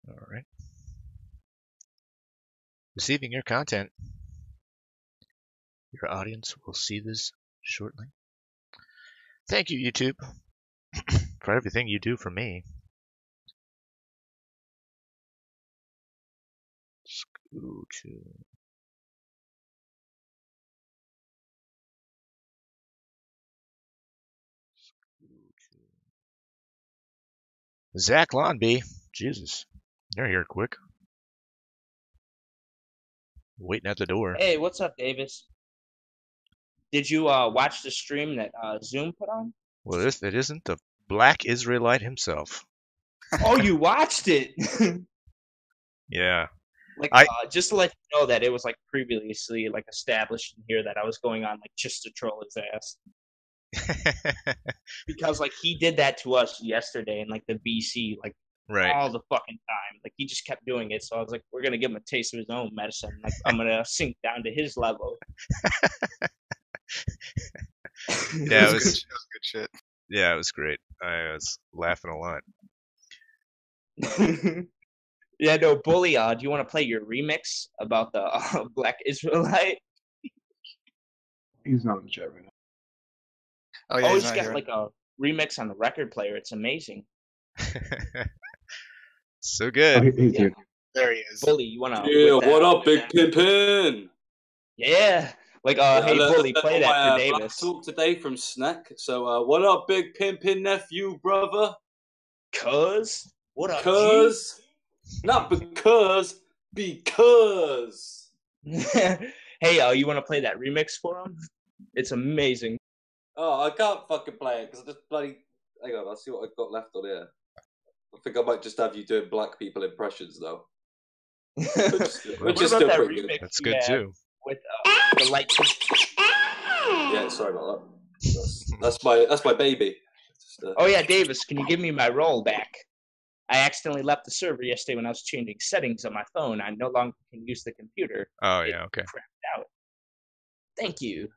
All right. Receiving your content. Your audience will see this shortly. Thank you, YouTube, for everything you do for me. Zach Lonby, Jesus, you're here quick. Waiting at the door. Hey, what's up, Davis? Did you watch the stream that Zoom put on? Well, it isn't the Black Israelite himself. Oh, you watched it? Yeah. Like, just to let you know that it was like previously like established in here that I was going on like just to troll his ass. Because like he did that to us yesterday in like the BC, like all the fucking time. Like he just kept doing it. So I was like, we're gonna give him a taste of his own medicine. Like I'm gonna sink down to his level. Yeah, it was good shit. Yeah, it was great. I was laughing a lot. Yeah, no, Bully, do you want to play your remix about the Black Israelite? He's not in the chat right now. Oh, yeah, he's got like a remix on the record player. It's amazing. So good. Oh, he's here. There he is. Bully, you want to... Yeah, what up, Big Pimpin'? Yeah. Like, hey, Bully, play that for Davis. Talk today from Snack. So, what up, Big Pimpin' nephew, brother? Cuz? What up, Cuz? Not because. Hey, you want to play that remix for him? It's amazing. Oh, I can't fucking play it because I just bloody... Hang on, I'll see what I've got left on here. I think I might just have you doing black people impressions, though. That's good, too. With the light... Yeah, sorry about that. That's my baby. Oh, yeah, Davis, can you give me my roll back? I accidentally left the server yesterday when I was changing settings on my phone. I no longer can use the computer. Oh, yeah, okay. Crapped out. Thank you.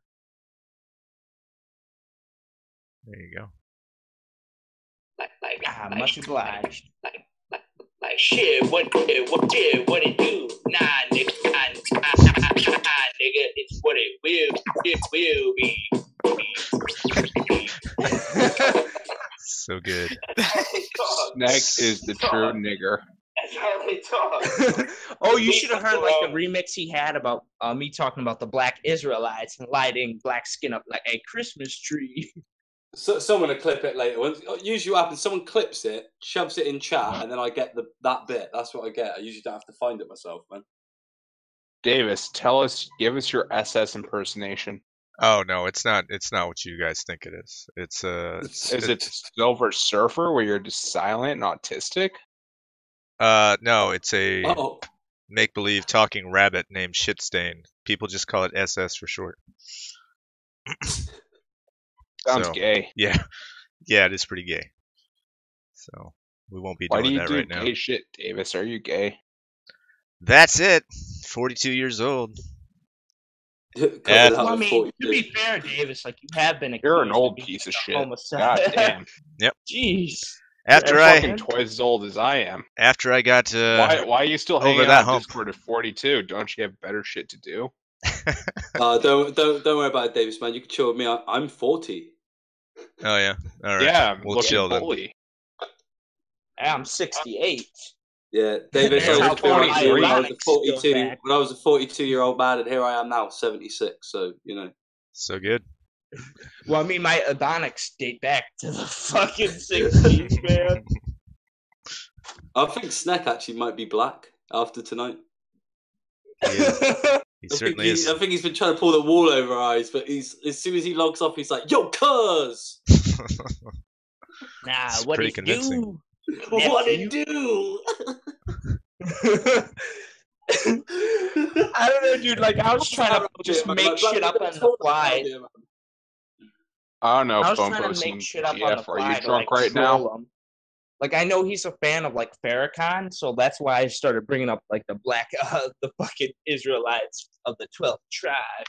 There you go. Much obliged. Like shit, what it do? Nah, nigga, nigga, it's what it will be. So good. Snack is the true nigger. That's how they talk. Oh, you should have heard like the remix he had about me talking about the Black Israelites and lighting black skin up like a Christmas tree. So, someone will clip it later. Usually what happens, someone clips it, shoves it in chat, and then I get that bit. That's what I get. I usually don't have to find it myself, man. Davis, give us your SS impersonation. Oh no, it's not what you guys think it is. Is it Silver Surfer where you're just silent and autistic? No, it's a make-believe talking rabbit named Shitstain. People just call it SS for short. Sounds gay. Yeah, it is pretty gay. So we won't be doing that right now. Why do you do gay shit, Davis? Are you gay? That's it. 42 years old. I mean, to be fair, Davis, like you have been. You're an old piece of shit. God damn. Yep. Jeez. You're fucking twice as old as I am. After I got why are you still hanging out on Discord at 42? Don't you have better shit to do? Don't worry about it, Davis, man. You can chill with me. I'm 40. Oh yeah. All right. Yeah, we'll chill then. I'm 68. Yeah, Davis, I was 42. When I was a 42-year-old man, and here I am now, 76. So you know. So good. Well, I mean, my Ebonics date back to the fucking 60s, man. I think Snack actually might be black after tonight. Yeah. He certainly is. I think he's been trying to pull the wall over our eyes, but as soon as he logs off, he's like, "Yo, cuz." Nah, what it do? What it do? I don't know, dude. Like, I was trying to just make shit up on the fly. I don't know. I was trying to make shit up on the fly. Are you drunk right now? Like, I know he's a fan of like Farrakhan, so that's why I started bringing up like the fucking Israelites of the 12th tribe.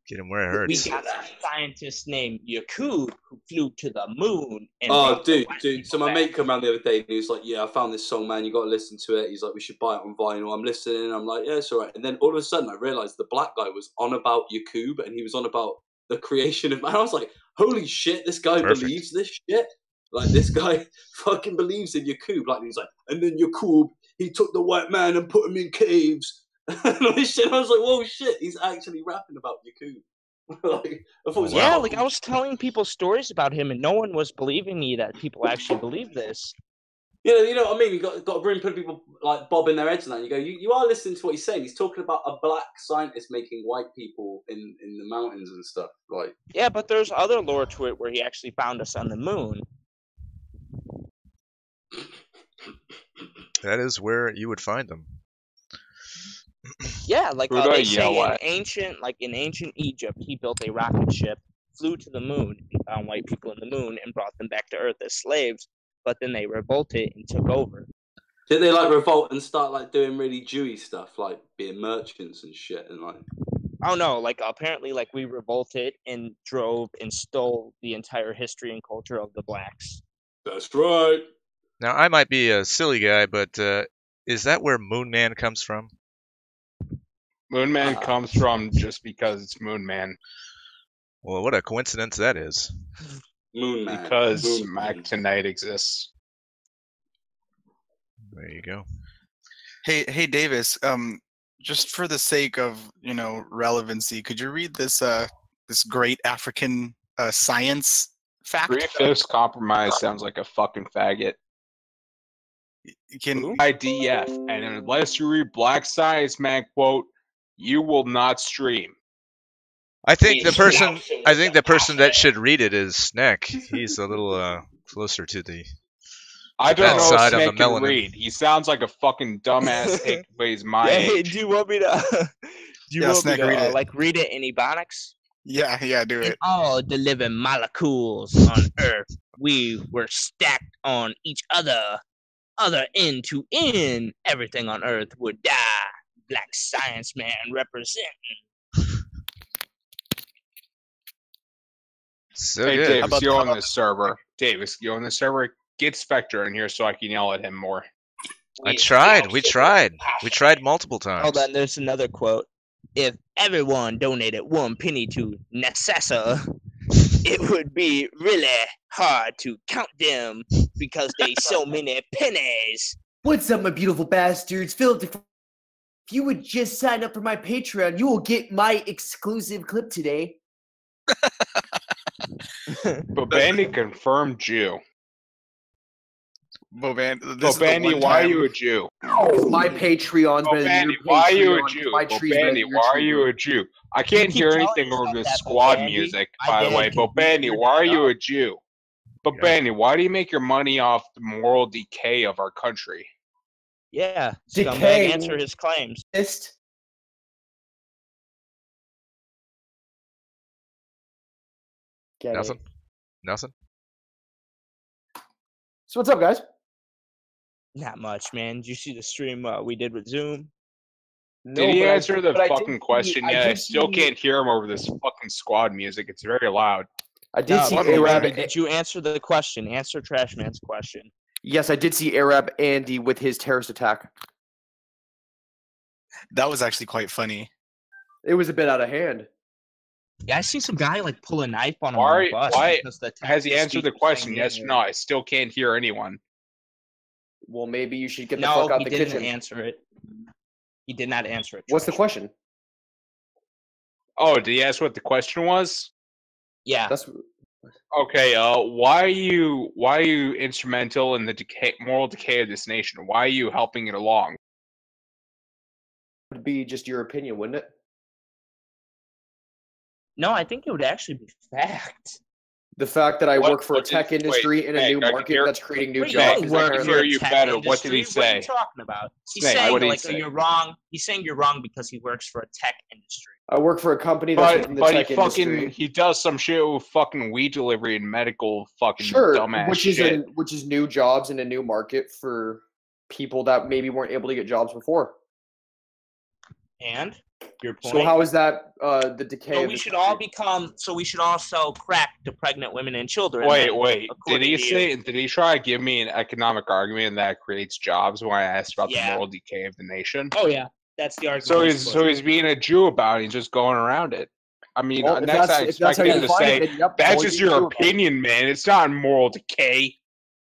Get him where it hurts. We got a scientist named Yakub who flew to the moon. And dude. So my mate came around the other day and he was like, "Yeah, I found this song, man. You got to listen to it." He's like, "We should buy it on vinyl." I'm listening. I'm like, "Yeah, it's all right." And then all of a sudden, I realized the black guy was on about Yakub and he was on about the creation of man. I was like, "Holy shit! This guy believes this shit." Like, this guy fucking believes in Yakub. Like, he's like, and then Yakub, he took the white man and put him in caves. And all this shit. I was like, whoa, shit, he's actually rapping about Yakub. Like, I thought it was like I was telling people stories about him, and no one was believing me that people actually believe this. Yeah, you know what I mean? You got to bring people like bobbing their heads and that. You go, you are listening to what he's saying. He's talking about a black scientist making white people in the mountains and stuff. Like, yeah, but there's other lore to it where he actually found us on the moon. That is where you would find them. Yeah, like they say in ancient Egypt, he built a rocket ship, flew to the moon, and found white people in the moon and brought them back to Earth as slaves. But then they revolted and took over. Did they like revolt and start like doing really Jewy stuff, like being merchants and shit, and like? Oh no! Like apparently, like we revolted and drove and stole the entire history and culture of the blacks. That's right. Now I might be a silly guy, but is that where Moon Man comes from? Moon Man comes from just because it's Moon Man. Well, what a coincidence that is. Moon Man. Because Mac Tonight exists. There you go. Hey, Davis. Just for the sake of relevancy, could you read this this great African science fact? 3/5 compromise sounds like a fucking faggot. IDF, and unless you read Black Science Man quote, you will not stream. I think the person that should read it is Snack. He's a little closer to the I don't know side if of Snack the can read. He sounds like a fucking dumbass hick, but he's my age. Do you want me to? Read it in Ebonics? Yeah, do it. And all the living molecules on Earth, we were stacked on each other end to end. Everything on Earth would die. Black Science Man representing. So hey, good. Davis, you're on this server. Davis, you're on the server. Get Spectre in here so I can yell at him more. We tried multiple times. Hold on, there's another quote. If everyone donated 1 penny to Necessa, it would be really hard to count them because they so many pennies. What's up, my beautiful bastards? Philip, if you would just sign up for my Patreon, you will get my exclusive clip today. Bobandi confirmed Jew. Bobandi, why are you a Jew? My Patreon's better than your Patreon. Why are you a Jew? Bobandi, why are you a Jew? I can't hear anything over this squad music, by the way. Bobandi, why are you a Jew? Bobandi, why do you make your money off the moral decay of our country? Yeah, scumbag, answer his claims. Nothing. So what's up, guys? Not much, man. Did you see the stream we did with Zoom? Did he answer the fucking question yet? I still can't hear him over this fucking squad music. It's very loud. I did see Arab. Did you answer the question? Answer Trashman's question. Yes, I did see Arab Andy with his terrorist attack. That was actually quite funny. It was a bit out of hand. Yeah, I seen some guy like pull a knife on him on the bus. Why has he answered the question? Yes or no? I still can't hear anyone. Well, maybe you should get the fuck out the kitchen. No, he didn't answer it. He did not answer it. What's the question? Oh, did he ask what the question was? Yeah. Okay. Why are you instrumental in the moral decay of this nation? Why are you helping it along? It would be just your opinion, wouldn't it? No, I think it would actually be fact. The fact that I work for a tech industry in a new market that's creating new jobs. I can hear you better. What did he say? What are you talking about? He's saying you're wrong. He's saying you're wrong because he works for a tech industry. I work for a company that's in the tech industry. He does some shit with fucking weed delivery and medical fucking dumbass shit. Which is new jobs in a new market for people that maybe weren't able to get jobs before. And Your point. So how is that the decay? So of we the should country? all become. So we should all sell crack to pregnant women and children. Wait. Did according he to say? you. Did he try to give me an economic argument that creates jobs when I asked about the Yeah. moral decay of the nation? Oh yeah, that's the argument. So he's being a Jew about it. He's just going around it. I mean, Well, if next that's- I if that's expected how him you to find say, it, then yep, "That's all just you your do about it." opinion, man. It's not moral decay."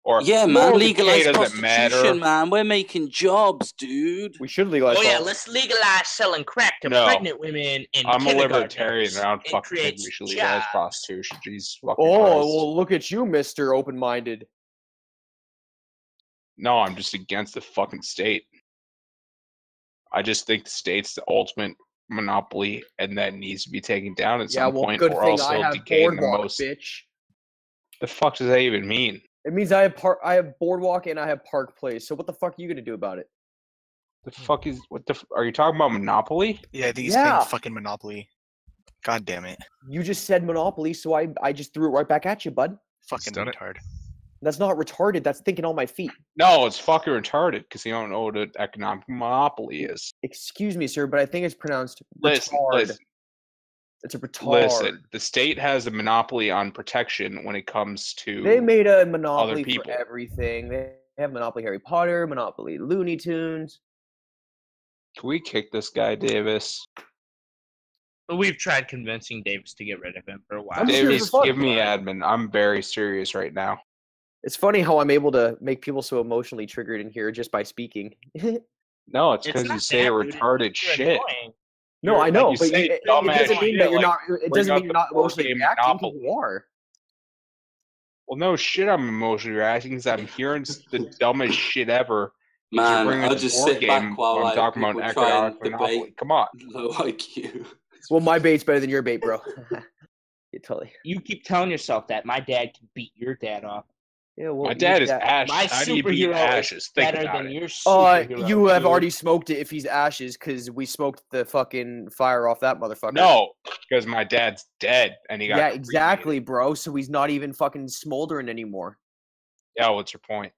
Or Yeah, man, moral legalize decay doesn't matter. prostitution, man. We're making jobs, dude. We should legalize. Oh yeah, all- let's legalize selling crack to No. pregnant women and I'm a kindergartners. libertarian, and I don't It fucking think creates we should legalize jobs. prostitution. Jesus fucking Oh, Christ. well, look at you, Mister Open-minded. No, I'm just against the fucking state. I just think the state's the ultimate monopoly, and that needs to be taken down at Yeah, some well, point, good or thing else I it'll have decay in the boardwalk, most. bitch. The fuck does that even mean? It means I have boardwalk and I have Park Place. So what the fuck are you gonna do about it? The fuck is are you talking about monopoly? Yeah, I think he's Yeah. playing fucking Monopoly. God damn it. You just said Monopoly, so I just threw it right back at you, bud. Fucking done it. retard. That's not retarded. That's thinking on my feet. No, it's fucking retarded because you don't know what an economic monopoly is. Excuse me, sir, but I think it's pronounced Listen, retard. listen, It's a retard. listen. The state has a monopoly on protection when it comes to. They made a monopoly for people. everything. They have Monopoly Harry Potter, Monopoly Looney Tunes. Can we kick this guy, Davis? But we've tried convincing Davis to get rid of him for a while. I'm serious Davis, as fuck. give me admin. I'm very serious right now. It's funny how I'm able to make people so emotionally triggered in here just by speaking. No, it's It's because you not say that, dude. retarded You're shit. annoying. No, You're- I know, you but say it dumbass doesn't mean shit, that you're like, not. It bring doesn't up mean you're the not board emotionally game reacting. 'Cause Monopoly. you are. Well, no shit, I'm emotionally reacting because I'm hearing the dumbest shit ever. because you're Man, bringing I'll up the just board sit back game while when I'm like, talking about people an try and economic monopoly. debate Come on. low IQ. Well, my bait's better than your bait, bro. You totally. You keep telling yourself that my dad can beat your dad off. Yeah, well, My dad is yeah. Ashes. My How do you beat superhero Ashes? is Think better about than it. your superhero. You have dude. already smoked it if he's Ashes, because we smoked the fucking fire off that motherfucker. No, because my dad's dead and he got Yeah, cremated. exactly, bro. So he's not even fucking smoldering anymore. Yeah, what's your point?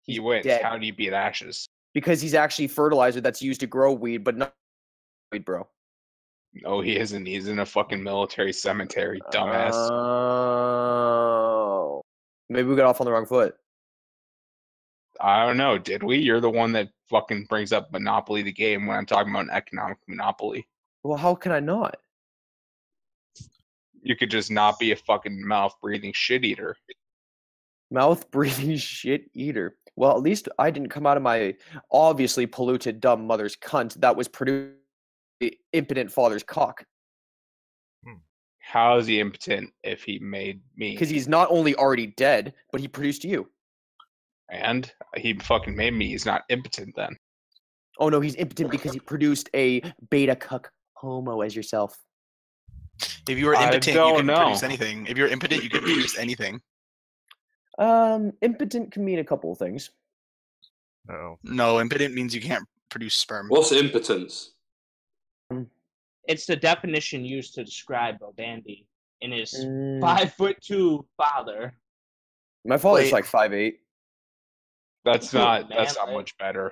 He He's wins. dead. How do you beat Ashes? Because he's actually fertilizer that's used to grow weed, but not weed, bro. No, he isn't. He's in a fucking military cemetery, dumbass. Oh. Maybe we got off on the wrong foot. I don't know. Did we? You're the one that fucking brings up Monopoly the game when I'm talking about an economic monopoly. Well, how can I not? You could just not be a fucking mouth-breathing shit eater. Mouth breathing shit eater. Well, at least I didn't come out of my obviously polluted dumb mother's cunt that was produced the impotent father's cock. How is he impotent if he made me? Because he's not only already dead, but he produced you. And he fucking made me. He's not impotent then. Oh no, he's impotent because he produced a beta cuck homo as yourself. If you were I impotent, you don't can know. produce anything. If you're impotent, you can produce anything. Impotent can mean a couple of things. Oh, No, impotent means you can't produce sperm. What's impotence? It's the definition used to describe Bobandy and his Mm, 5'2" father. my father's Wait. like 5'8". That's Man, not like- much better.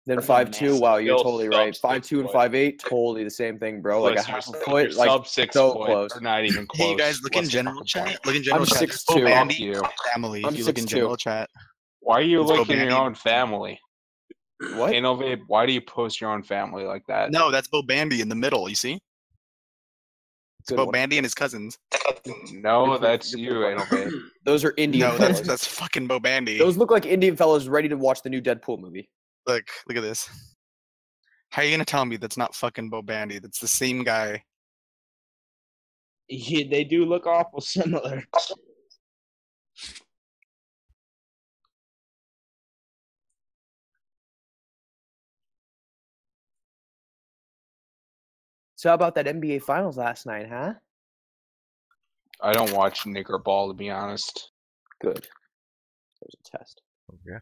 Then That's 5'2". nasty. Wow, you're Still totally sub right. 6 5'2" and foot. 5'8", totally the same thing, bro. Like a Unless half a you're foot, like sub 6 so foot, close. or not even close. Hey guys, look in What's the general fucking chat. point? Look in general I'm chat. 6'2". Fuck Bobandy you. family. I'm If you look in 6'2". general chat. Why are you It's looking at your Bobandy. own family? What? Anal Vape, why do you post your own family like that? No, that's Bobandy in the middle. You see? It's Good one. Bobandy and his cousins. No, You're that's pretty you, Anal Vape. Those are Indian No, fellas. that's fucking Bobandy. Those look like Indian fellas ready to watch the new Deadpool movie. Look at this. How are you gonna tell me that's not fucking Bobandy? That's the same guy. Yeah, they do look awful similar. So how about that NBA Finals last night, huh? I don't watch Nigger Ball, to be honest. Good. There's a test. okay.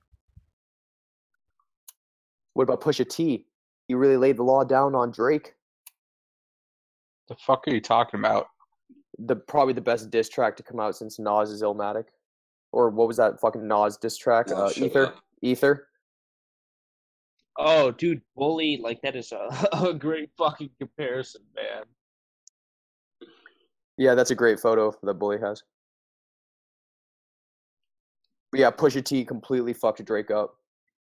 What about Pusha T? You really laid the law down on Drake. The fuck are you talking about? Probably the best diss track to come out since Nas is Illmatic. Or what was that fucking Nas diss track? Oh, shut Ether. up. Ether. Oh, dude, Bully, like that is a, a great fucking comparison, man. Yeah, that's a great photo that Bully has. But yeah, Pusha T completely fucked Drake up.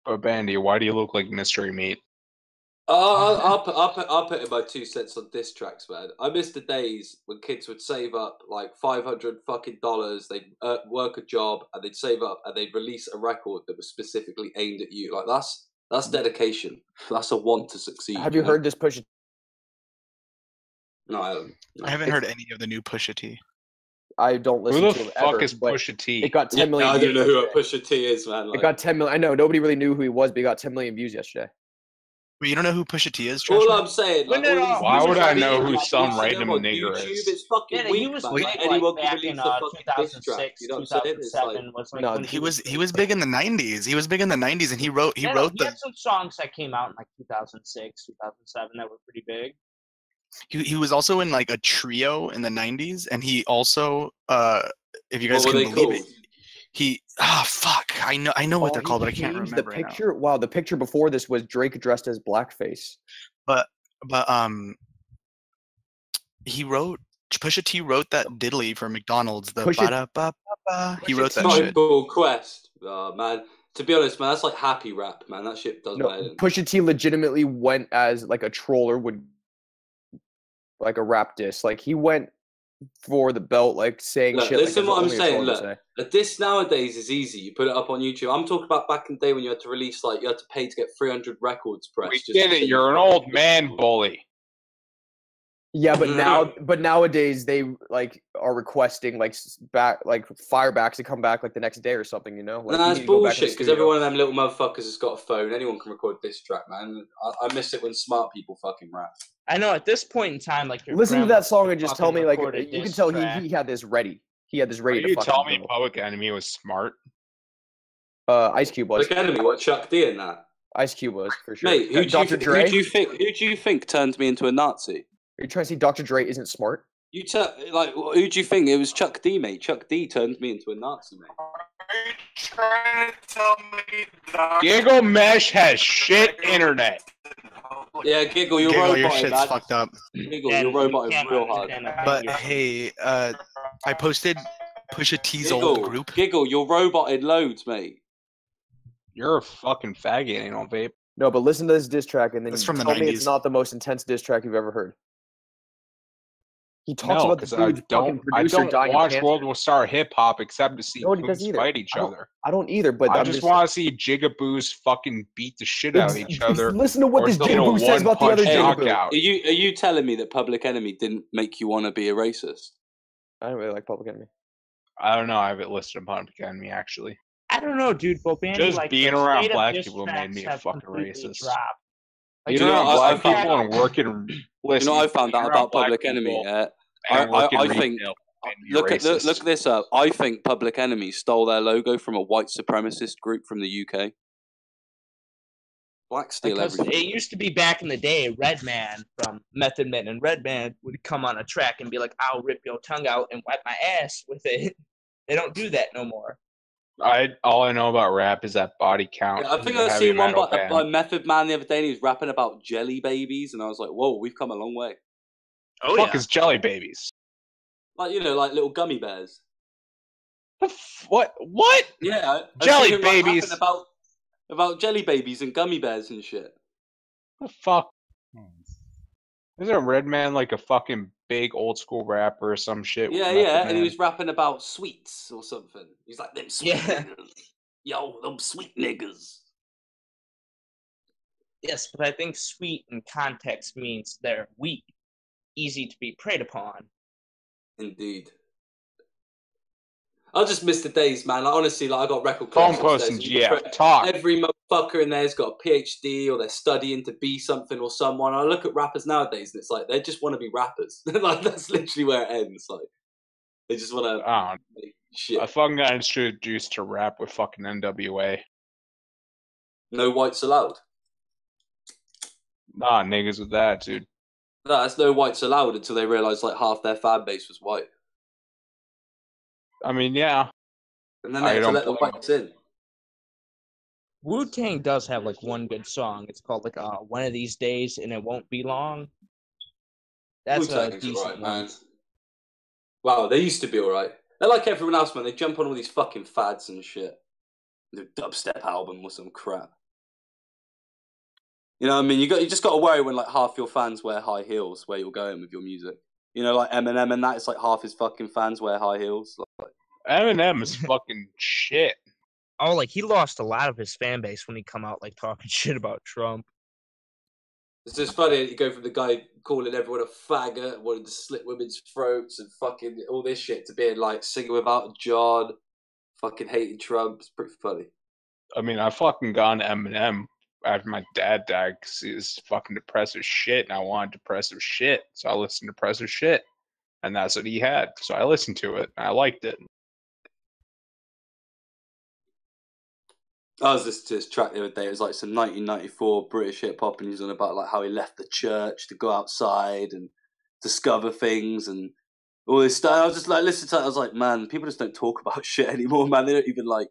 But Bandy, why do you look like mystery meat? I'll put in my 2 cents on diss tracks, man. I miss the days when kids would save up like $500 fucking dollars. They'd work a job and they'd save up and they'd release a record that was specifically aimed at you. Like that's dedication. That's a want to succeed. Have you heard this Pusha? No, I haven't. No. I haven't heard any of the new Pusha T. I don't listen Who to the him fuck ever, is but Pusha T? It got 10 million. I don't know who a yesterday. Pusha T is, man. Like, It got 10 million. I know nobody really knew who he was, but he got 10 million views yesterday. But you don't know who Pusha T is, all Joshua? I'm saying, like, No, no, all these Why would music I know videos, who like, some you see random them on nigger YouTube, is? It's fucking Yeah, weak, he was man. big, Like, like, anyone can back release in a fucking diss track. 2006, You know what I'm saying? It's like, 2007 was like No, when He was big in the 90s. He was big in the 90s, and he wrote he the had some songs that came out in like 2006, 2007 that were pretty big. he was also in like a trio in the 90s, and he also if you guys what were can they believe called? it, he fuck, I know what they're called, but I can't changed remember the right now. picture. Wow, the picture before this was Drake dressed as blackface. But he wrote Pusha T wrote that diddly for McDonald's. The Pusha- ba-da-ba-ba-ba. He wrote that T- shit. Tribal Quest. Oh, man. To be honest, man, that's like happy rap, man. That shit does No, my head in. Pusha T legitimately went as like a troller would, like a rap diss. Like he went for the belt, like saying Look, shit. listen like what I'm only a saying. troller would Look, say. a diss nowadays is easy. You put it up on YouTube. I'm talking about back in the day when you had to release, like, you had to pay to get 300 records pressed. We just get to it. say You're an you old fucking- man, Bully. Yeah, but nowadays they like are requesting like firebacks to come back like the next day or something. You know, like Nah, you it's need to go back in the bullshit because studio. every one of them little motherfuckers has got a phone. Anyone can record this track, man. I miss it when smart people fucking rap. I know at this point in time, like your Listen to grandma that song could and just tell fucking me like record a you can diss tell track. he had this ready. He had this Are ready to you fucking tell me go. Public Enemy was smart? Ice Cube was. Look, enemy, what Chuck D in that? Ice Cube was for sure. Mate, who do Dr. Dre? you think turned me into a Nazi? Are you trying to say Dr. Dre isn't smart? Who do you think? It was Chuck D, mate. Chuck D turned me into a Nazi, mate. Are you trying to tell me Giggle Mesh has shit internet. Yeah, Giggle, you're Giggle, robot, your shit's man. fucked up. Giggle, Then you're you roboting can't real hard. understand a But thing you're saying. hey, I posted Pusha T's old group. Giggle, you're roboted loads, mate. You're a fucking faggot, ain't no vape. No, but listen to this diss track and then That's from the tell me it's 90s. not the most intense diss track you've ever heard. He talks No, about the because I dude's fucking don't producer dying of watch cancer. World Star Hip Hop except to see No, he doesn't goons either. fight each other. I don't either, but I I'm just want to see Jigaboos fucking beat the shit out of each other. Listen to what or this get a Jigaboo says about the other one-punch Jigaboo. knockout. Are you telling me that Public Enemy didn't make you want to be a racist? I don't really like Public Enemy. I don't know. I have it listed upon Public Enemy actually. I don't know, dude. Bobandy, Just like, being the around straight up black diss people made tracks me a have fucking completely racist. dropped. You you know, know, I black found people out- and working. You Listen, know, I found being out around about black Public Enemy. people I and working think. retail made me Look racist. this up. I think Public Enemy stole their logo from a white supremacist group from the UK. Blacks steal Because everything. it used to be back in the day, Redman from Method Man and Redman would come on a track and be like, "I'll rip your tongue out and wipe my ass with it." They don't do that no more. All I know about rap is that body count. Yeah, I think is a I heavy seen one metal by band. Method Man the other day, and he was rapping about jelly babies, and I was like, "Whoa, we've come a long way." Oh Fuck is jelly babies? Like like little gummy bears. What? What? Yeah, I Jelly seen him, like, babies. rapping about jelly babies and gummy bears and shit. The fuck? Isn't a Redman like a fucking big old school rapper or some shit? with Yeah, Method yeah, and he Man? was rapping about sweets or something. He's like, "Them sweet Yeah. niggas, yo, them sweet niggas." Yes, but I think sweet in context means they're weak, easy to be preyed upon. Indeed. I just miss the days, man. Like, honestly, I got record Phone collections posting, upstairs, and yeah. Talk. every motherfucker in there's got a PhD or they're studying to be something or someone. I look at rappers nowadays and it's like they just want to be rappers. Like that's literally where it ends. Like they just want to I make shit. I fucking got introduced to rap with fucking NWA. No whites allowed. Nah, niggas with that, dude. No, that's no whites allowed until they realised like half their fan base was white. I mean, yeah. And then I they had to don't let the blame whites in. Wu-Tang does have like one good song. It's called like One of These Days and It Won't Be Long. That's a decent one. Man. Wow, they used to be alright. They're like everyone else, man. They jump on all these fucking fads and shit. The dubstep album or some crap. You know what I mean? You just got to worry when like half your fans wear high heels where you're going with your music. You know, like Eminem and that. It's like half his fucking fans wear high heels. Like, Eminem is fucking shit. Oh, like he lost a lot of his fan base when he come out like talking shit about Trump. It's just funny you go from the guy calling everyone a faggot, wanting to slit women's throats and fucking all this shit to being like singing without John, fucking hating Trump. It's pretty funny. I mean, I fucking got into Eminem after my dad died because he was fucking depressive shit, and I wanted depressive shit, so I listened to depressive shit, and that's what he had. So I listened to it, and I liked it. I was listening to this track the other day. It was like some 1994 British hip hop, and he's on about like how he left the church to go outside and discover things and all this stuff. I was just like, listening to it, I was like, man, people just don't talk about shit anymore, man. They don't even like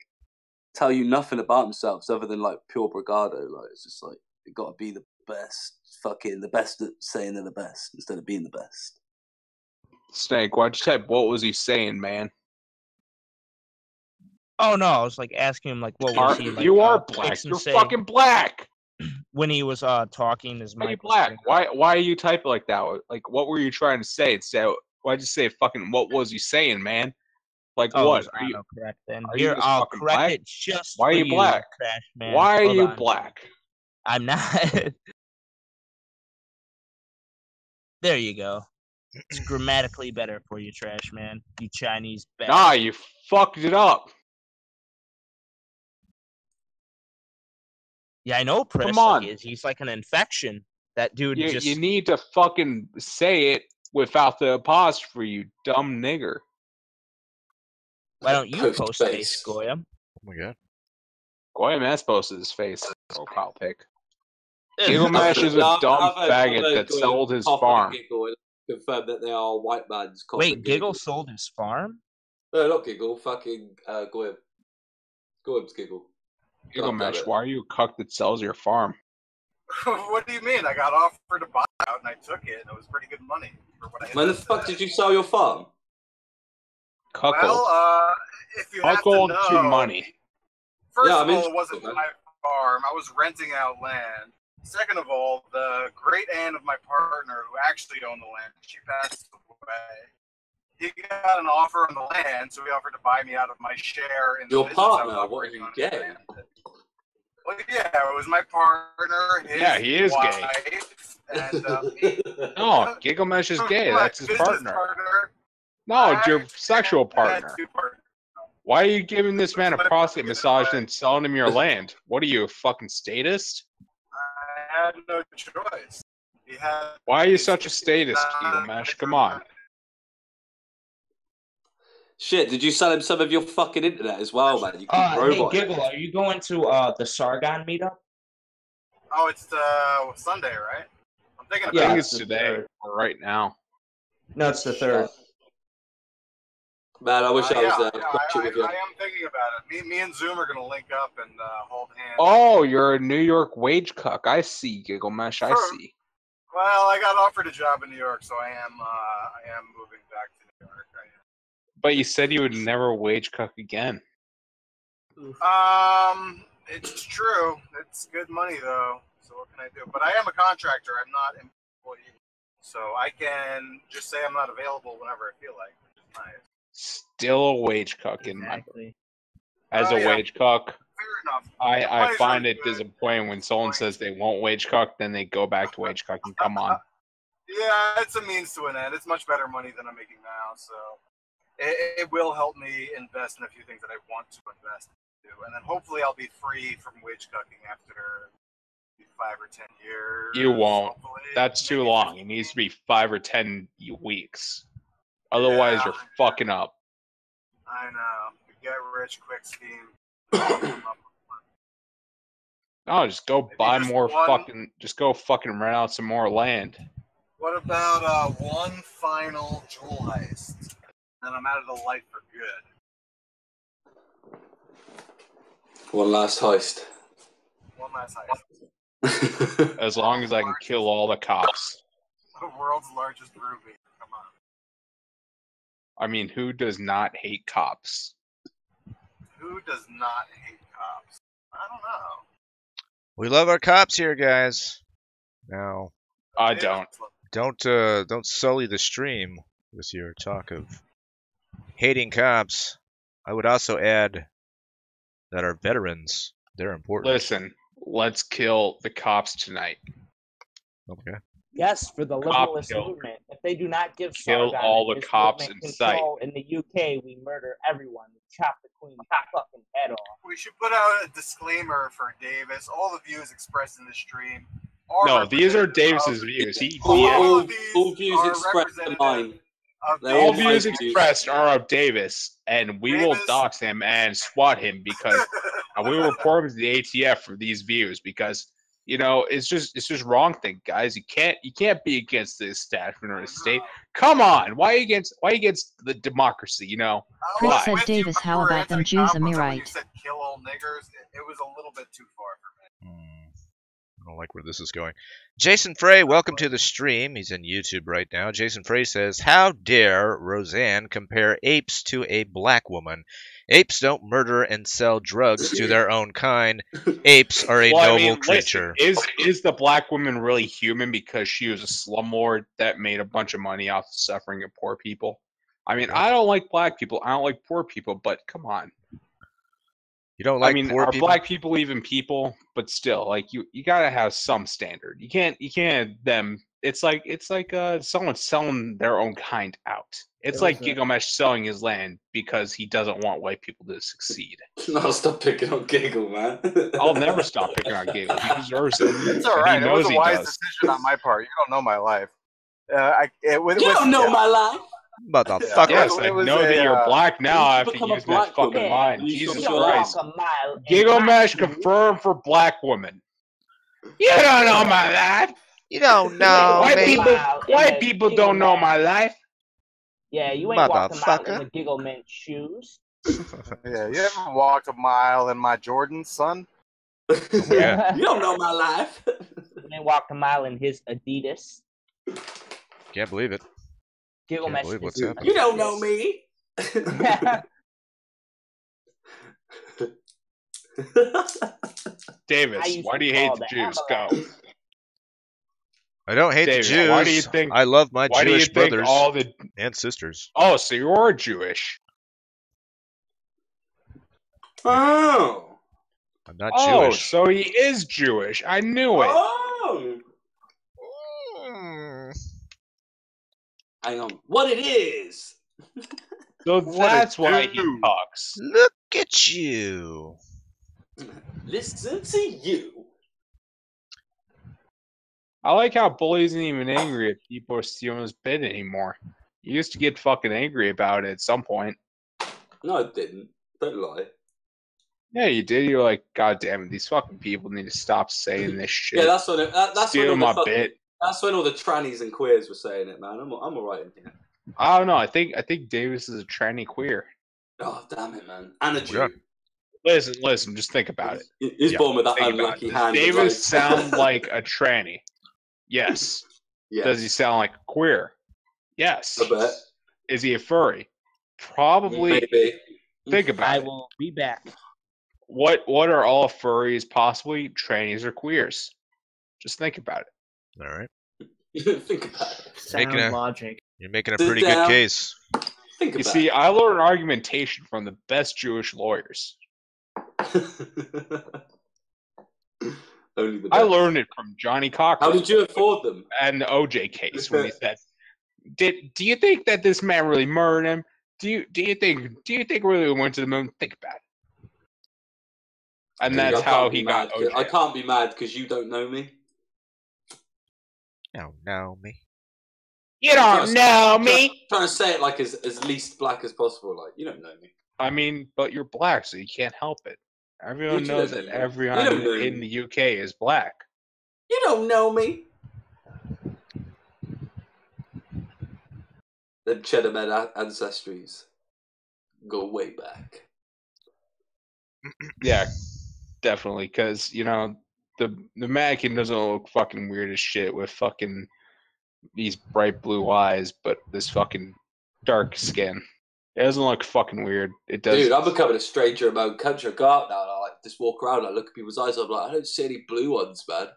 tell you nothing about themselves other than like pure bravado. Like it's just like you got to be the best, fucking the best at saying they're the best instead of being the best. Snake, why'd you type? What was he saying, man? Oh no, I was like asking him like what was he like? You are black. You're fucking black. When he was talking, his mic was black. Why are you typing like that? Like what were you trying to say? Why'd you say fucking? What was he saying, man? Like what? Are you correct then? Are Here, you I'll fucking correct black? it just. Why are you black? Trash man. Why are Hold you on. black? I'm not. There you go. It's grammatically better for you, trash man. You Chinese bastard. Nah, you fucked it up. Yeah, I know Chris. Come on. Like, he's like an infection. That dude You need to fucking say it without the apostrophe, you dumb nigger. Why don't you post face, Goyam? Oh my god. Goyam has posted his face. Profile pic. Gilgamesh is a dumb faggot that sold his farm. Confirmed that they are white man's. Wait, Giggle sold his farm? No, not Giggle. Fucking Goyam. Goyam's Giggle. Gilgamesh, why are you a cuck that sells your farm? What do you mean? I got offered to buy out and I took it, and it was pretty good money for what I had. When the fuck did you sell your farm? Cuckold. Well, if you have to know, to money. First of all, it wasn't my farm. I was renting out land. Second of all, the great aunt of my partner, who actually owned the land, she passed away. He got an offer on the land, so he offered to buy me out of my share in your the partner. What are you gay? Well, yeah, it was my partner. He is gay. And, no, Gilgamesh is gay. That's his partner. No, it's your sexual partner. Why are you giving this man a prostate massage and selling him your land? What are you, a fucking statist? I had no choice. Why are you such a statist, Gilgamesh? Come on. Shit, did you sell him some of your fucking internet as well, man? You hey, Giggle, are you going to the Sargon meetup? Oh, it's Sunday, right? I'm thinking about I think it's today or right now. No, it's the 3rd. Man, I wish I was there. I am thinking about it. Me and Zoom are going to link up and hold hands. Oh, you're a New York wage cuck. I see, Gilgamesh. I see. Well, I got offered a job in New York, so I am moving back to New York. But you said you would never wage cuck again. It's true. It's good money though. So what can I do? But I am a contractor. I'm not an employee, so I can just say I'm not available whenever I feel like, which is nice. Still a wage cuck in my book. As a wage cuck, fair enough. I find it disappointing when someone says they won't wage cuck, then they go back to wage cucking. Come on. Yeah, it's a means to an end. It's much better money than I'm making now, so it will help me invest in a few things that I want to invest into, and then hopefully I'll be free from wage cucking after 5 or 10 years. You won't. That's too long. It needs to be 5 or 10 weeks. Otherwise, you're fucking up. I know. The get rich quick scheme. No, just go buy more fucking. Just go fucking rent out some more land. What about one final jewel heist? Then I'm out of the light for good. One last heist. One last heist. As long as I can kill all the cops. The world's largest ruby. Come on. I mean, who does not hate cops? Who does not hate cops? I don't know. We love our cops here, guys. Now, I don't. Don't sully the stream with your talk of hating cops. I would also add that our veterans, they're important. Listen, let's kill the cops tonight. Okay. Yes, for the liberalist movement. If they do not give kill Sargon all the this cops movement in sight. control in the UK, we murder everyone. We chop the Queen's fucking head off. We should put out a disclaimer for Davis. All the views expressed in the stream are No, these are Davis's of- views. All these views are expressed are mine. of All All Davis' views expressed are of Davis, and we will Davis- dox him and swat him because we will report him to the ATF for these views because it's just wrong thing, guys. You can't be against the establishment or the state. Come on, why are you against the democracy? Chris Why? said, Davis, how about them Jews? Am I You right? said kill all niggers. It was a little bit too far for me. I don't like where this is going. Jason Frey, welcome to the stream. He's in YouTube right now. Jason Frey says, how dare Roseanne compare apes to a black woman? Apes don't murder and sell drugs to their own kind. Apes are a noble creature. Listen, is the black woman really human because she was a slumlord that made a bunch of money off the suffering of poor people? I mean, I don't like black people. I don't like poor people, but come on. You don't like poor are people? black people even people? But still, like you gotta have some standard. You can't them. It's like someone selling their own kind out. It's like Gilgamesh selling his land because he doesn't want white people to succeed. No, stop picking on Giggle, man. I'll never stop picking on Giggle. He deserves it. It's all right. He It was knows a he wise does. decision on my part. You don't know my life. You don't know my life. Motherfucker. Yes, I know that you're black now. I have to become a use my black fucking woman. mind. You Jesus don't Christ. Walk a mile in Gilgamesh my shoes. confirmed for black women. You don't know my life. You don't know White me. people don't know my life. Yeah, you ain't walked a mile in Motherfucker. the Giggle Mint shoes. Yeah, you ever walked a mile in my Jordans, son? Yeah. You don't know my life. You ain't walked a mile in his Adidas. Can't believe it. Giggle Can't Mesh believe what's is happening. You don't know me. Davis, why do you hate the Jews? Go. I don't hate Davis, the Jews. why do you think? I love my Why do you Jewish think brothers all the? and sisters. Oh, so you're Jewish? Oh. I'm not Oh, Jewish. so he is Jewish. I knew it. Oh. Hang on. What it is? So that's why he talks. Look at you. Listen to you. I like how Bully isn't even angry if people are stealing his bit anymore. He used to get fucking angry about it at some point. No, I didn't. Don't lie. Yeah, you did. You're like, God damn it, these fucking people need to stop saying this shit. Yeah, that's when that's Steal when my all the bit. That's when all the trannies and queers were saying it, man. I'm alright in here. I don't know. I think Davis is a tranny queer. Oh damn it, man! And a Jew. Yeah. Listen. Just think about it. He's Yeah, born with that Think about unlucky it. hand. Does of Davis life. sound like a tranny? Yes. Yes. Does he sound like a queer? Yes. I bet. Is he a furry? Probably. Maybe. Think about I it. will be back. What are all furries possibly? Trannies or queers? Just think about it. All right. Think about it. Sound Making a- logic. You're making a Sit pretty down. good case. Think You about see, I learned argumentation from the best Jewish lawyers. it. Only the I best. learned it from Johnny How Cochran did you afford them? and the OJ case when he said, "Do you think that this man really murdered him? Do you think really went to the moon? Think about it." And that's I how can't be he got mad 'cause- OJ. I can't be mad because you don't know me. You don't know me. You don't know me. Trying to say it like as least black as possible. Like you don't know me. I mean, but you're black, so you can't help it. Everyone You knows don't that know me. everyone You don't know in me. the UK is black. You don't know me. The Cheddar Men ancestries go way back. Yeah, definitely, because the mannequin doesn't look fucking weird as shit with fucking these bright blue eyes, but this fucking dark skin. It doesn't look fucking weird. It does. Dude, I'm becoming a stranger in my own country. I go out now and I like just walk around and I look at people's eyes. I'm like, I don't see any blue ones, man.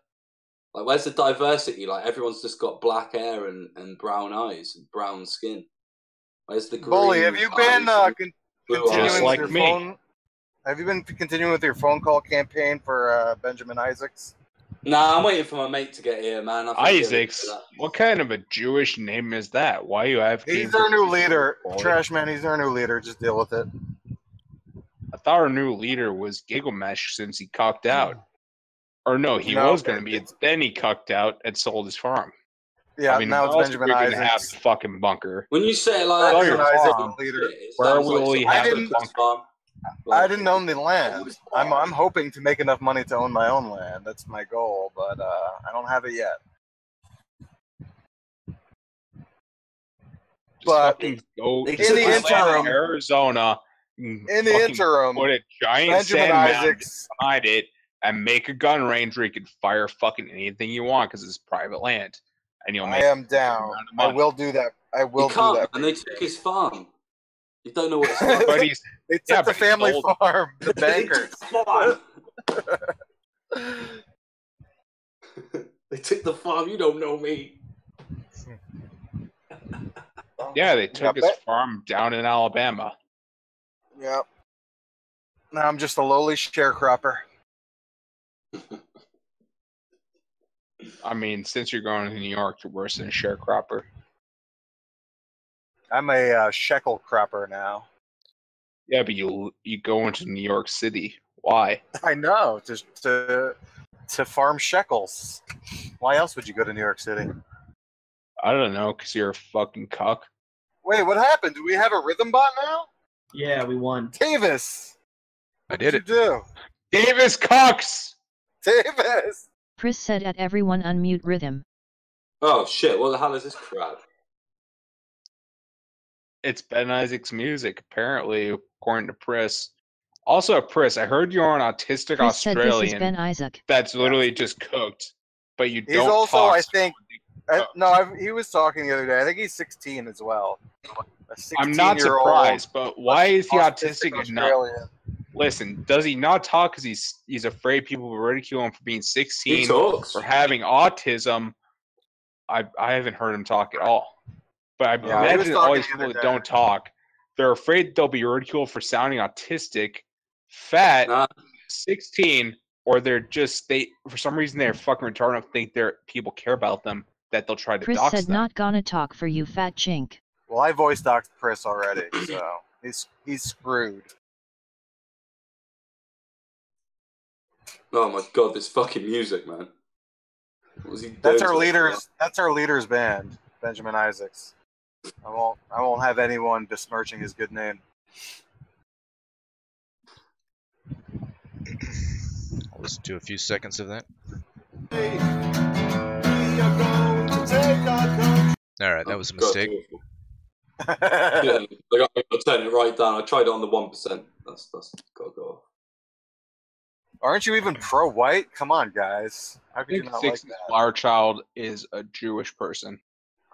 Like, where's the diversity? Like, everyone's just got black hair and brown eyes and brown skin. Where's the green? Bully, have you been continuing like with your me. phone? Have you been continuing with your phone call campaign for Benjamin Isaacs? Nah, I'm waiting for my mate to get here, man. Isaacs? What kind of a Jewish name is that? Why you have? He's our new leader. Trash man, he's our new leader. Just deal with it. I thought our new leader was Gigglemash since he cucked out. Or no, he was going to be. Then he cucked out and sold his farm. Yeah, I mean, now it's Benjamin Isaacs. Isaacs. Have the fucking bunker. When you say it like Benjamin Isaacs farm, leader. Where will he have the bunker? I didn't own the land. I'm hoping to make enough money to own my own land. That's my goal, but I don't have it yet. But in the interim, Arizona, put a giant Benjamin sand mound Isaacs behind it and make a gun range where you can fire fucking anything you want because it's private land, and you'll make. I am down. I will do that. I will do that. And they took his farm. You don't know what it's like. They took the family farm, the bankers. They took the farm. You don't know me. Yeah, they took his farm down in Alabama. Yep. Now I'm just a lowly sharecropper. I mean, since you're going to New York, you're worse than a sharecropper. I'm a shekel cropper now. Yeah, but you go into New York City. Why? I know, just to farm shekels. Why else would you go to New York City? I don't know, because you're a fucking cuck. Wait, what happened? Do we have a rhythm bot now? Yeah, we won. Davis! I did it. Do? Davis Cox! Davis! Chris said at everyone unmute rhythm. Oh shit, what the hell is this crap? It's Ben Isaac's music, apparently, according to Pris. Also, Pris, I heard you're an autistic Chris said this is Australian Ben Isaac. that's literally just cooked, but you He's don't also, talk. I think... he was talking the other day. I think he's 16 as well. I'm not surprised, but why is he autistic enough? Listen, does he not talk because he's afraid people will ridicule him for being 16 He talks. or having autism? I haven't heard him talk at all. But I imagine all these people that don't talk, they're afraid they'll be ridiculed for sounding autistic, fat, 16, or they're just for some reason they're fucking retarded and think people care about them that they'll try to Chris dox said them. not gonna talk for you, fat chink. Well, I voice doxed Chris already, so he's screwed. Oh my god, this fucking music, man. What was he doing? That's our leader's band, Benjamin Isaacs. I won't have anyone besmirching his good name. I'll listen to a few seconds of that. Alright, that was a mistake. Yeah, I got to turn it right down. I tried it on the 1%. That's gotta go off. Aren't you even pro-white? Come on, guys. How could you not like that? Flower Child is a Jewish person.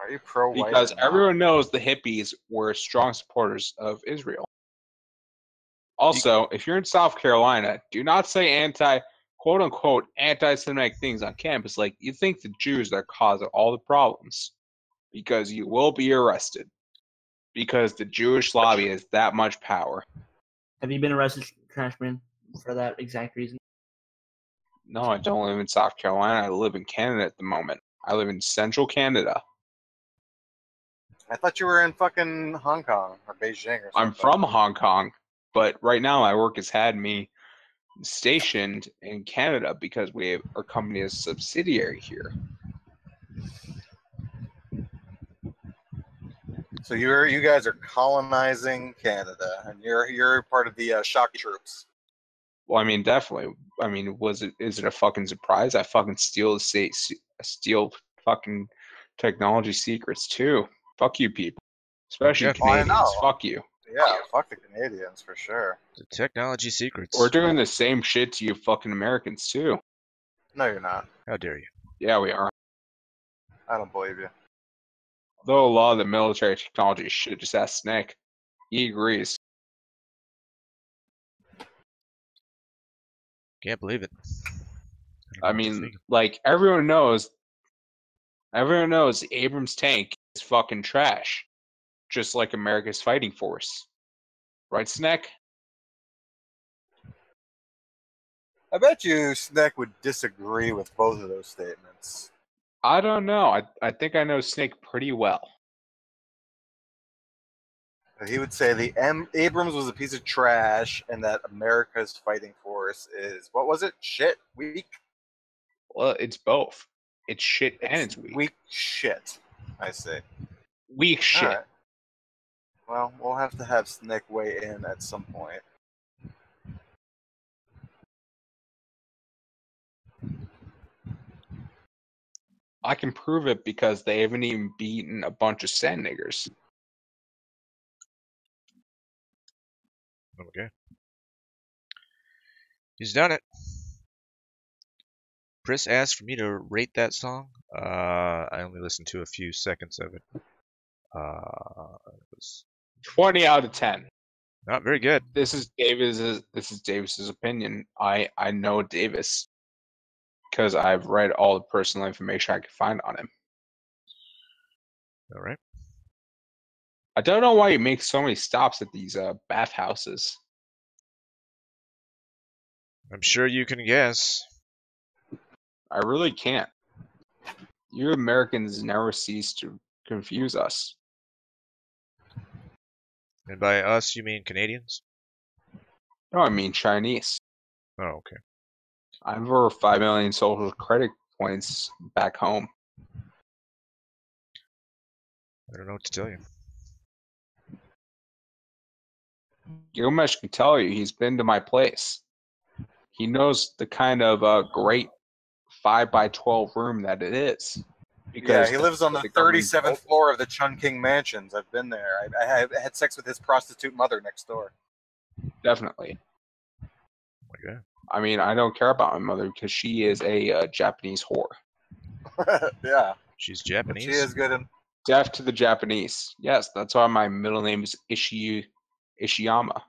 Are you pro-white? Because everyone knows the hippies were strong supporters of Israel. Also, if you're in South Carolina, do not say quote-unquote anti-Semitic things on campus like you think the Jews are the cause of all the problems. Because you will be arrested. Because the Jewish lobby has that much power. Have you been arrested, Trashman, for that exact reason? No, I don't live in South Carolina. I live in Canada at the moment. I live in central Canada. I thought you were in fucking Hong Kong or Beijing or something. I'm from Hong Kong, but right now my work has had me stationed in Canada because our company is a subsidiary here. So you guys are colonizing Canada, and you're part of the shock troops. Well, I mean, definitely. I mean, is it a fucking surprise? I fucking steal fucking technology secrets too. Fuck you people, especially Canadians. Fuck you. Yeah, fuck the Canadians for sure. The technology secrets. We're doing the same shit to you fucking Americans too. No, you're not. How dare you? Yeah, we are. I don't believe you. Though a lot of the military technology is shit, just ask Snake. He agrees. Can't believe it. I mean, like, everyone knows the Abrams tank is fucking trash. Just like America's fighting force. Right, Snake? I bet you Snake would disagree with both of those statements. I don't know. I think I know Snake pretty well. He would say the Abrams was a piece of trash, and that America's fighting force is, what was it? Shit, weak. Well, it's both. It's shit and it's weak. Weak shit. I see. Weak shit. All right. Well, we'll have to have Snake weigh in at some point. I can prove it because they haven't even beaten a bunch of sand niggers. Okay. He's done it. Chris asked for me to rate that song. I only listened to a few seconds of it. It was 20 out of 10. not very good. This is Davis's opinion. I know Davis because I've read all the personal information I could find on him. All right. I don't know why he makes so many stops at these bathhouses. I'm sure you can guess. I really can't. You Americans never cease to confuse us. And by us, you mean Canadians? No, I mean Chinese. Oh, okay. I have over 5 million social credit points back home. I don't know what to tell you. Gilgamesh can tell you he's been to my place. He knows the kind of great 5x12 room that it is. Yeah, he lives on the 37th floor of the Chungking Mansions. I've been there. I had sex with his prostitute mother next door. Definitely. Oh my God. I mean, I don't care about my mother because she is a Japanese whore. Yeah. She's Japanese? She is good in... Deaf to the Japanese. Yes, that's why my middle name is Ishiyama.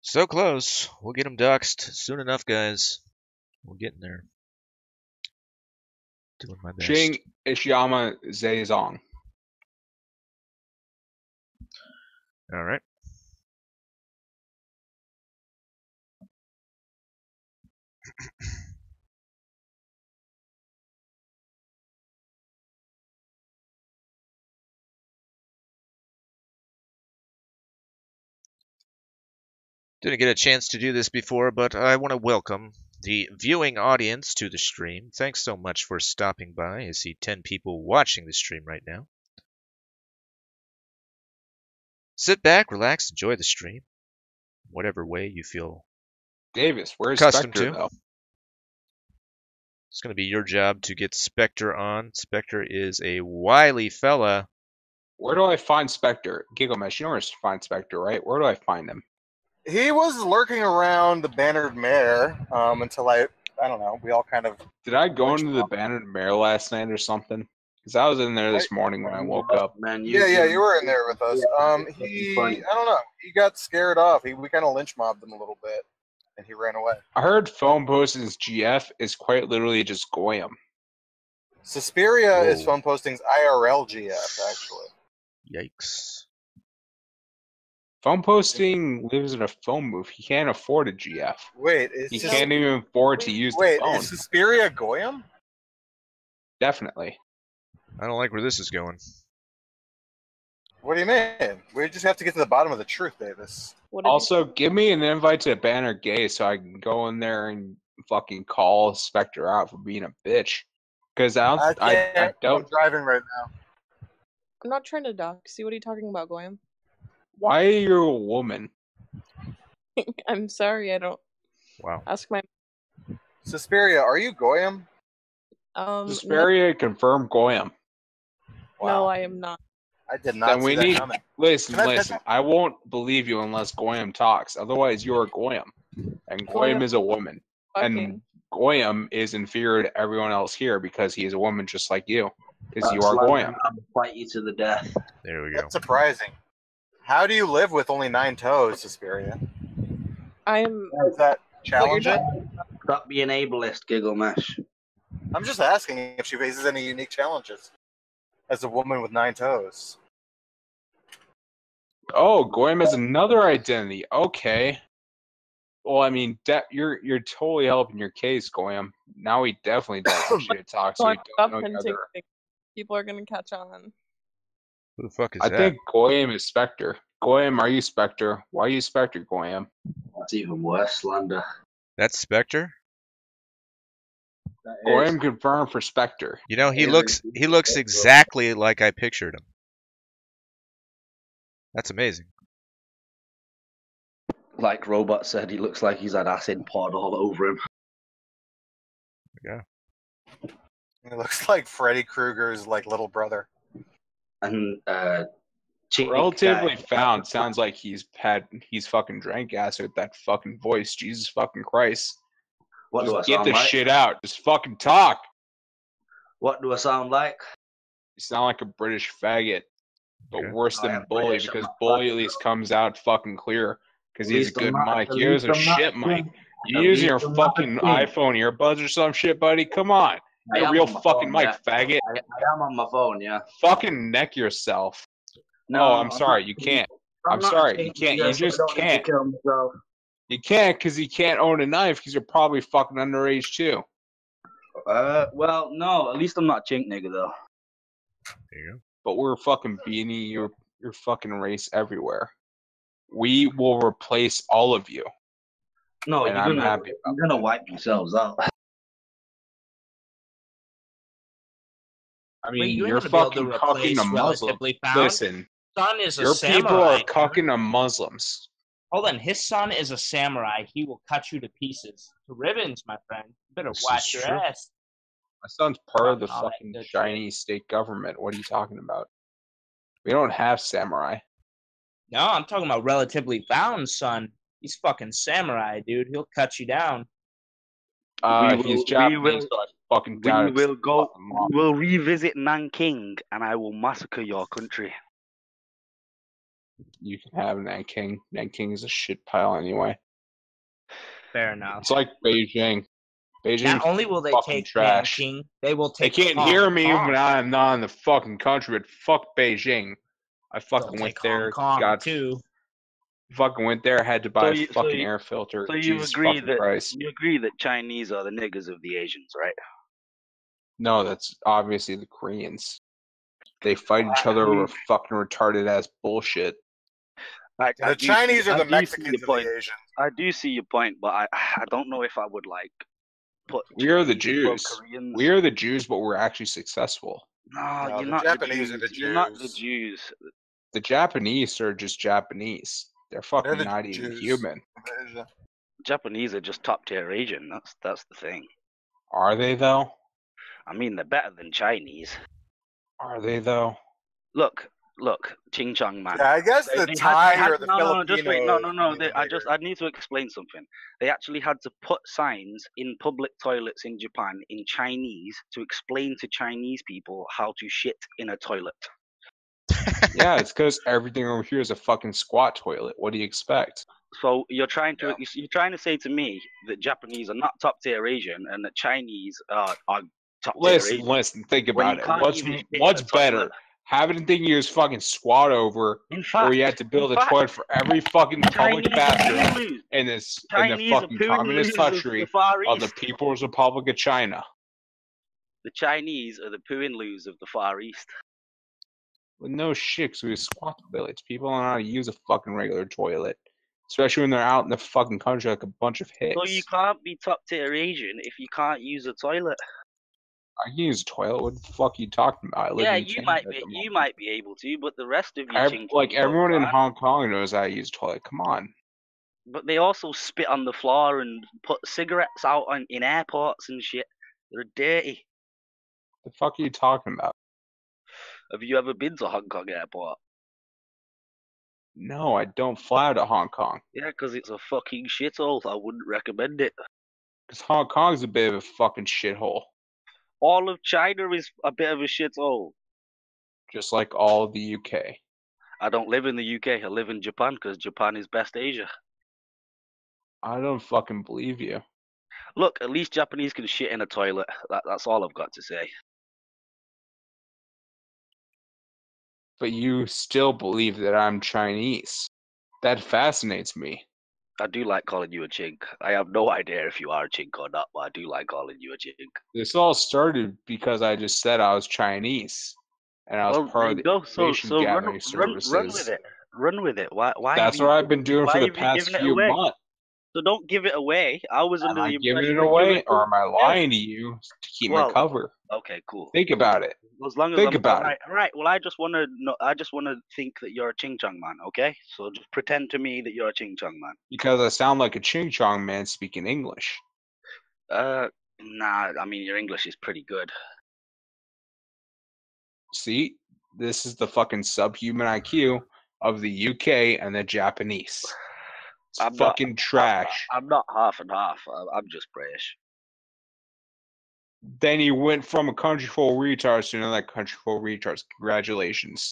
So close. We'll get him doxxed soon enough, guys. We're getting there. Doing my best. Shing Ishiyama Zezong. All right. Didn't get a chance to do this before, but I want to welcome the viewing audience to the stream. Thanks so much for stopping by. I see 10 people watching the stream right now. Sit back, relax, enjoy the stream. Whatever way you feel Davis, where's accustomed Spectre, to. though? It's going to be your job to get Spectre on. Spectre is a wily fella. Where do I find Spectre? Gilgamesh, you know where to find Spectre, right? Where do I find him? He was lurking around the Bannered Mare until I don't know, we all kind of... Did I go into the Bannered Mare last night or something? Because I was in there this morning when I woke up. Man, Yeah, you were in there with us. I don't know, he got scared off. We kind of lynch mobbed him a little bit, and he ran away. I heard phone posting's GF is quite literally just Goyam. Suspiria is phone posting's IRL GF, actually. Yikes. Phone posting lives in a phone booth. He can't afford a GF. Wait, he can't even afford to use the phone. Wait, is Suspiria Goyam? Definitely. I don't like where this is going. What do you mean? We just have to get to the bottom of the truth, Davis. Also, give me an invite to Banner Gay so I can go in there and fucking call Spectre out for being a bitch. Because I don't. I'm driving right now. I'm not trying to dox. See, what are you talking about, Goyam? Why are you a woman? I'm sorry, I don't. Wow. Ask my. Suspiria, are you Goyam? Suspiria confirmed Goyam. Wow. No, I am not. I did not then see that coming. Listen. I won't believe you unless Goyam talks. Otherwise, you're Goyam. And Goyam is a woman. And Goyam is inferior to everyone else here because he is a woman just like you. Because you That's are like Goyam. I'll fight you to the death. There we go. That's surprising. How do you live with only 9 toes, Suspiria? I'm. Is that challenging? Stop being ableist, Giggle Mash. I'm just asking if she faces any unique challenges as a woman with 9 toes. Oh, Goyam has another identity. Okay. Well, I mean, you're totally helping your case, Goyam. Now he definitely does have shit talk, so we don't know the other. People are gonna catch on. Who the fuck is I that? think Goyam is Spectre. Goyam, are you Spectre? Why are you Spectre, Goyam? That's even worse, slander. That's Spectre? Goyam confirmed for Spectre. You know, he looks exactly like I pictured him. That's amazing. Like Robot said, he looks like he's had acid poured all over him. Yeah. He looks like Freddy Krueger's like little brother. And Relatively found sounds like he's fucking drank acid with that fucking voice. Jesus fucking Christ. What do I Just get sound the like? shit out. Just fucking talk. What do I sound like? You sound like a British faggot. But Yeah. worse than am Bully, British, I'm because not Bully faggot, at least comes out fucking clear. Because At he has a least I'm good not- mic. at Yours least a I'm not shit a mic. king. You At using least your I'm not a fucking king. iPhone earbuds or some shit, buddy? Come on. I Get a am real on my fucking phone, mic, yeah. faggot. I am on my phone, yeah. Fucking neck yourself. No, Oh, I'm sorry. You can't. I'm not sorry. a You king, can't. You yes, I just don't need to can't. kill myself. You can't because you can't own a knife because you're probably fucking underage too. Well, no, at least I'm not a chink nigga though. There you go. But we're fucking beanie your fucking race everywhere. We will replace all of you. No, and you're I'm gonna happy about you're gonna wipe yourselves out. I Wait, mean, you ain't you're gonna be able to fucking cucking replace a Muslim. relatively found? Listen, Son is a your people are samurai. cucking to Muslims. Hold on, his son is a samurai. He will cut you to pieces, to ribbons, my friend. You better This watch is your true. ass. My son's part of the All that fucking good shit. Chinese state government. What are you talking about? We don't have samurai. No, I'm talking about relatively found, son. He's fucking samurai, dude. He'll cut you down. He's Japanese, so I fucking doubt We it's will go. fucking mom. We'll revisit Nanking, and I will massacre your country. You can have Nanking. Nanking is a shit pile anyway. Fair enough. It's like Beijing. Beijing Not only will they fucking take trash. Nanking, they will They take can't Hong hear me Kong. when I'm not in the fucking country, but fuck Beijing. I They'll fucking went take there, Hong Kong got too. fucking went there, had to buy a fucking air filter. So you Jesus agree fucking that Christ. you agree that Chinese are the niggers of the Asians, right? No, that's obviously the Koreans. They fight each other over fucking retarded ass bullshit. The Chinese are the Mexicans of point. the Asians. I do see your point, but I don't know if I would like put. We are the Chinese above Jews. Koreans. We are the Jews, but we're actually successful. No, No, you're the not Japanese the are the Jews. You're not the Jews. Jews. The Japanese are just Japanese. They're fucking the not even Jews. human. Japanese are just top tier Asian. That's the thing. Are they though? I mean, they're better than Chinese. Are they though? Look, Ching Chong man. Yeah, I guess the Thai or the no, just wait, no. Filipinos I need to explain something. They actually had to put signs in public toilets in Japan in Chinese to explain to Chinese people how to shit in a toilet. Yeah, it's because everything over here is a fucking squat toilet. What do you expect? So you're trying to say to me that Japanese are not top tier Asian and that Chinese are top tier Asian. Listen, think When about you it. can't even shit in What's a toilet. better? Having a thing you just fucking squat over, or you have to build a toilet for every fucking public bathroom in the fucking communist country of the People's Republic of China. The Chinese are the poo and loos of the Far East. With no shit, 'cause we squat toilets. People don't know how to use a fucking regular toilet. Especially when they're out in the fucking country like a bunch of hicks. So you can't be top tier Asian if you can't use a toilet. I can use a toilet. What the fuck are you talking about? I live Yeah, in you Canada might at be. the You moment. might be able to, but the rest of you, Like everyone in Hong Kong knows how to use a toilet. Come on. But they also spit on the floor and put cigarettes out in airports and shit. They're dirty. The fuck are you talking about? Have you ever been to Hong Kong airport? No, I don't fly out of Hong Kong. Yeah, because it's a fucking shithole. I wouldn't recommend it. Because Hong Kong's a bit of a fucking shithole. All of China is a bit of a shithole. Just like all of the UK. I don't live in the UK. I live in Japan because Japan is best Asia. I don't fucking believe you. Look, at least Japanese can shit in a toilet. That's all I've got to say. But you still believe that I'm Chinese. That fascinates me. I do like calling you a chink. I have no idea if you are a chink or not, but I do like calling you a chink. This all started because I just said I was Chinese. And I was part of the information gathering services. Run with it. Run with it. Why That's what I've been doing for the past few months. So don't give it away. I was under the impression. Am I giving it away, or am I lying to you to keep my cover? Okay, cool. Think about it. As long as Think about it. All right. Well, I just want to know. I just want to think that you're a Ching Chong man. Okay, so just pretend to me that you're a Ching Chong man. Because I sound like a Ching Chong man speaking English. Nah. I mean, your English is pretty good. See, this is the fucking subhuman IQ of the UK and the Japanese. It's fucking trash. I'm not half and half. I'm just British. Then you went from a country full of retards to another country full of retards. Congratulations.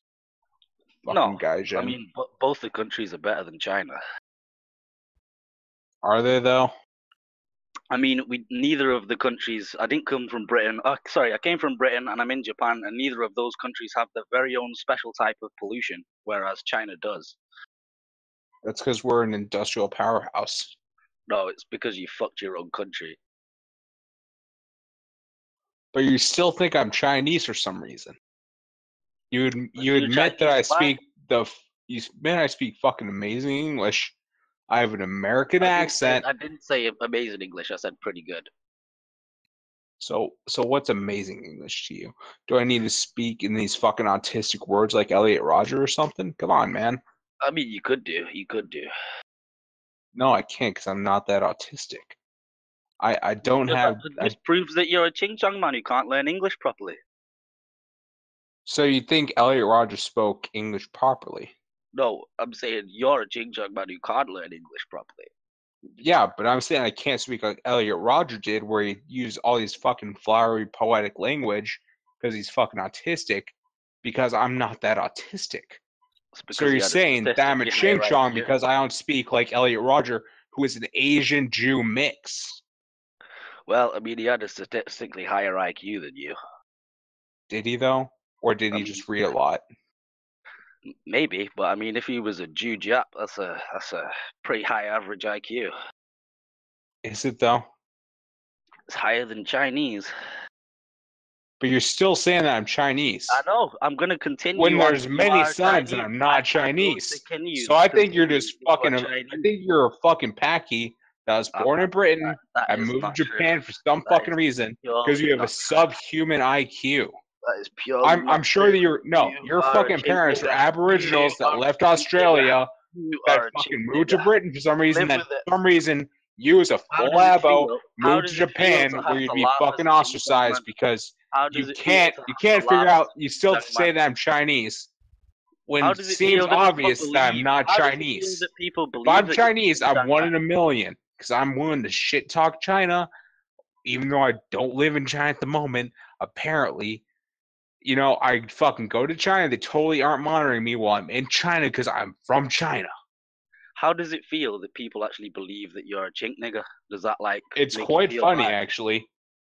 Fucking Gaijin. I mean, both the countries are better than China. Are they, though? I mean, neither of the countries. I didn't come from Britain. Sorry, I came from Britain and I'm in Japan, and neither of those countries have their very own special type of pollution, whereas China does. That's because we're an industrial powerhouse. No, it's because you fucked your own country. But you still think I'm Chinese for some reason. You admit that I speak fucking amazing English. I have an American accent. I didn't say amazing English. I said pretty good. So what's amazing English to you? Do I need to speak in these fucking autistic words like Elliot Rodger or something? Come on, man. I mean, you could do. No, I can't because I'm not that autistic. I don't have. This proves that you're a Ching Chong man who can't learn English properly. So you think Elliot Rodger spoke English properly? No, I'm saying you're a Ching Chong man who can't learn English properly. Yeah, but I'm saying I can't speak like Elliot Rodger did, where he used all these fucking flowery poetic language because he's fucking autistic. Because I'm not that autistic. So you're saying that I'm a Ching Chong because I don't speak like Elliot Rodger, who is an Asian Jew mix. Well, I mean, he had a statistically higher IQ than you. Did he, though? Or did he just read a lot? Maybe, but I mean, if he was a Jew Jap, that's a pretty high average IQ. Is it, though? It's higher than Chinese. But you're still saying that I'm Chinese. I know. I'm going to continue. When there's many signs that I'm not Chinese. So I think you're just fucking. I think you're a fucking Paki that was born in Britain and moved to Japan for some fucking reason because you have a subhuman IQ. That is pure. I'm sure that your fucking parents are Aboriginals that left Australia that fucking moved to Britain for some reason. That for some reason you as a full labo moved to Japan where you'd be fucking ostracized because you can't figure out. You still say that I'm Chinese when it seems obvious that I'm not Chinese. If I'm Chinese, I'm 1 in a million because I'm willing to shit talk China, even though I don't live in China at the moment. Apparently, I fucking go to China. They totally aren't monitoring me while I'm in China because I'm from China. How does it feel that people actually believe that you're a chink nigger? Does that It's quite funny, actually.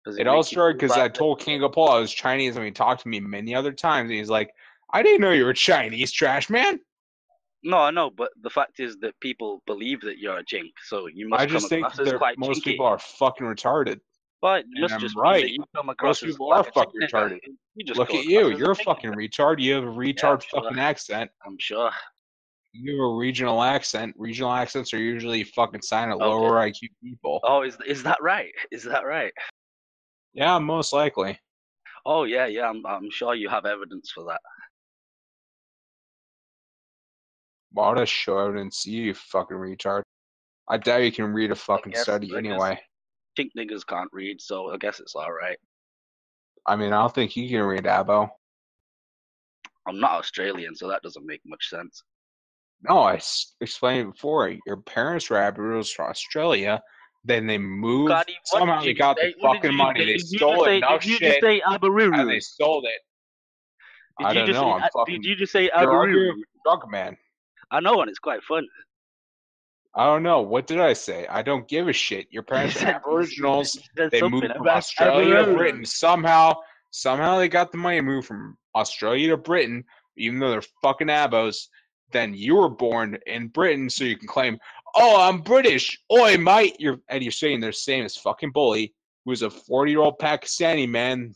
It all started because I told King of Paul I was Chinese, and he talked to me many other times, and he's like, I didn't know you were Chinese, trash man. No, I know, but the fact is that people believe that you're a chink, so you must come across as quite most chinky. People are fucking retarded. But it must just right. That you come across most people are fucking retarded. Look at you. You're a fucking retard. You have a retard fucking accent. I'm sure. You have a regional accent. Regional accents are usually fucking sign of lower IQ people. Oh, is that right? Is that right? Yeah, most likely. Oh yeah. I'm sure you have evidence for that. Why would I show evidence? You fucking retard. I doubt you can read a fucking study anyway. Chink niggas can't read, so I guess it's alright. I mean, I don't think you can read Abo. I'm not Australian, so that doesn't make much sense. No, I explained it before. Your parents were Aboriginals from Australia. Then they moved. Cardi, what Somehow did they you got the say? What did fucking you money. say? They Did you stole just say? enough Did you just shit, say and Abaruru? they sold it. I Did you don't just know. say? I'm fucking. Did you just say You're arguing Abaruru? with a drunk man. I know, and it's quite fun. I don't know. What did I say? I don't give a shit. Your parents are Aboriginals. Said They something moved from about Australia to Abaruru. Britain. Somehow they got the money to move from Australia to Britain, even though they're fucking abos. Then you were born in Britain, so you can claim, "Oh, I'm British." Oi, mate! You're saying they're the same as fucking Bully, who's a 40-year-old Pakistani man,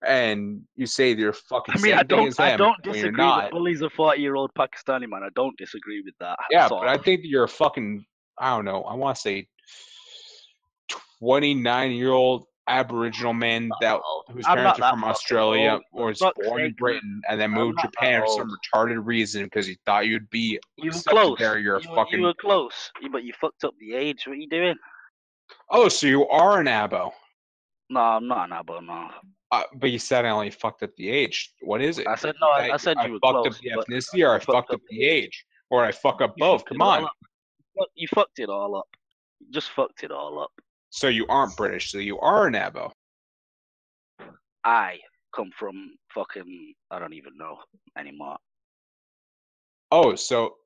and you say they're fucking I mean, same thing as I him don't when you're disagree that not. Bully's a 40-year-old Pakistani man. I don't disagree with that. Yeah, sort but I of. think that you're a fucking, I don't know, I want to say 29-year-old Aboriginal man whose I'm parents not are that from fucking Australia, old. For was fuck's born in sake, man. Britain, and then I'm moved to not that Japan for some old. retarded reason because he thought you'd be You were accepted close. there. You're a You fucking. were close, but you fucked up the age. What are you doing? Oh, so you are an abo. No, I'm not an abo, no. But you said I only fucked up the age. What is it? I said no. I said you were fucked close. up the but ethnicity, or I fucked up the age, or I fuck up You both. fucked Come it all on. up. You fucked it all up. You just fucked it all up. So you aren't British. So you are an abo. I come from fucking I don't even know anymore. Oh, so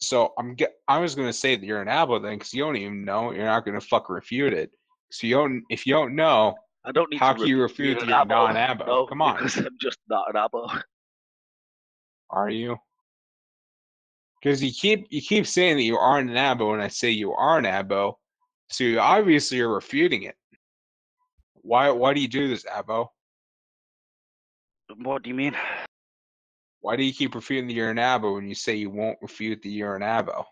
I was gonna say that you're an abo then, because you don't even know. You're not gonna fuck refute it. So if you don't know, I don't need how to can you refute that you're non-abo? No, Come on, because I'm just not an abo. are you? Because you keep saying that you aren't an abo, and I say you are an abo, so you obviously are refuting it. Why do you do this, abo? What do you mean? Why do you keep refuting that you're an abo when you say you won't refute that you're an abo?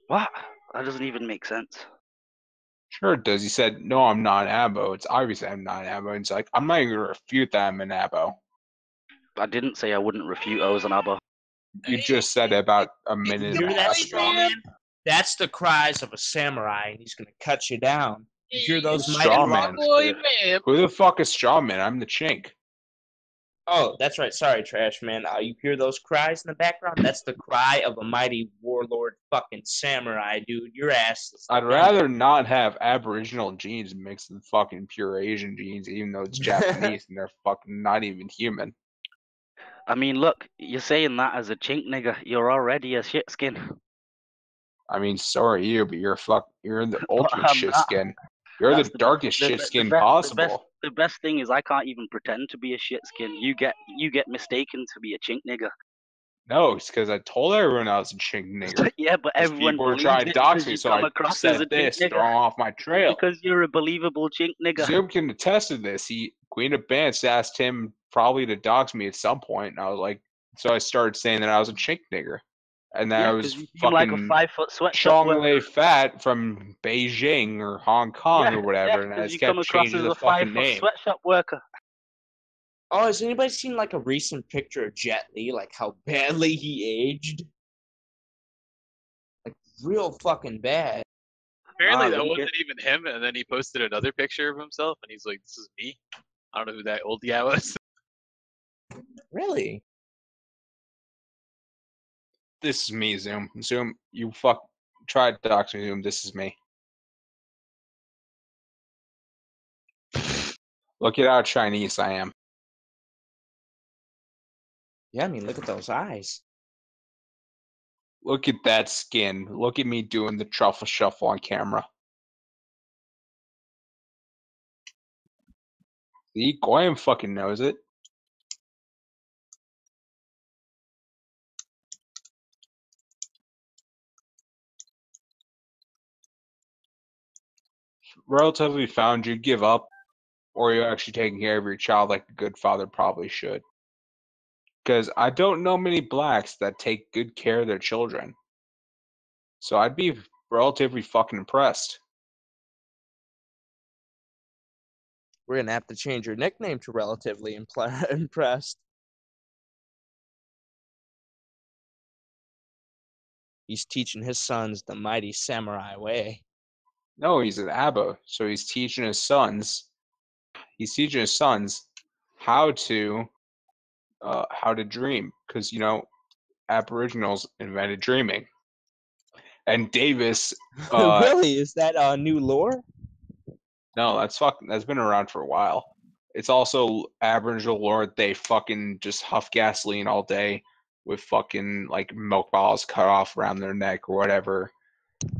What? That doesn't even make sense. Sure it does. He said, no, I'm not an abo. It's obviously I'm not an abo. It's like, I'm not even going to refute that I'm an abo. I didn't say I wouldn't refute I was an abo. You just said it about a minute You and hear a half that, straw ago. man? That's the cries of a samurai, and he's gonna cut you down. You hear those mighty Straw rock? man. Who the fuck is straw man? I'm the chink. Oh, that's right. Sorry, trash man. You hear those cries in the background? That's the cry of a mighty warlord fucking samurai, dude. Your ass is I'd rather not have Aboriginal genes mixed with fucking pure Asian genes, even though it's Japanese and they're fucking not even human. I mean, look, you're saying that as a chink nigga. You're already a shit skin. I mean, so are you, but you're the ultimate I'm shit not. skin. You're That's the darkest shit skin the possible. The best thing is I can't even pretend to be a shit skin. You get mistaken to be a chink nigga. No, it's because I told everyone I was a chink nigger. Yeah, but everyone people were believes trying to it dox because me, you so come I across as a said chink this, throw nigga. him off my trail. Because you're a believable chink nigga. Zoom can attest to this. Queen of Bants asked him probably to dox me at some point, and I was like, so I started saying that I was a chink nigger, and that I was you seem fucking like a 5 foot sweatshop worker. Chong Fat from Beijing or Hong Kong or whatever, and I because just you come kept across changing as the a fucking 5 foot name. sweatshop worker. Oh, has anybody seen like a recent picture of Jet Li? Like how badly he aged? Like real fucking bad. Apparently that wasn't even him, and then he posted another picture of himself, and he's like, "This is me." I don't know who that old guy was. Really? This is me, Zoom. Zoom, you try to dox me, Zoom. This is me. Look at how Chinese I am. Yeah, I mean, look at those eyes. Look at that skin. Look at me doing the truffle shuffle on camera. See, Goyam fucking knows it. Relatively found you'd give up, or you're actually taking care of your child like a good father probably should. Because I don't know many blacks that take good care of their children. So I'd be relatively fucking impressed. We're gonna have to change your nickname to relatively impressed. He's teaching his sons the mighty samurai way. No, he's an abo, so he's teaching his sons. He's teaching his sons how to dream, because Aboriginals invented dreaming. And Davis. Really? Is that new lore? No, that's been around for a while. It's also Aboriginal lore. They fucking just huff gasoline all day with fucking like milk bottles cut off around their neck or whatever,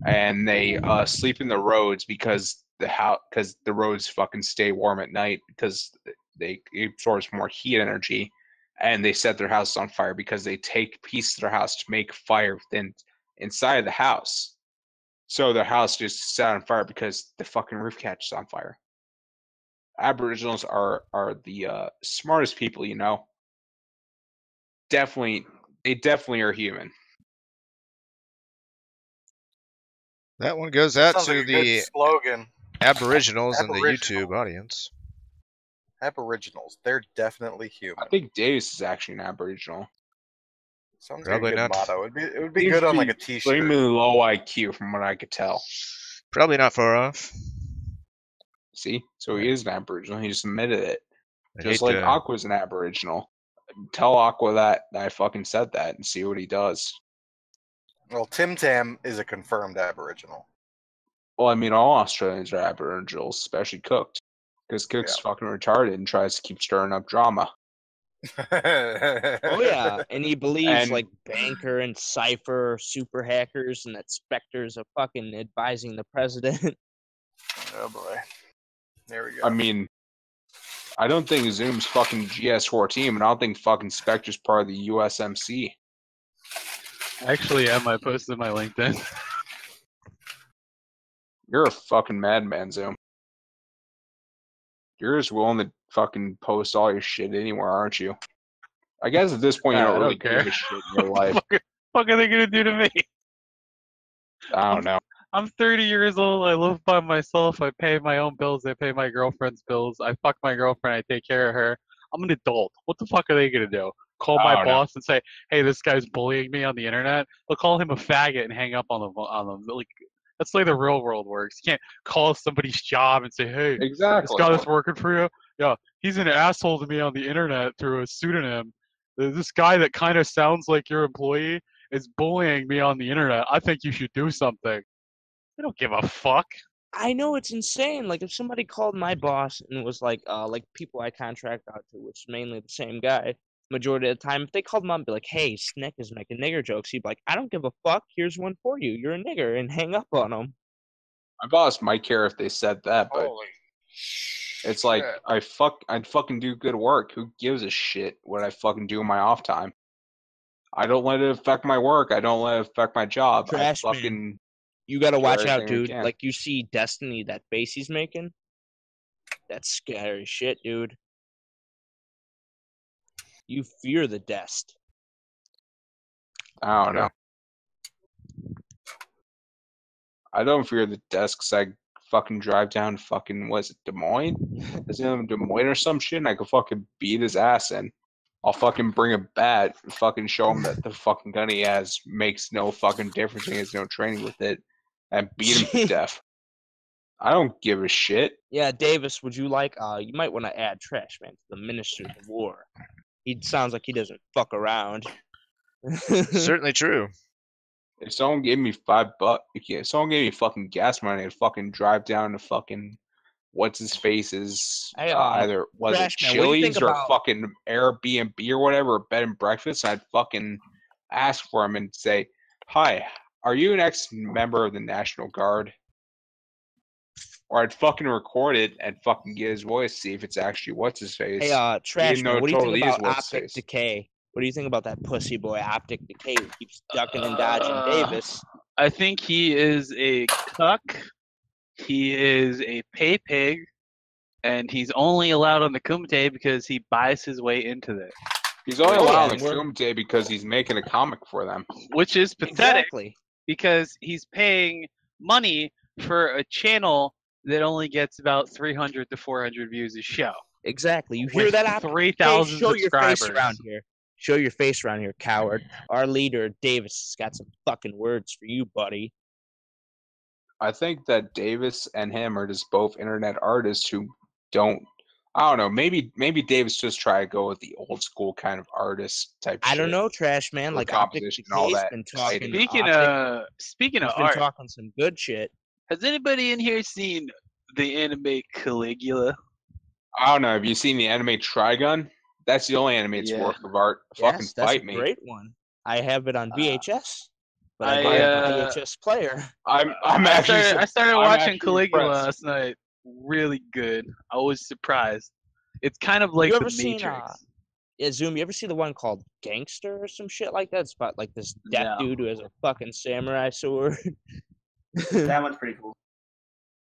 and they sleep in the roads because the roads fucking stay warm at night because it absorbs more heat energy, and they set their houses on fire because they take pieces of their house to make fire inside of the house. So their house just set on fire because the fucking roof catches on fire. Aboriginals are the smartest people, you know. They definitely are human. That one goes out Sounds to like a good the slogan. Aboriginals in the YouTube audience. Aboriginals, they're definitely human. I think Davis is actually an Aboriginal. Sounds Probably like a good not. motto. It would be good on like a T-shirt. Extremely low IQ, from what I could tell. Probably not far off. See, so he is an Aboriginal. He just admitted it. I Just hate like to- Aqua's an Aboriginal. Tell Aqua that I fucking said that and see what he does. Well, Tim Tam is a confirmed Aboriginal. Well, I mean, all Australians are Aboriginals, especially Cooked. Because Cook's fucking retarded and tries to keep stirring up drama. Oh yeah, and he believes And- like Banker and Cypher are super hackers, and that Spectre's a fucking advising the president. Oh boy, there we go. I mean, I don't think Zoom's fucking GS14, and I don't think fucking Spectre's part of the USMC. Actually, I posted my LinkedIn. You're a fucking madman, Zoom. You're just willing to fucking post all your shit anywhere, aren't you? I guess at this point you I don't don't really care. give a shit in your life. What are they gonna do to me? I don't know. I'm 30 years old. I live by myself. I pay my own bills. I pay my girlfriend's bills. I fuck my girlfriend. I take care of her. I'm an adult. What the fuck are they gonna do? Call I my don't know. boss and say, "Hey, this guy's bullying me on the internet." They'll call him a faggot and hang up on them. Like that's the way the real world works. You can't call somebody's job and say, "Hey, this Exactly. guy that's working for you, yeah, he's an asshole to me on the internet through a pseudonym. This guy that kind of sounds like your employee is bullying me on the internet. I think you should do something." They don't give a fuck. I know it's insane. Like if somebody called my boss and was like people I contract out to, which is mainly the same guy, majority of the time, if they called him up and be like, "Hey, Snick is making nigger jokes," he'd be like, "I don't give a fuck. Here's one for you. You're a nigger," and hang up on him. My boss might care if they said that, but Holy it's like shit. I'd fucking do good work. Who gives a shit what I fucking do in my off time? I don't let it affect my work. I don't let it affect my job. Trash I man. fucking You gotta do watch out, everything I dude. can. Like you see Destiny, that face he's making. That's scary shit, dude. You fear the dest. I don't know. I don't fear the desks. I fucking drive down fucking, was it Des Moines? Is it in Des Moines or some shit? And I could fucking beat his ass in. I'll fucking bring a bat and fucking show him that the fucking gun he has makes no fucking difference. He has no training with it. And beat him to death. I don't give a shit. Yeah, Davis, would you like you might want to add Trash Man to the Ministers of War. He sounds like he doesn't fuck around. Certainly true. If someone gave me $5, if someone gave me fucking gas money, I'd fucking drive down to fucking what's his face's Hey, either was it Trash Man, what do you think Chili's or about- fucking Airbnb or whatever, or bed and breakfast. And I'd fucking ask for him and say, "Hi, are you an ex-member of the National Guard?" Or I'd fucking record it and fucking get his voice, see if it's actually what's his face. Hey, Trash Even though Man, it what do you totally think is about what's his Optic face. Decay? What do you think about that pussy boy Optic Decay who keeps ducking and dodging Davis? I think he is a cuck. He is a pay pig, and he's only allowed on the Kumite because he buys his way into it. He's only Oh, allowed yeah, on the Kumite because he's making a comic for them. Which is pathetic Exactly. because he's paying money for a channel that only gets about 300 to 400 views a show. Exactly. You hear With that, Optic? 3,000 Hey, show your face subscribers. around here. Show your face around here, coward. Our leader, Davis, has got some fucking words for you, buddy. I think that Davis and him are just both internet artists who don't I don't know. Maybe Dave's just trying to go with the old school kind of artist type I shit. don't know, Trash Man. With Like Optic composition and all Decay's that. been talking. Speaking He's of been art, talking some good shit. has anybody in here seen the anime Caligula? I don't know. Have you seen the anime Trigun? That's the only animated work of art. Fucking Yes, that's fight a me. great one. I have it on VHS, but I I, don't have a VHS player. I'm I actually. started I'm watching actually Caligula impressed. last night. Really good. I was surprised. It's kind of like You the ever seen Matrix. Zoom, you ever see the one called Gangster or some shit like that? It's about like this deaf No. dude who has a fucking samurai sword. That one's pretty cool.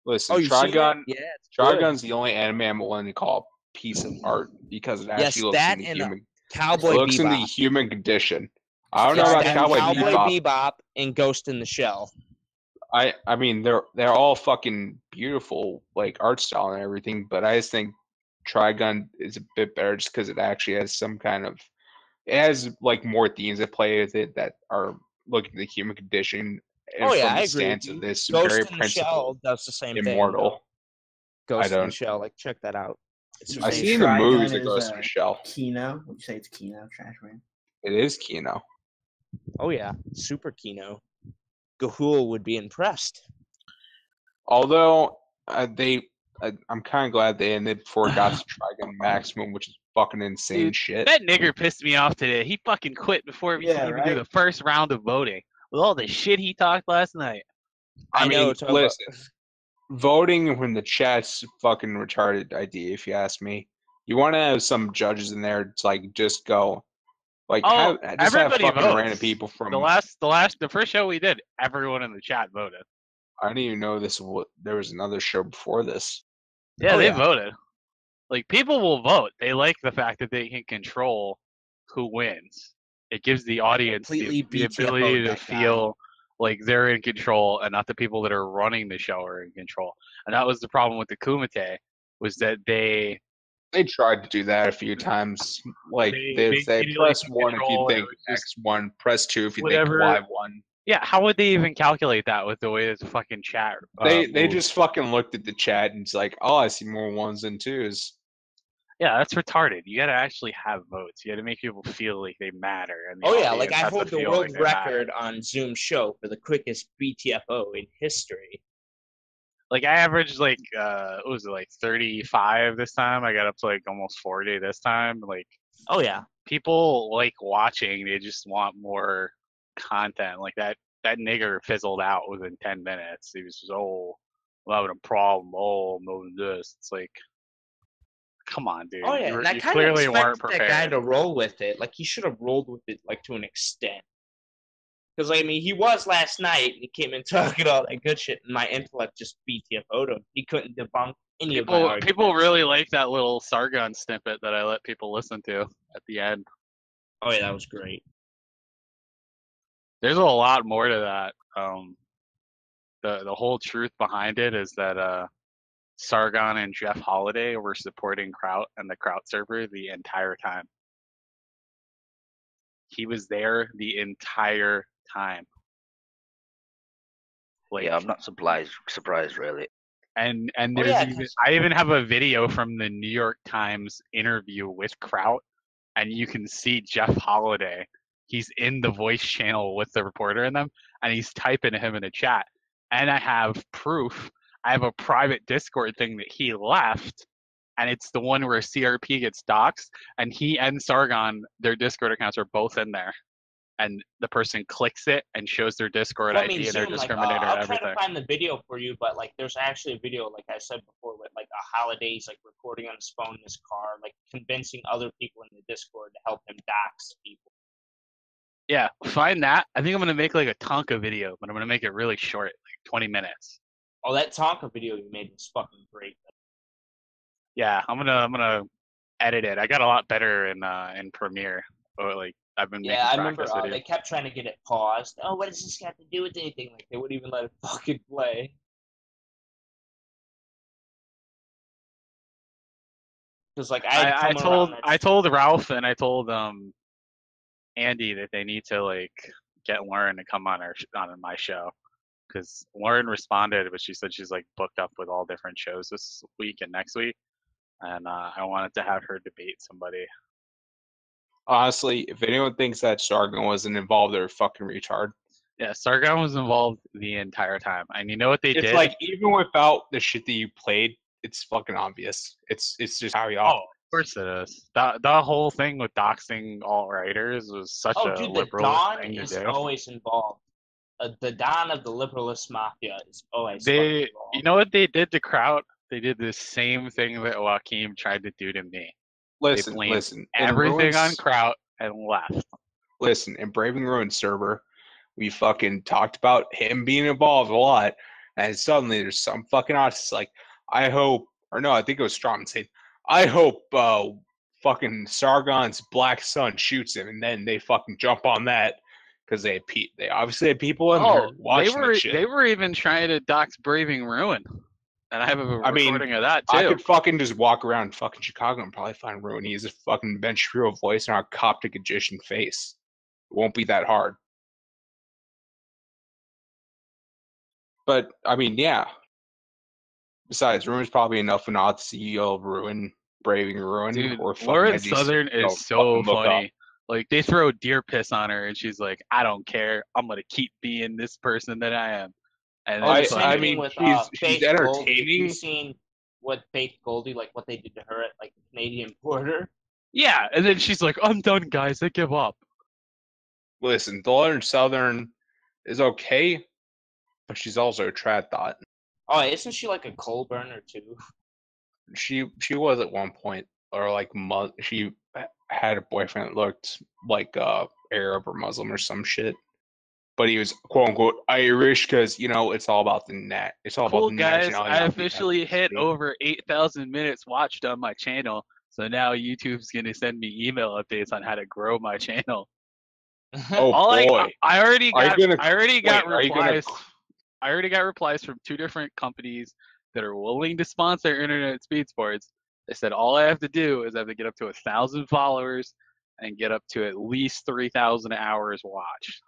Listen, Oh, you seen it? Trigun. Yeah, it's Trigun's the only anime I'm willing to call a piece of art because it Yes, actually looks that in the and human. Cowboy It looks in the Bebop. human condition. I don't know Yes, about that Cowboy Cowboy Bebop. Bebop and Ghost in the Shell. I mean they're all fucking beautiful like art style and everything, but I just think Trigun is a bit better just because it actually has some kind of it has like more themes at play with it that are looking at the human condition and Oh yeah, from I the agree with stance of you. this Ghost very in the Shell principled does the same immortal. thing. Though. Ghost I in don't. the Shell, like check that out. It's I've amazing. seen the movies Trigun that Ghost in the Shell. Kino. Would you say it's Kino, Trash Man? It is Kino. Oh yeah, super Kino. Gahul would be impressed. Although I'm kind of glad they ended before it got to Trigun Maximum, which is fucking insane Dude, shit. that nigger pissed me off today. He fucking quit before we Yeah, could even do right? the first round of voting. With all the shit he talked last night. I know, mean, talk about- listen, voting from the chat's fucking retarded idea, if you ask me. You want to have some judges in there to like just go, like Oh, have everybody fucking votes. random people from. The first show we did, everyone in the chat voted. I didn't even know there was another show before this. Yeah, Oh, they yeah. voted. Like people will vote. They like the fact that they can control who wins. It gives the audience Completely the BTFO'd ability to that guy. feel like they're in control and not the people that are running the show are in control. And that was the problem with the Kumite, was that they tried to do that a few times. Like They they'd say, made it, press like, one if you control, and it think was just X one, press two if you whatever- think Y one. yeah, how would they even calculate that with the way that the fucking chat? They moves? just fucking looked at the chat and it's like, oh, I see more ones than twos. Yeah, that's retarded. You gotta actually have votes. You gotta make people feel like they matter. And the Oh yeah, like audience I has to hold the feel world like they matter. record on Zoom show for the quickest BTFO in history. Like I averaged like what was it, like 35 this time? I got up to like almost 40 this time. Like Oh yeah. people like watching, they just want more content. Like that nigger fizzled out within 10 minutes. He was just, oh, I'm having a problem. Oh, I'm doing this. It's like, come on, dude. Oh yeah, and I You kind of clearly weren't expected that guy prepared. to roll with it. Like he should have rolled with it, like to an extent. Because I mean, he was last night, and he came in talking all that good shit, and my intellect just BTFO'd him. He couldn't debunk any of my arguments. People really like that little Sargon snippet that I let people listen to at the end. Oh yeah, that was great. There's a lot more to that. The whole truth behind it is that Sargon and Jeff Holiday were supporting Kraut and the Kraut server the entire time. He was there the entire time. Like, yeah, I'm not surprised really. And Oh, there's yeah, I even have a video from the New York Times interview with Kraut, and you can see Jeff Holiday. He's in the voice channel with the reporter in them, and he's typing to him in a chat. And I have proof. I have a private Discord thing that he left, and it's the one where CRP gets doxxed, and he and Sargon, their Discord accounts are both in there. And the person clicks it and shows their Discord Well, I ID mean, and their Zoom, like, discriminator and I'll try everything. to find the video for you, but like, there's actually a video, like I said before, with like a Holiday's like recording on his phone in his car, like convincing other people in the Discord to help him dox people. Yeah, find that. I think I'm gonna make like a Tonka video, but I'm gonna make it really short, like 20 minutes. Oh, that Tonka video you made was fucking great. Yeah, I'm gonna edit it. I got a lot better in Premiere. Or like I've been making Yeah, I remember practice videos. they kept trying to get it paused. Oh, what does this got to do with anything? Like they wouldn't even let it fucking play. Because like I told Ralph and I told Andy that they need to like get Lauren to come on on my show, because Lauren responded, but she said she's like booked up with all different shows this week and next week. and I wanted to have her debate somebody. Honestly, if anyone thinks that Sargon wasn't involved, they're a fucking retard. Yeah, Sargon was involved the entire time, and you know what they did? It's like even without the shit that you played, it's fucking obvious. It's just how you Oh, of course it is. That whole thing with doxing all writers was such a dude, the liberal Don thing to is do. always involved. The Don of the liberalist mafia is always They, involved. you know what they did to Kraut? They did the same thing that Joaquim tried to do to me. Listen, they blamed listen. everything on Kraut and left. Listen, in Braving Ruin server, we fucking talked about him being involved a lot, and suddenly there's some fucking artist like, I hope, or no, I think it was Strong saying, I hope fucking Sargon's black son shoots him, and then they fucking jump on that because they obviously had people in there watching that shit. They were even trying to dox Braving Ruin, and I have a recording of that too. I could fucking just walk around fucking Chicago and probably find Ruin. He has a fucking Ben Shapiro voice and a Coptic Egyptian face. It won't be that hard. But I mean, yeah. Besides, Ruin's probably enough not to see Ruin, Braving Ruin, Dude, or fucking Lauren Edgy Southern is so funny. Like they throw deer piss on her, and she's like, "I don't care. I'm gonna keep being this person that I am." And I mean, she's entertaining. You've seen what Faith Goldie, like what they did to her at like the Canadian border. Yeah, and then she's like, "I'm done, guys. I give up." Listen, Lauren Southern is okay, but she's also a trad thought. Oh, isn't she like a coal burner too? She was at one point, or like she had a boyfriend that looked like Arab or Muslim or some shit, but he was quote unquote Irish because it's all about the net. It's all Cool, about the guys. nationality. I officially hit over 8,000 minutes watched on my channel, so now YouTube's gonna send me email updates on how to grow my channel. Oh boy! I already got replies. I already got replies from 2 different companies that are willing to sponsor Internet Speed Sports. They said all I have to do is I have to get up to 1,000 followers and get up to at least 3,000 hours watched.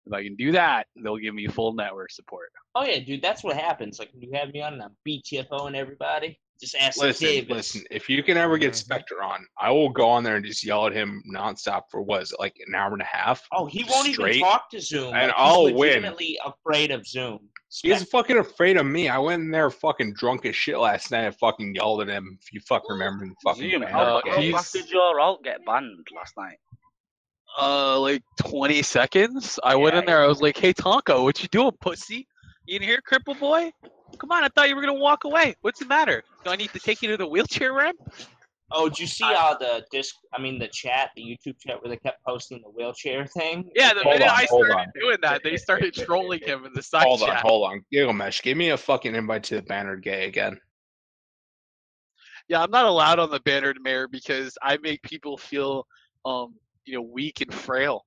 If I can do that, they'll give me full network support. Oh yeah, dude, that's what happens. Like when you have me on and I'm BTFO and everybody, just ask Davis. Listen. If you can ever get Spectre on, I will go on there and just yell at him nonstop for what is it, like an hour and a half? Oh, he won't straight, even talk to Zoom. and like, I'll he's win. legitimately afraid of Zoom. He's fucking afraid of me. I went in there fucking drunk as shit last night and fucking yelled at him. If you fucking remember the fucking Zoom, how fast did your alt get banned last night? Like 20 seconds. I went in there. I was like, "Hey, Tonka, what you doing, pussy? You in here, cripple boy? Come on, I thought you were gonna walk away. What's the matter? Do I need to take you to the wheelchair ramp?" Oh, did you see the chat, the YouTube chat where they kept posting the wheelchair thing? Yeah, the minute I started doing that, they started trolling him in the side chat. Hold on. Gilgamesh, give me a fucking invite to the Bannered Gay again. Yeah, I'm not allowed on the Bannered Mayor because I make people feel, weak and frail.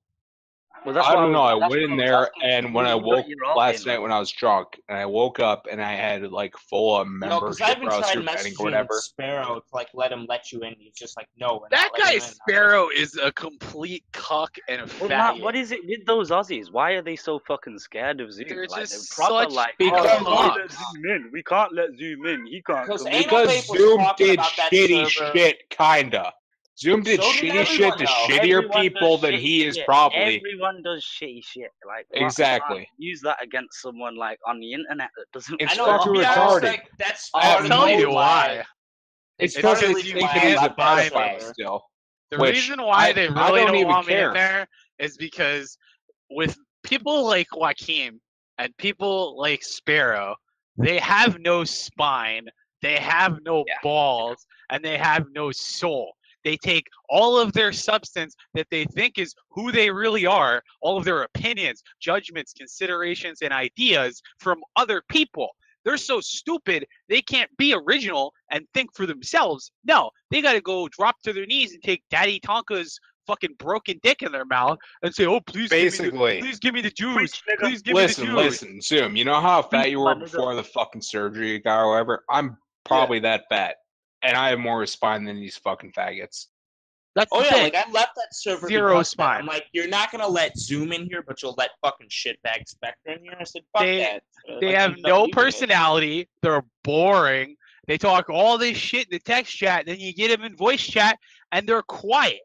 Well, I don't know. I went in there, and when I woke last night when I was drunk, and I woke up and I had like full membership. I've been trying or messaging whatever. Sparrow to like let him let you in. He's just like, no. That guy Sparrow is a complete cuck and a well, faggot. Matt, what is it with those Aussies? Why are they so fucking scared of Zoom? They're like, just they're proper, such like, big we can't cocks. let Zoom in. We can't let Zoom in. He can't come in. Because Zoom did shitty shit, kinda. Zoom did shitty shit to shittier people than he is probably. Everyone does shitty shit. Like exactly. Use that against someone like on the internet that doesn't. It's fucking retarded. I'll tell you why. It's because they think it is a pedophile still. The reason why they really don't want me in there is because with people like Joaquim and people like Sparrow, they have no spine, they have no balls, and they have no soul. They take all of their substance that they think is who they really are, all of their opinions, judgments, considerations, and ideas from other people. They're so stupid, they can't be original and think for themselves. No, they got to go drop to their knees and take Daddy Tonka's fucking broken dick in their mouth and say, "Oh, please give me the juice. Please give me the juice." Listen, Zoom, you know how fat you were before the fucking surgery you got or whatever? I'm probably that fat. And I have more spine than these fucking faggots. That's like I left that server. Zero spine. I'm like, you're not gonna let Zoom in here, but you'll let fucking shitbag Spectre in here. I said, fuck that. They have no personality. They're boring, They talk all this shit in the text chat, then you get them in voice chat, and they're quiet.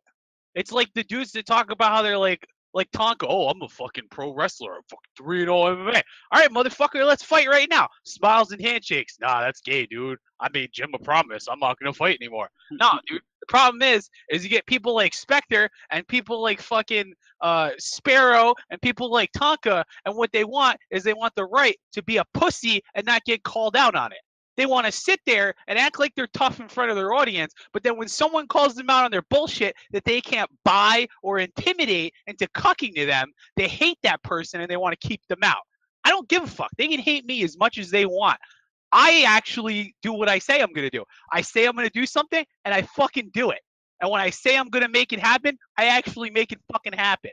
It's like the dudes that talk about how they're like Tonka. Oh, I'm a fucking pro wrestler. I'm fucking 3-0 MMA. All right, motherfucker, let's fight right now. Smiles and handshakes. Nah, that's gay, dude. I made Jim a promise. I'm not gonna fight anymore. No, dude. The problem is you get people like Spectre and people like fucking Sparrow and people like Tonka, and what they want is they want the right to be a pussy and not get called out on it. They want to sit there and act like they're tough in front of their audience, but then when someone calls them out on their bullshit that they can't buy or intimidate into cucking to them, they hate that person and they want to keep them out. I don't give a fuck. They can hate me as much as they want. I actually do what I say I'm going to do. I say I'm going to do something, and I fucking do it. And when I say I'm going to make it happen, I actually make it fucking happen.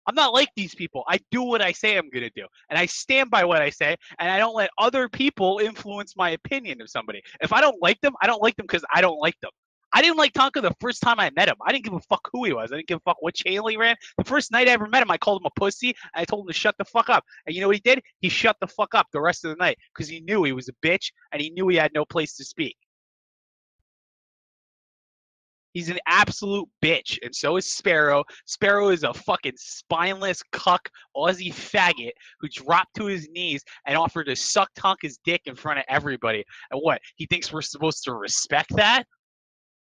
I'm not like these people. I do what I say I'm going to do. And I stand by what I say, and I don't let other people influence my opinion of somebody. If I don't like them, I don't like them because I don't like them. I didn't like Tonka the first time I met him. I didn't give a fuck who he was. I didn't give a fuck what channel he ran. The first night I ever met him, I called him a pussy, and I told him to shut the fuck up. And you know what he did? He shut the fuck up the rest of the night because he knew he was a bitch, and he knew he had no place to speak. He's an absolute bitch, and so is Sparrow. Sparrow is a fucking spineless cuck Aussie faggot who dropped to his knees and offered to suck Tonka's dick in front of everybody. And what? He thinks we're supposed to respect that?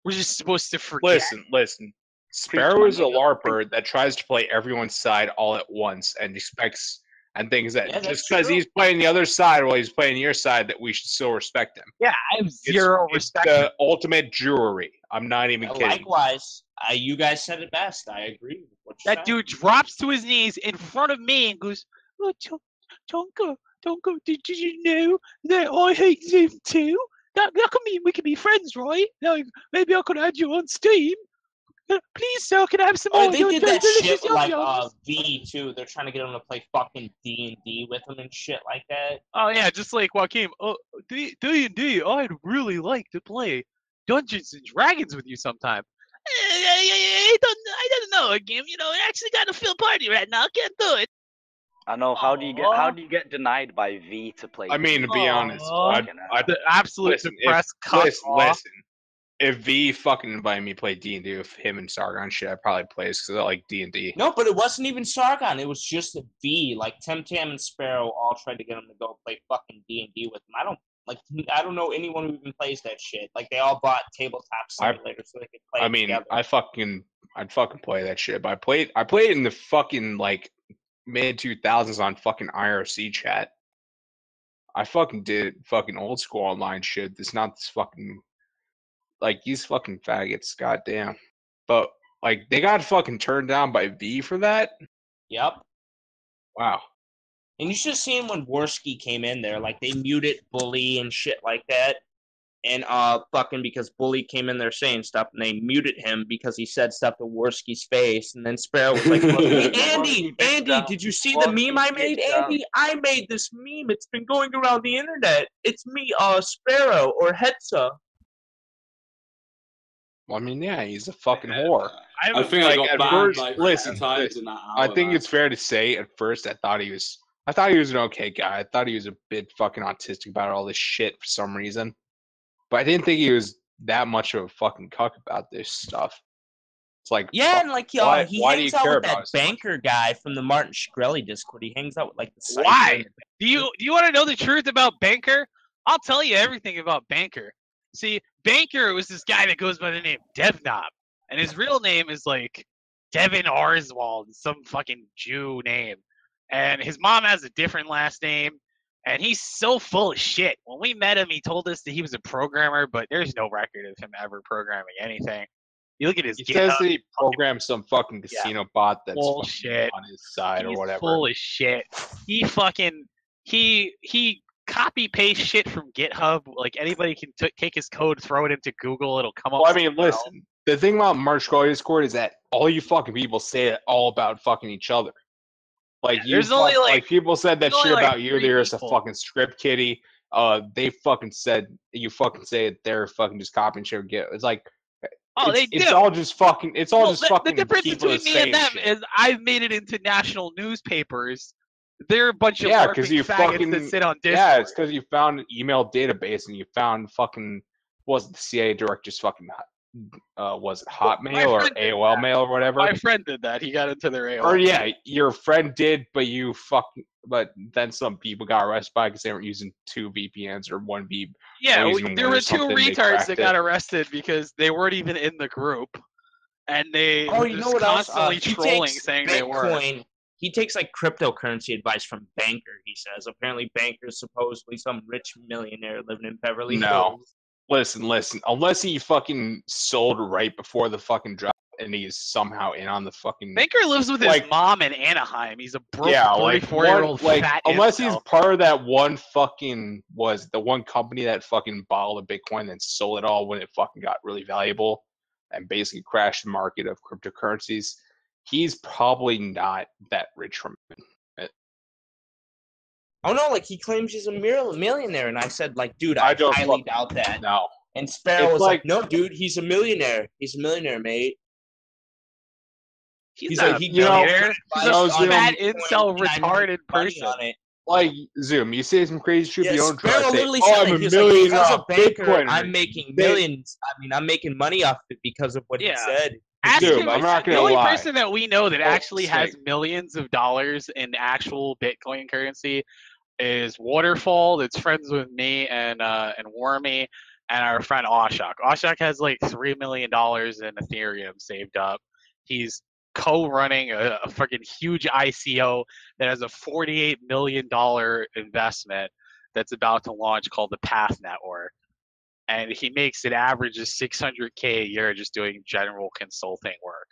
We're just supposed to forget. Listen. Sparrow is a LARPer that tries to play everyone's side all at once and expects and thinks that just because he's playing the other side while he's playing your side that we should still respect him. Yeah, I have zero respect. It's the ultimate jewelry. I'm not even kidding. Likewise, you guys said it best. I agree with what you said. That dude drops to his knees in front of me and goes, "Oh, Tonka, did you know that I hate him too? That could mean we can be friends, right? Like, maybe I could add you on Steam. Please, sir, can I have some more? They did that shit with, like V too. They're trying to get him to play fucking D&D with them and shit like that. Oh yeah, just like Joaquin. Oh, D&D. I'd really like to play Dungeons and Dragons with you sometime. I don't know, Joaquin. You know, I actually got a fill party right now. I can't do it. I know. How do you get denied by V to play? I mean, to be honest, the absolute depressed cuck. Listen. If V fucking invited me to play D&D with him and Sargon shit, I'd probably play because I like D&D. No, but it wasn't even Sargon. It was just V. Like, Tam and Sparrow all tried to get him to go play fucking D&D with him. I don't know anyone who even plays that shit. Like, they all bought tabletop simulators so they could play it together. I'd fucking play that shit. But I played in the fucking, like, mid-2000s on fucking IRC chat. I fucking did fucking old school online shit. It's not this fucking... Like, these fucking faggots, goddamn. But, like, they got fucking turned down by V for that? Yep. Wow. And you should have seen when Worski came in there. Like, they muted Bully and shit like that. And, fucking because Bully came in there saying stuff, and they muted him because he said stuff to Worski's face. And then Sparrow was like, Andy, did you see the meme I made? Andy, I made this meme. It's been going around the internet. It's me, Sparrow, or Hetza. Well, I mean, yeah, he's a fucking whore. I think I got banned like 50 times in that hour. I think it's fair to say at first I thought he was an okay guy. I thought he was a bit fucking autistic about all this shit for some reason. But I didn't think he was that much of a fucking cuck about this stuff. It's like, yeah, and like, he hangs out with that banker guy from the Martin Shkreli Discord. He hangs out with like the Why? Do you want to know the truth about Banker? I'll tell you everything about Banker. See, Banker was this guy that goes by the name Devnob, and his real name is like Devin Arswald, some fucking Jew name. And his mom has a different last name, and he's so full of shit. When we met him, he told us that he was a programmer, but there's no record of him ever programming anything. You look at his GitHub. He says that he programmed some fucking casino bot that's bullshit on his side or whatever. Full of shit. He fucking he copy paste shit from GitHub. Like, anybody can take his code, throw it into Google, it'll come up. Well, I mean, listen. The thing about March Discord is that all you fucking people say it all about fucking each other. Like, there's only like people said that shit about you. There's a fucking script kitty. They fucking said you fucking say it. They're fucking just copying shit. It's like, it's all just fucking. It's all just fucking. The difference people between me and them shit. is I've made it into national newspapers. They're a bunch of Yeah, because LARPing you faggots that sit on Discord. Yeah, it's because you found an email database and you found fucking was the CIA director's fucking was it Hotmail or AOL mail or whatever? My friend did that. He got into their AOL. Or yeah, your friend did, but then some people got arrested by because they weren't using 2 VPNs or 1 VPN. Yeah, there were 2 retards that got arrested because they weren't even in the group, and they were you know just what else? constantly He trolling, takes saying they were. Bitcoin. He takes like cryptocurrency advice from Banker. He says apparently Banker's supposedly some rich millionaire living in Beverly Hills. Listen. Unless he fucking sold right before the fucking drop, and he's somehow in on the fucking. Banker lives with his mom in Anaheim. He's a broke 34-year-old fat unless incel. he's part of that one fucking the one company that fucking bought the Bitcoin and sold it all when it fucking got really valuable, and basically crashed the market of cryptocurrencies. He's probably not that rich from it. Oh no, like he claims he's a millionaire, and I said, like, dude, I highly doubt that. No. And Sparrow was like, no, dude, he's a millionaire. He's a millionaire, mate. He's not a millionaire. He's a fat incel retarded person. Like Zoom, you say some crazy shit, you don't try to say, literally "Oh, said I'm that. a millionaire Because of Banker, Bitcoin." I'm making millions. I mean, I'm making money off it because of what he said. Dude, I'm not the gonna only lie. person that we know that actually has sick. millions of dollars in actual Bitcoin currency is Waterfall. That's friends with me and Wormy and our friend Oshak. Oshak has like $3 million in Ethereum saved up. He's co-running a freaking huge ICO that has a $48 million investment that's about to launch called the Path Network. And he makes an average of $600K a year just doing general consulting work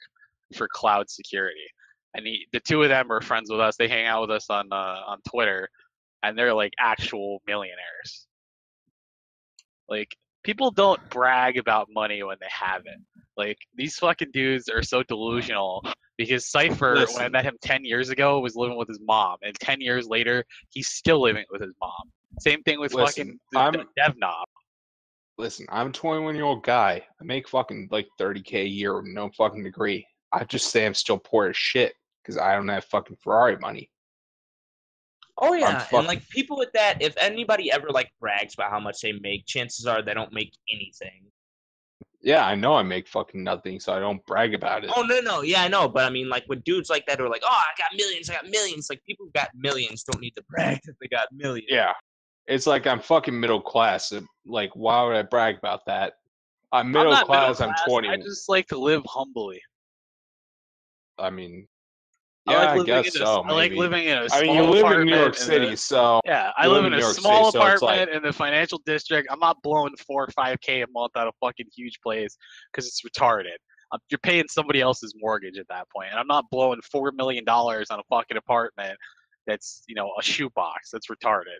for cloud security. And the two of them are friends with us. They hang out with us on Twitter, and they're like actual millionaires. Like, people don't brag about money when they have it. Like, these fucking dudes are so delusional because Cypher, when I met him 10 years ago, was living with his mom, and 10 years later, he's still living with his mom. Same thing with fucking DevNob. Listen, I'm a 21-year-old guy. I make fucking like $30K a year with no fucking degree. I just say I'm still poor as shit because I don't have fucking Ferrari money. Oh yeah, and like people with that, if anybody ever like brags about how much they make, chances are they don't make anything. Yeah, I know I make fucking nothing, so I don't brag about it. Oh no, yeah, I know, but I mean, like with dudes like that who are like, oh, I got millions. Like people who got millions don't need to brag that they got millions. Yeah, it's like I'm fucking middle class. Like, why would I brag about that? I'm middle class. I'm 20. I just like to live humbly. I mean, yeah, I guess so. I like living in a small I mean, you live in New York apartment City, so yeah, I live in a small apartment in the financial district. I'm not blowing 4 or 5K a month out of a fucking huge place because it's retarded. You're paying somebody else's mortgage at that point, and I'm not blowing $4 million on a fucking apartment that's a shoebox. That's retarded.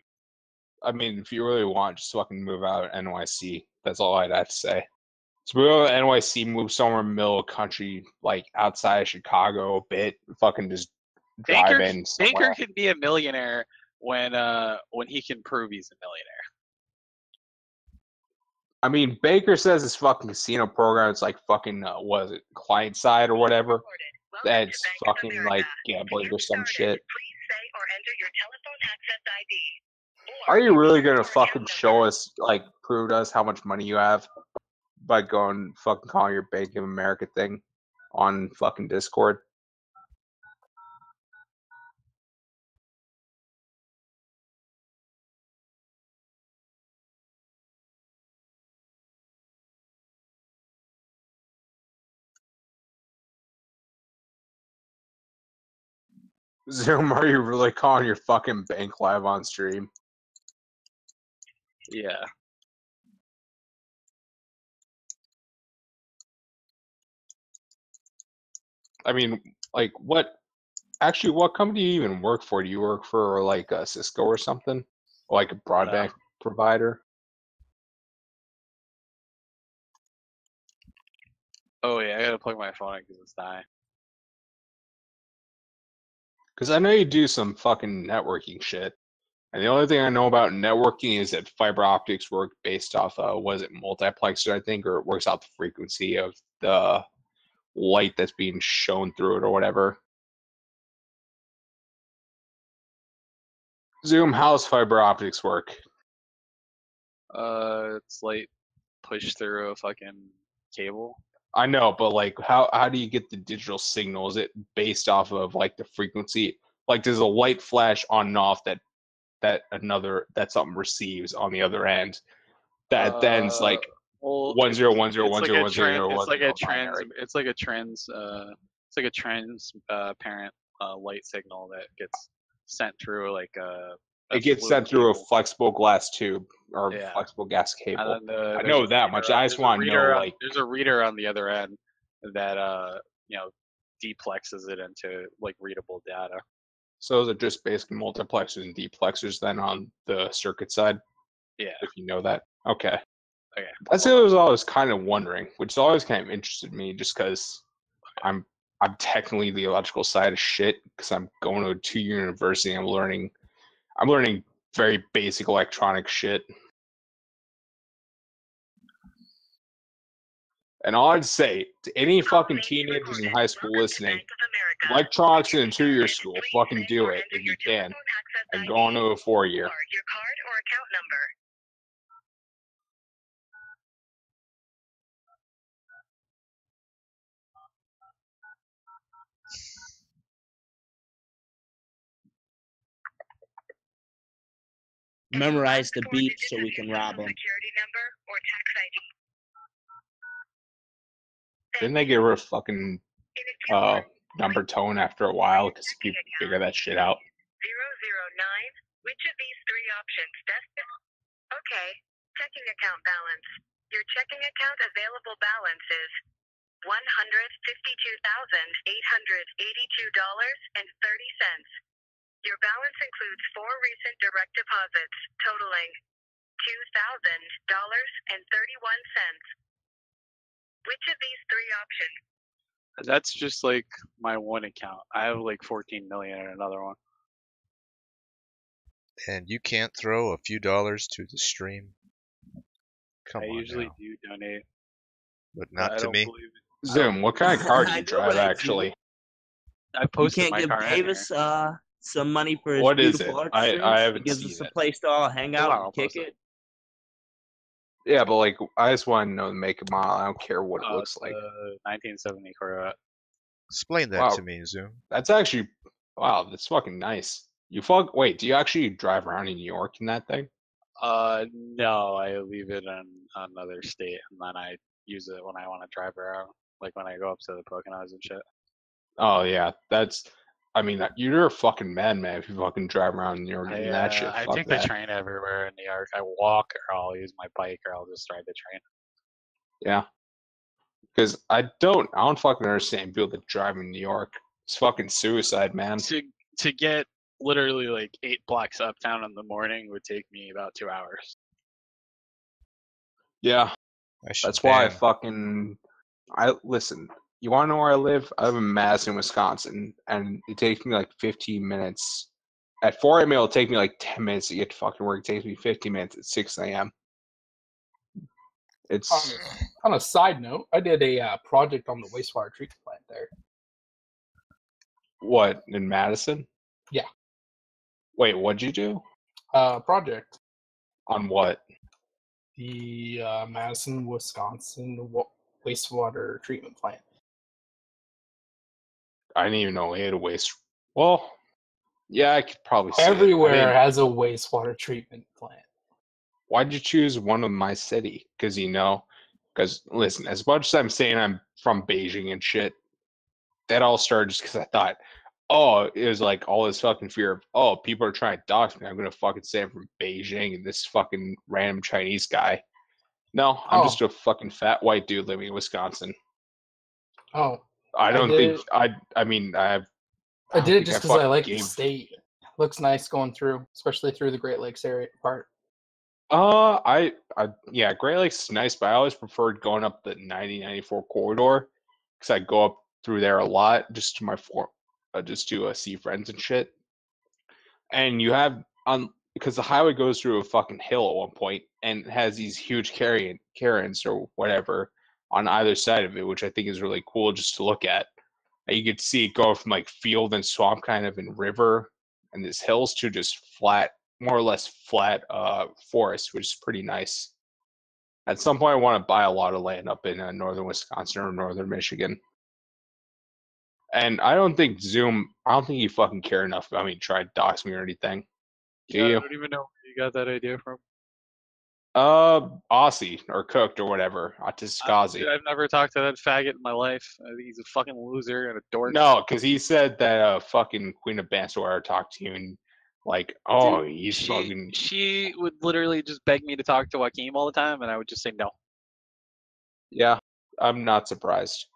I mean, if you really want, just fucking move out of NYC. That's all I'd have to say. So move out of NYC, move somewhere in the middle of the country, like outside of Chicago a bit. Fucking just drive in somewhere. Banker can be a millionaire when he can prove he's a millionaire. I mean, Baker says his fucking casino program is like fucking what is it, client side or whatever. That's fucking like gambling or some shit. Are you really gonna fucking show us, like, prove to us how much money you have by going fucking calling your Bank of America thing on fucking Discord? Zoom, are you really calling your fucking bank live on stream? Yeah. I mean, like, what company do you even work for? Do you work for, like, Cisco or something? Or, like, a broadband provider? Oh, yeah, I gotta plug my phone in because it's dying. Because I know you do some fucking networking shit. And the only thing I know about networking is that fiber optics work based off, was it multiplexer, I think, or it works out the frequency of the light that's being shown through it or whatever. Zoom, how's fiber optics work? It's like push through a fucking cable. I know, but like, how do you get the digital signal? Is it based off of like the frequency? Like, does a light flash on and off that something receives on the other end? That then's like Well, 10101010 it's like a binary. it's like a transparent light signal that gets sent through like a It gets fluid sent through a cable. flexible glass tube or Yeah. flexible gas cable. And then I there's know a that much. reader- I just there's a want to know, reader on- like, there's a reader on the other end that deplexes it into like readable data. so those are just basically multiplexers and deplexers then on the circuit side. Yeah. If you know that. Okay. Okay. That's what I was always kind of wondering, which always kind of interested me, just because I'm technically the electrical side of shit, because I'm going to a 2-year university. I'm learning very basic electronic shit. And all I'd say to any fucking teenagers in high school listening, electronics in a 2-year school, fucking do it if you can, and go on to a 4-year. Memorize the beep so we can rob them. Didn't they get rid of fucking number tone after a while because people figure that shit out? 009. Which of these three options best? Okay. Checking account balance. Your checking account available balance is $152,882.30. Your balance includes 4 recent direct deposits totaling $2,000.31. Which of these three options? That's just like my one account. I have like 14 million in another one. And you can't throw a few dollars to the stream? Come I on usually now. do donate, But not I to don't me? believe it. Zoom, what kind of car do you drive, actually? I You posted can't my give car in Davis some money for his What is beautiful it? art I streams? haven't It gives seen us a it. place to all hang out I'll and kick post it. it. Yeah, but like, I just want to know the make and model. I don't care what it looks It's like. a 1970 Corvette. Explain that Wow. to me, Zoom. That's actually, wow, that's fucking nice. Wait, do you actually drive around in New York in that thing? No, I leave it in another state, and then I use it when I want to drive around, like when I go up to the Poconos and shit. Oh yeah, I mean, you're a fucking madman if you fucking drive around New York in that shit. I Fuck take that. the train everywhere in New York. I walk, or I'll use my bike, or I'll just ride the train. Yeah. Because I don't fucking understand people that drive in New York. It's fucking suicide, man. To get literally like 8 blocks uptown in the morning would take me about 2 hours. Yeah. That's why listen, you want to know where I live? I live in Madison, Wisconsin, and it takes me like 15 minutes. At 4 a.m., it'll take me like 10 minutes to get to fucking work. It takes me 15 minutes at 6 a.m. It's On a side note, I did a project on the wastewater treatment plant there. what, in Madison? Yeah. Wait, what'd you do? Project. On what? The Madison, Wisconsin wastewater treatment plant. I didn't even know we had a waste. Well, yeah, I could probably see Everywhere it. has a wastewater treatment plant. Why'd you choose one of my city? Because listen, as much as I'm saying I'm from Beijing and shit, that all started just because I thought, it was like all this fucking fear of, people are trying to dox me. I'm gonna fucking say I'm from Beijing and this fucking random Chinese guy. No, I'm just a fucking fat white dude living in Wisconsin. Oh. I don't think I did it just because I like the state. Looks nice going through, especially through the Great Lakes area part. Yeah, Great Lakes is nice, but I always preferred going up the 90-94 corridor because I go up through there a lot just to see friends and shit. And you have because the highway goes through a fucking hill at one point and it has these huge cairns or whatever on either side of it, which I think is really cool just to look at. And you could see it go from like field and swamp kind of and river and there's hills to just flat, more or less flat forest, which is pretty nice. At some point, I want to buy a lot of land up in northern Wisconsin or northern Michigan. And I don't think you fucking care enough about me to try to dox me or anything. Do Yeah, you? I don't even know where you got that idea from. Aussie or Cooked or whatever. Autiscazi. Dude, I've never talked to that faggot in my life. I think he's a fucking loser and a dork. No, because he said that fucking Queen of Bandswire talked to you and like, oh, Dude, he's fucking. She would literally just beg me to talk to Joaquin all the time, and I would just say no. Yeah, I'm not surprised.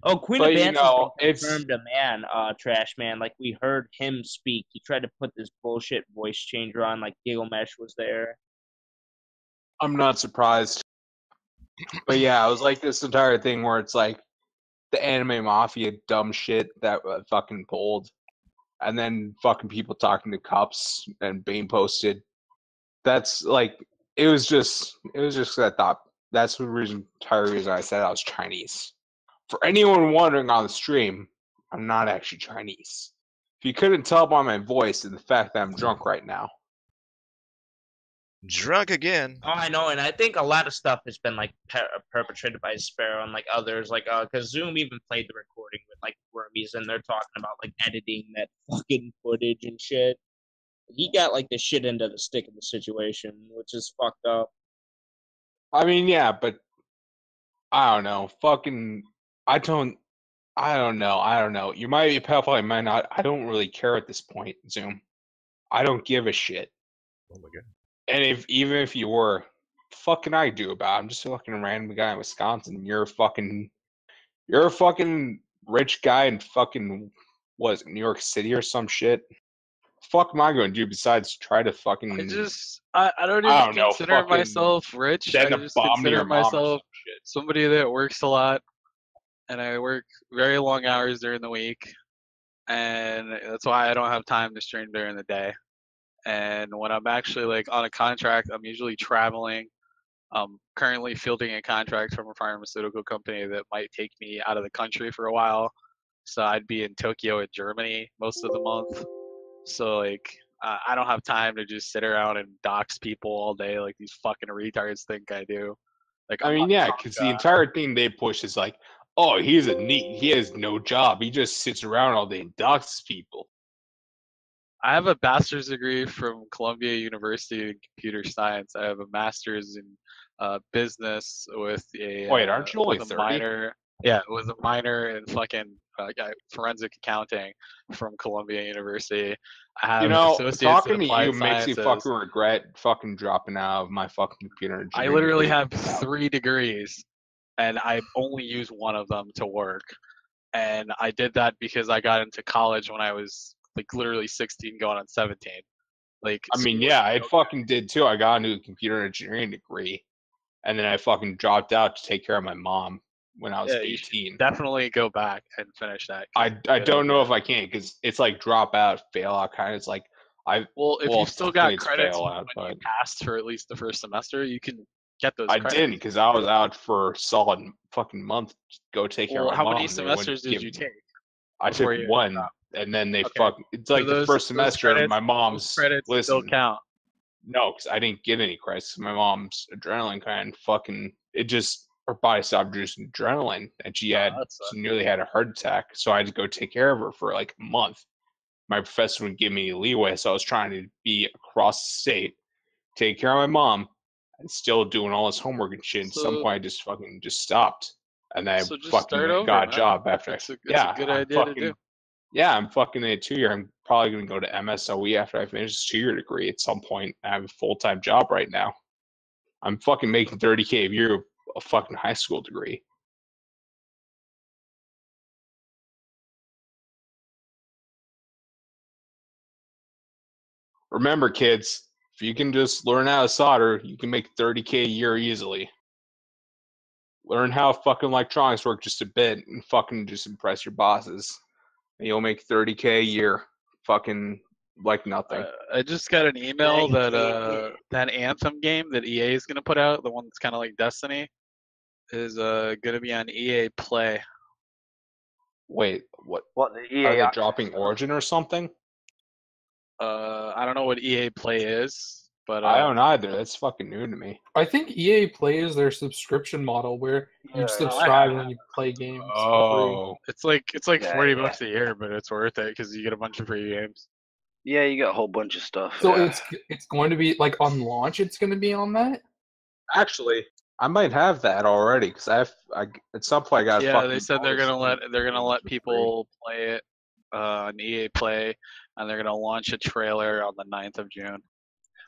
Oh, Queen But, of you Bands has know, been it's- confirmed a man, Trash Man. Like, we heard him speak. He tried to put this bullshit voice changer on, like Gilgamesh was there. I'm not surprised. But yeah, it was like this entire thing where it's like the anime mafia dumb shit that fucking pulled, and then fucking people talking to cops and being posted. That's like it was just I thought that's the entire reason I said I was Chinese. For anyone wondering on the stream, I'm not actually Chinese. If you couldn't tell by my voice and the fact that I'm drunk right now. Drunk again. Oh, I know, and I think a lot of stuff has been like perpetrated by Sparrow and like others, like because Zoom even played the recording with like Wormies, and they're talking about like editing that fucking footage and shit. He got like the shit end of the stick of the situation, which is fucked up. I mean, yeah, but I don't know. Fucking, I don't know. You might be a pedophile, you might not. I don't really care at this point, Zoom. I don't give a shit. Oh my god. And even if you were, fucking I do about it. I'm just a fucking random guy in Wisconsin. You're a fucking rich guy in fucking what is it, New York City or some shit. Fuck am I going to do besides try to fucking? I don't even consider myself rich. I Send a just bomb to your consider mom or some myself shit. somebody that works a lot, and I work very long hours during the week, and that's why I don't have time to stream during the day. And when I'm actually like on a contract, I'm usually traveling. I'm currently fielding a contract from a pharmaceutical company that might take me out of the country for a while. So I'd be in Tokyo in Germany most of the month. So like I don't have time to just sit around and dox people all day like these fucking retards think I do. Like I mean, yeah, because the entire thing they push is like, oh, he's a NEET. He has no job. He just sits around all day and doxes people. I have a bachelor's degree from Columbia University in computer science. I have a master's in business with a Wait, aren't you only with a 30? minor. Yeah, with a minor in fucking forensic accounting from Columbia University. I have You an know, associate's in talking to applied you makes me sciences. fucking regret fucking dropping out of my fucking computer I engineering. literally degree. have 3 degrees, and I only use one of them to work. And I did that because I got into college when I was like literally 16, going on 17. Like, I mean, school yeah, is I no fucking did too. I got into a computer engineering degree, and then I fucking dropped out to take care of my mom when I was Yeah, you should 18. definitely go back and finish that. 'cause I good don't know idea. if I can because it's like drop out, fail out kind of. It's like Well, if you still technically got it's credits fail when out, but you passed for at least the first semester, you can get those I credits. didn't because I was out for a solid fucking month to go take care Well, of my how mom. many They wouldn't semesters did give you me- take? I took before you one, stopped? and then they Okay. It's like the first semester. My mom's those credits listen. still count. No, because I didn't get any credits. My mom's adrenaline kind of fucking it just her body stopped producing adrenaline, and she nearly had a heart attack. So I had to go take care of her for like a month. My professor would give me leeway, so I was trying to be across the state, take care of my mom, and still doing all this homework and shit. At some So- point, I just fucking stopped, and then So I just fucking start went and over, got a man. job after. It's a yeah, good I'm idea to fucking, do. Yeah, I'm fucking in a 2-year. I'm probably gonna go to MSOE after I finish this 2-year degree at some point. I have a full-time job right now. I'm fucking making $30K a year a fucking high school degree. Remember, kids, if you can just learn how to solder, you can make $30K a year easily. Learn how fucking electronics work just a bit and fucking just impress your bosses. And you'll make $30K a year. Fucking like nothing. I just got an email that that Anthem game that EA is gonna put out, the one that's kind of like Destiny, is gonna be on EA Play. Wait, what? What the EA Are they access dropping stuff? Origin or something? I don't know what EA Play is, but I don't either. That's fucking new to me. I think EA Play is their subscription model where you subscribe and then you play games for free. It's like Yeah, 40 yeah. bucks a year, but it's worth it because you get a bunch of free games. Yeah, you get a whole bunch of stuff. So yeah. it's going to be like on launch. It's going to be on that. Actually, I might have that already because I at some point I got. Yeah, they said they're gonna let people play it on EA Play, and they're gonna launch a trailer on the 9th of June.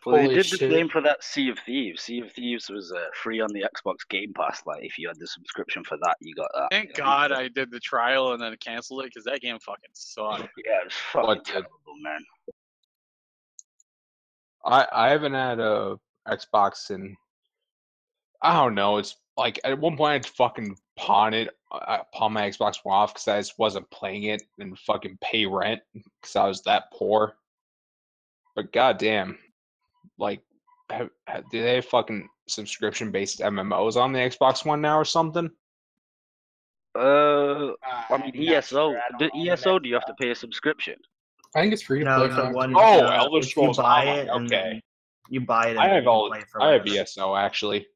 Well, they did the same for that Sea of Thieves. Sea of Thieves was free on the Xbox Game Pass. Like, if you had the subscription for that, you got that. Thank God I did the trial and then canceled it because that game fucking sucked. Yeah, it was fucking terrible, man. I haven't had a Xbox in I don't know. It's like at one point I'd fucking pawn my Xbox One off because I just wasn't playing it and fucking pay rent because I was that poor. But goddamn, like, do they have fucking subscription-based MMOs on the Xbox One now or something? I mean, ESO. The ESO, do you have to pay a subscription? I think it's free to No, play. it's the now. one. Oh, Elder if you Scrolls buy Online. it, and Okay. then you buy it. And I then have you all. play for I have whatever. ESO actually.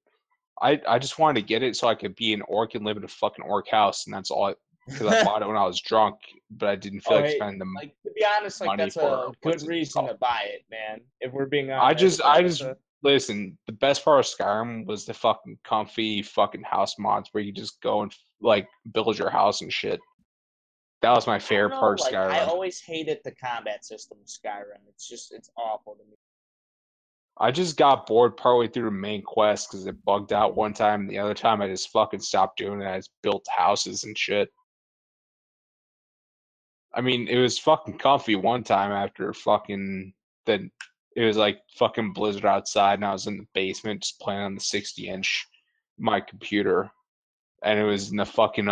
I just wanted to get it so I could be an orc and live in a fucking orc house, and that's all. Because I bought it when I was drunk, but I didn't feel like spending them. Like, to be honest, like money that's for a good reason to buy it, man. If we're being I honest, just listen. The best part of Skyrim was the fucking comfy fucking house mods where you just go and like build your house and shit. That was my favorite part of like, Skyrim. I always hated the combat system of Skyrim. It's awful to me. I just got bored partway through the main quest because it bugged out one time, and the other time I just fucking stopped doing it. I just built houses and shit. I mean, it was fucking comfy one time after fucking then it was like fucking blizzard outside, and I was in the basement just playing on the 60-inch my computer, and it was in the fucking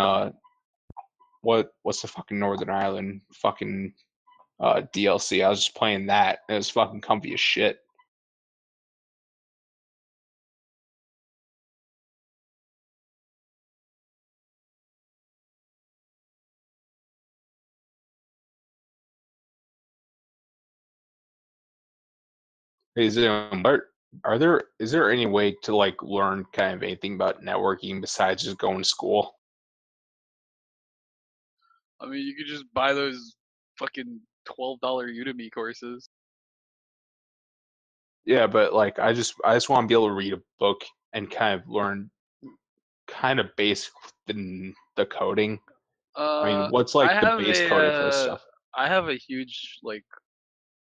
what's the fucking Northern Ireland fucking DLC. I was just playing that. And it was fucking comfy as shit. Is there any way to like learn kind of anything about networking besides just going to school? I mean, you could just buy those fucking $12 Udemy courses. Yeah, but like I just want to be able to read a book and kind of learn kind of basic the coding. I mean, what's like the base coding for this stuff? I have a huge like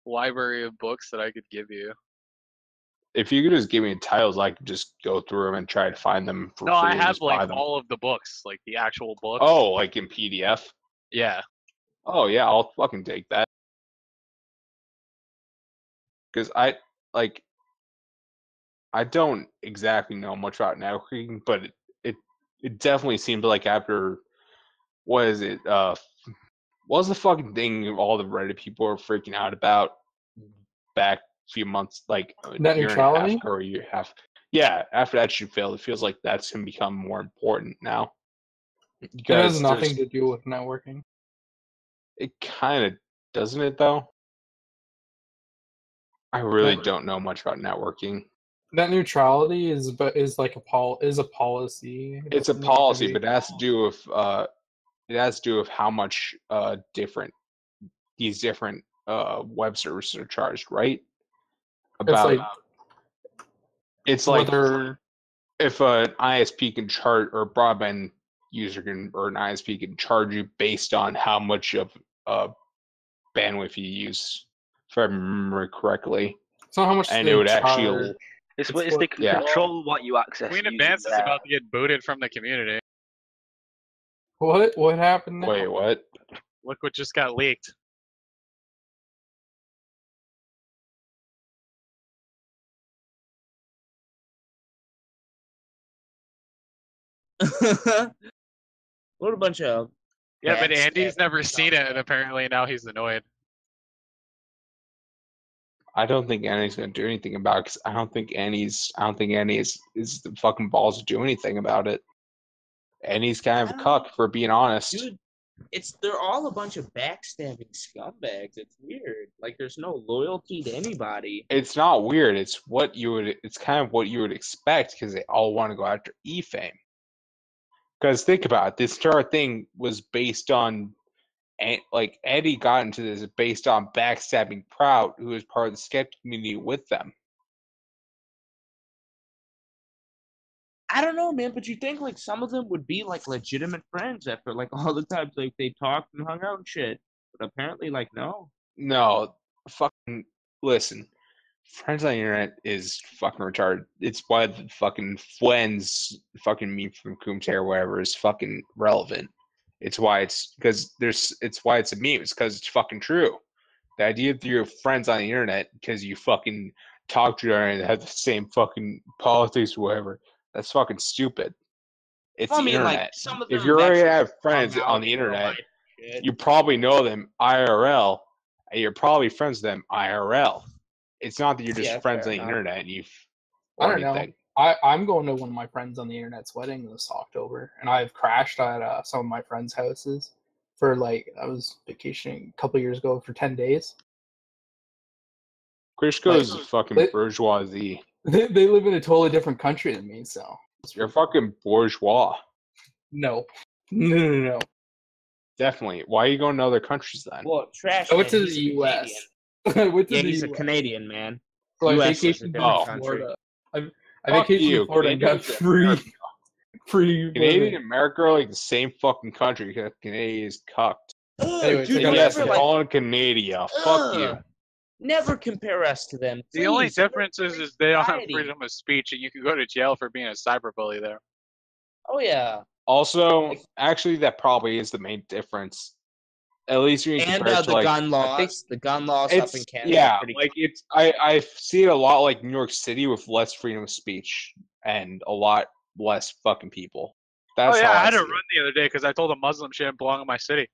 library of books that I could give you. If you could just give me titles, I could just go through them and try to find them for free. No, I and have just buy like them. all of the books, like the actual books. Oh, like in PDF? Yeah. Oh yeah, I'll fucking take that. Because I don't exactly know much about networking, but it definitely seemed like after what is it? What was the fucking thing all the Reddit people were freaking out about back a few months, like net neutrality or a year and a half? Yeah, after that shit failed, it feels like that's gonna become more important now. It has nothing to do with networking. It kind of doesn't it though? I really don't know much about networking. Net neutrality is like a policy. It's a policy, but it has to do with how much these different web services are charged, right? It's like if an ISP can charge or a broadband user can or an ISP can charge you based on how much of bandwidth you use, if I remember correctly. It's not how much and it would actually. It's they can control what you access. Queen Advance is about to get booted from the community. What happened now? Wait, what? Look what just got leaked. What a bunch of. Yeah, but Andy's never seen it, and apparently now he's annoyed. I don't think Annie's gonna do anything about it because I don't think Annie is the fucking balls to do anything about it. Annie's kind of a cuck, for being honest. they're all a bunch of backstabbing scumbags. It's weird. Like there's no loyalty to anybody. It's not weird. It's kind of what you would expect because they all want to go after E-Fame. Because think about it, this entire thing was based on, like Eddie got into this based on backstabbing Prout, who was part of the sketch community with them. I don't know, man, but you think like some of them would be like legitimate friends after like all the times like they talked and hung out and shit. But apparently, like no. No, fucking listen. Friends on the internet is fucking retarded. It's why the fucking Friends fucking meme from Kumte or whatever is fucking relevant. It's why it's why it's a meme. It's because it's fucking true. The idea that you're friends on the internet because you fucking talk to each other and have the same fucking politics or whatever, that's fucking stupid. It's Well, I the mean, internet. like some of them If you already actually have friends hung out on the in real internet, life and shit. you probably know them IRL, and you're probably friends with them IRL. It's not that you're just Yeah, friends fair on the enough. internet and I or don't know. anything. I'm going to one of my friends on the internet's wedding this October, and I've crashed at some of my friends' houses for I was vacationing a couple years ago for 10 days. Krishko's fucking bourgeoisie. They live in a totally different country than me, so You're fucking bourgeois. no. No. Definitely. Why are you going to other countries then? Well, trash. I went man, to he's the a US. Canadian. I went to Yeah, the he's a US. Canadian, man. So I US is a vacationed in different country. Florida. I Fuck vacationed you. in Florida and got Canadians free Canadian and America are like the same fucking country because Canada is cucked. Anyways, dude, And yes, never, they're all in Canada. Fuck you. Never compare us to them. The only Please. difference is they don't have Society. freedom of speech, and you can go to jail for being a cyberbully there. Oh yeah. Also, actually, that probably is the main difference. At least when you And compare it to the like gun laws. The gun laws up in Canada. yeah, are pretty like it's I see it a lot like New York City with less freedom of speech and a lot less fucking people. That's oh yeah, how I had to see run the other day because I told a Muslim she didn't belong in my city.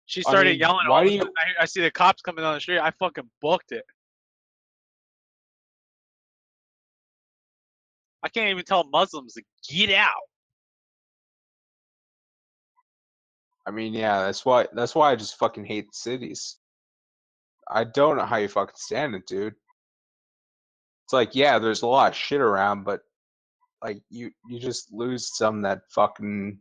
She I started mean, yelling. why All of do a you- sudden, I see the cops coming down the street. I fucking booked it. I can't even tell Muslims to get out. I mean, yeah, that's why I just fucking hate the cities. I don't know how you fucking stand it, dude. It's like, yeah, there's a lot of shit around, but like you just lose some that fucking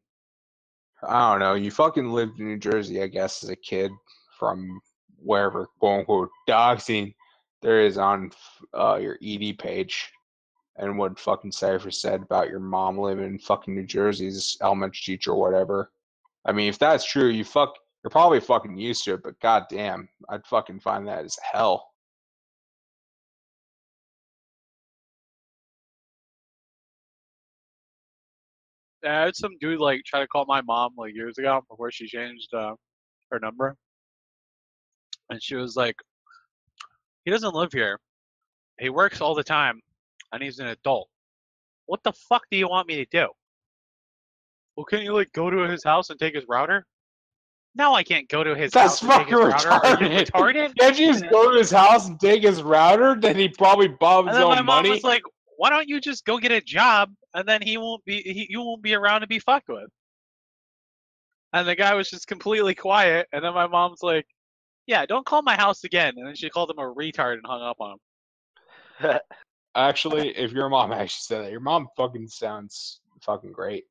I don't know. You fucking lived in New Jersey, I guess, as a kid from wherever quote unquote doxing there is on your ED page, and what fucking Cypher said about your mom living in fucking New Jersey's elementary teacher or whatever. I mean, if that's true, you're probably fucking used to it, but goddamn, I'd fucking find that as hell. I had some dude like try to call my mom like years ago before she changed her number, and she was like, "He doesn't live here. He works all the time, and he's an adult. What the fuck do you want me to do? Well, can't you like go to his house and take his router? No, I can't go to his That's house and take fucking his router. Are you retarded. retarded?" Can't you just go to his house and take his router? Then he probably bob And his then my own mom money. was like, "Why don't you just go get a job, and then you won't be around to be fucked with." And the guy was just completely quiet. And then my mom's like, "Yeah, don't call my house again." And then she called him a retard and hung up on him. Actually, if your mom actually said that, your mom fucking sounds fucking great.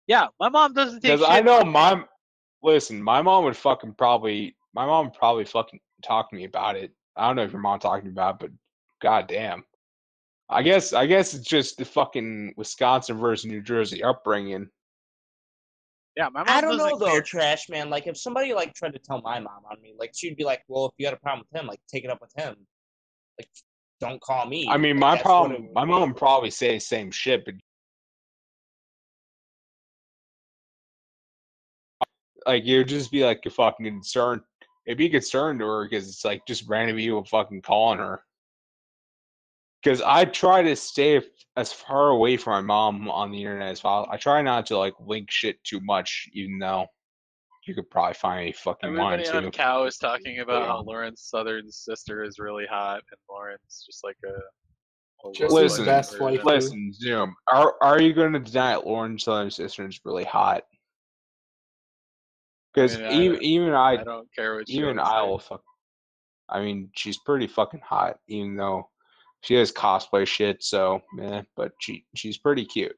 Yeah, my mom doesn't take Because shit. I know my mom would probably fucking talk to me about it. I don't know if your mom talked to me about it, but goddamn. I guess it's just the fucking Wisconsin versus New Jersey upbringing. Yeah, my mom I don't know doesn't though, care. trash man. Like if somebody like tried to tell my mom on me, like she'd be like, "Well, if you had a problem with him, like take it up with him. Like don't call me." I mean, Like, my that's what mom would probably say the same shit, but like you'd just be like a fucking concerned. It'd be concerned to her because it's like just random people fucking calling her. Because I try to stay as far away from my mom on the internet as possible. I try not to like link shit too much, even though you could probably find any fucking one Everybody on too. Cow is talking about Yeah. how Lauren's southern sister is really hot, and Lauren's just like a Just low his budget best version. wife. Listen, Zoom. Are you going to deny that Lauren's southern sister is really hot? Because even I don't care what even shows I say. will fuck. I mean, she's pretty fucking hot, even though she has cosplay shit. So, but she's pretty cute.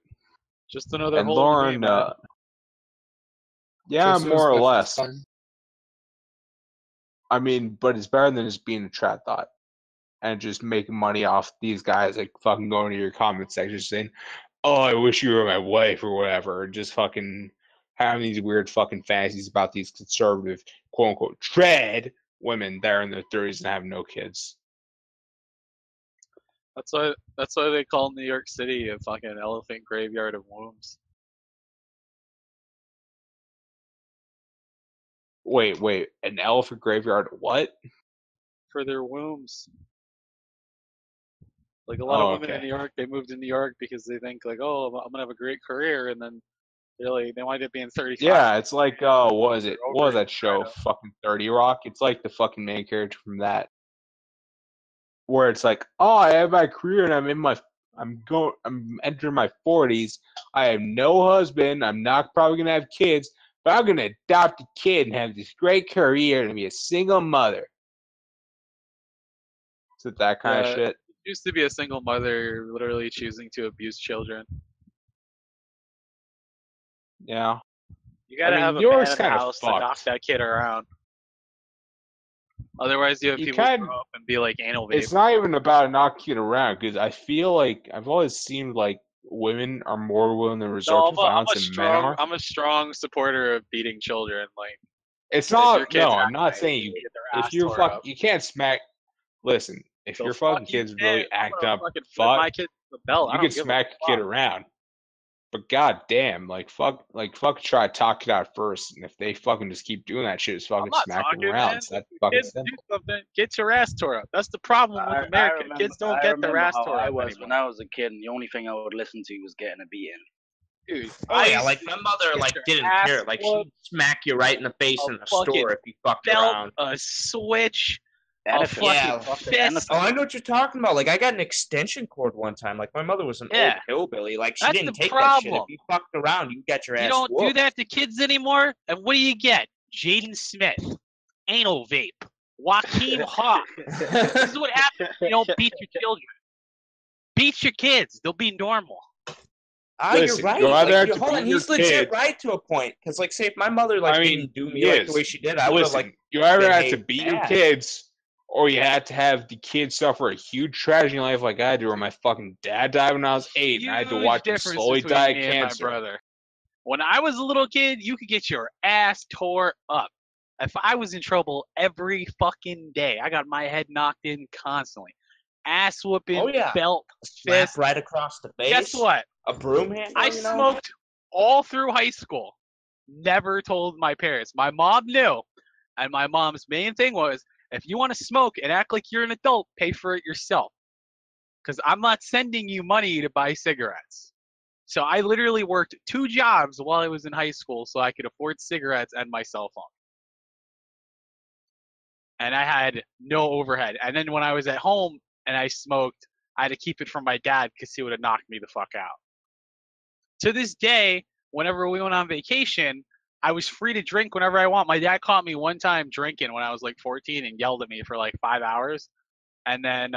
Just another And hole in the Lauren, game, man. yeah, Just more or as much less. fun. I mean, but it's better than just being a trad thought and just making money off these guys like fucking going to your comment section saying, "Oh, I wish you were my wife" or whatever, and just fucking having these weird fucking fantasies about these conservative quote unquote trad women that are in their 30s and have no kids. That's why they call New York City a fucking elephant graveyard of wombs. Wait, an elephant graveyard? What? For their wombs. Like a lot of women in New York, they moved to New York because they think like, oh, I'm gonna have a great career, and then they wind up being 35. Yeah, it's like what was it? They're What was over that show? Fucking 30 Rock. It's like the fucking main character from that, where it's like, oh, I have my career and I'm entering my 40s. I have no husband. I'm not probably gonna have kids, but I'm gonna adopt a kid and have this great career and be a single mother. Is it that kind of shit? Used to be a single mother, literally choosing to abuse children. Yeah. You gotta have a man in the house to knock that kid around. Otherwise, you have people grow up and be like anal vape. It's not even about knocking it around, because I feel like I've always seemed like women are more willing to resort to violence than men are. I'm a strong supporter of beating children. Like, it's if your not. kids No, I'm act not right, saying you. get their If ass you're tore fuck, up. you can't smack. Listen, if The your fuck fucking you kids really can. I'm act gonna up, fucking flip my fuck, kid to the belt. I you don't can give a smack a kid fuck. around. But goddamn, fuck, try to talk it out first, and if they fucking just keep doing that shit, just I'm fucking not smack them talking, around. man. It's that If your fucking kids do simple. something, get your ass tore up. That's the problem with America. Kids don't get their ass how tore I up was anymore. when I was a kid, and the only thing I would listen to was getting a beating. Dude, Oh yeah, like my mother like didn't care. Like she'd smack you right in the face in the store if you fucked around. A switch, a Anything. fucking Yeah, fist. Oh, I know what you're talking about. Like I got an extension cord one time. Like my mother was an old hillbilly. Like she That's didn't the take that shit. If problem. you fucked around, you get your ass You don't do whooped. that to kids anymore, and what do you get? Jaden Smith, anal vape, Joaquin Hawk. This is what happens when you don't beat your children. Beat your kids; they'll be normal. Ah, Listen, you're right. go out there Like, to hold beat on, your he's legit kid. right to a point. Because, like, say if my mother like I mean, didn't do me like the way she did, I would have listen, like. you either had to behaved beat your bad. kids, or you had to have the kids suffer a huge tragedy in life like I did, where my fucking dad died when I was 8, and I had to Huge watch him difference slowly between die of me and my cancer. brother. When I was a little kid, you could get your ass tore up. If I was in trouble every fucking day, I got my head knocked in constantly. Ass whooping, Oh yeah, belt, slap fist. right across the face. Guess what? A broom handle. I you know? smoked all through high school. Never told my parents. My mom knew. And my mom's main thing was, if you want to smoke and act like you're an adult, pay for it yourself. Because I'm not sending you money to buy cigarettes. So I literally worked 2 jobs while I was in high school so I could afford cigarettes and my cell phone. And I had no overhead. And then when I was at home and I smoked, I had to keep it from my dad because he would have knocked me the fuck out. To this day, whenever we went on vacation, I was free to drink whenever I want. My dad caught me one time drinking when I was like 14 and yelled at me for like 5 hours, and then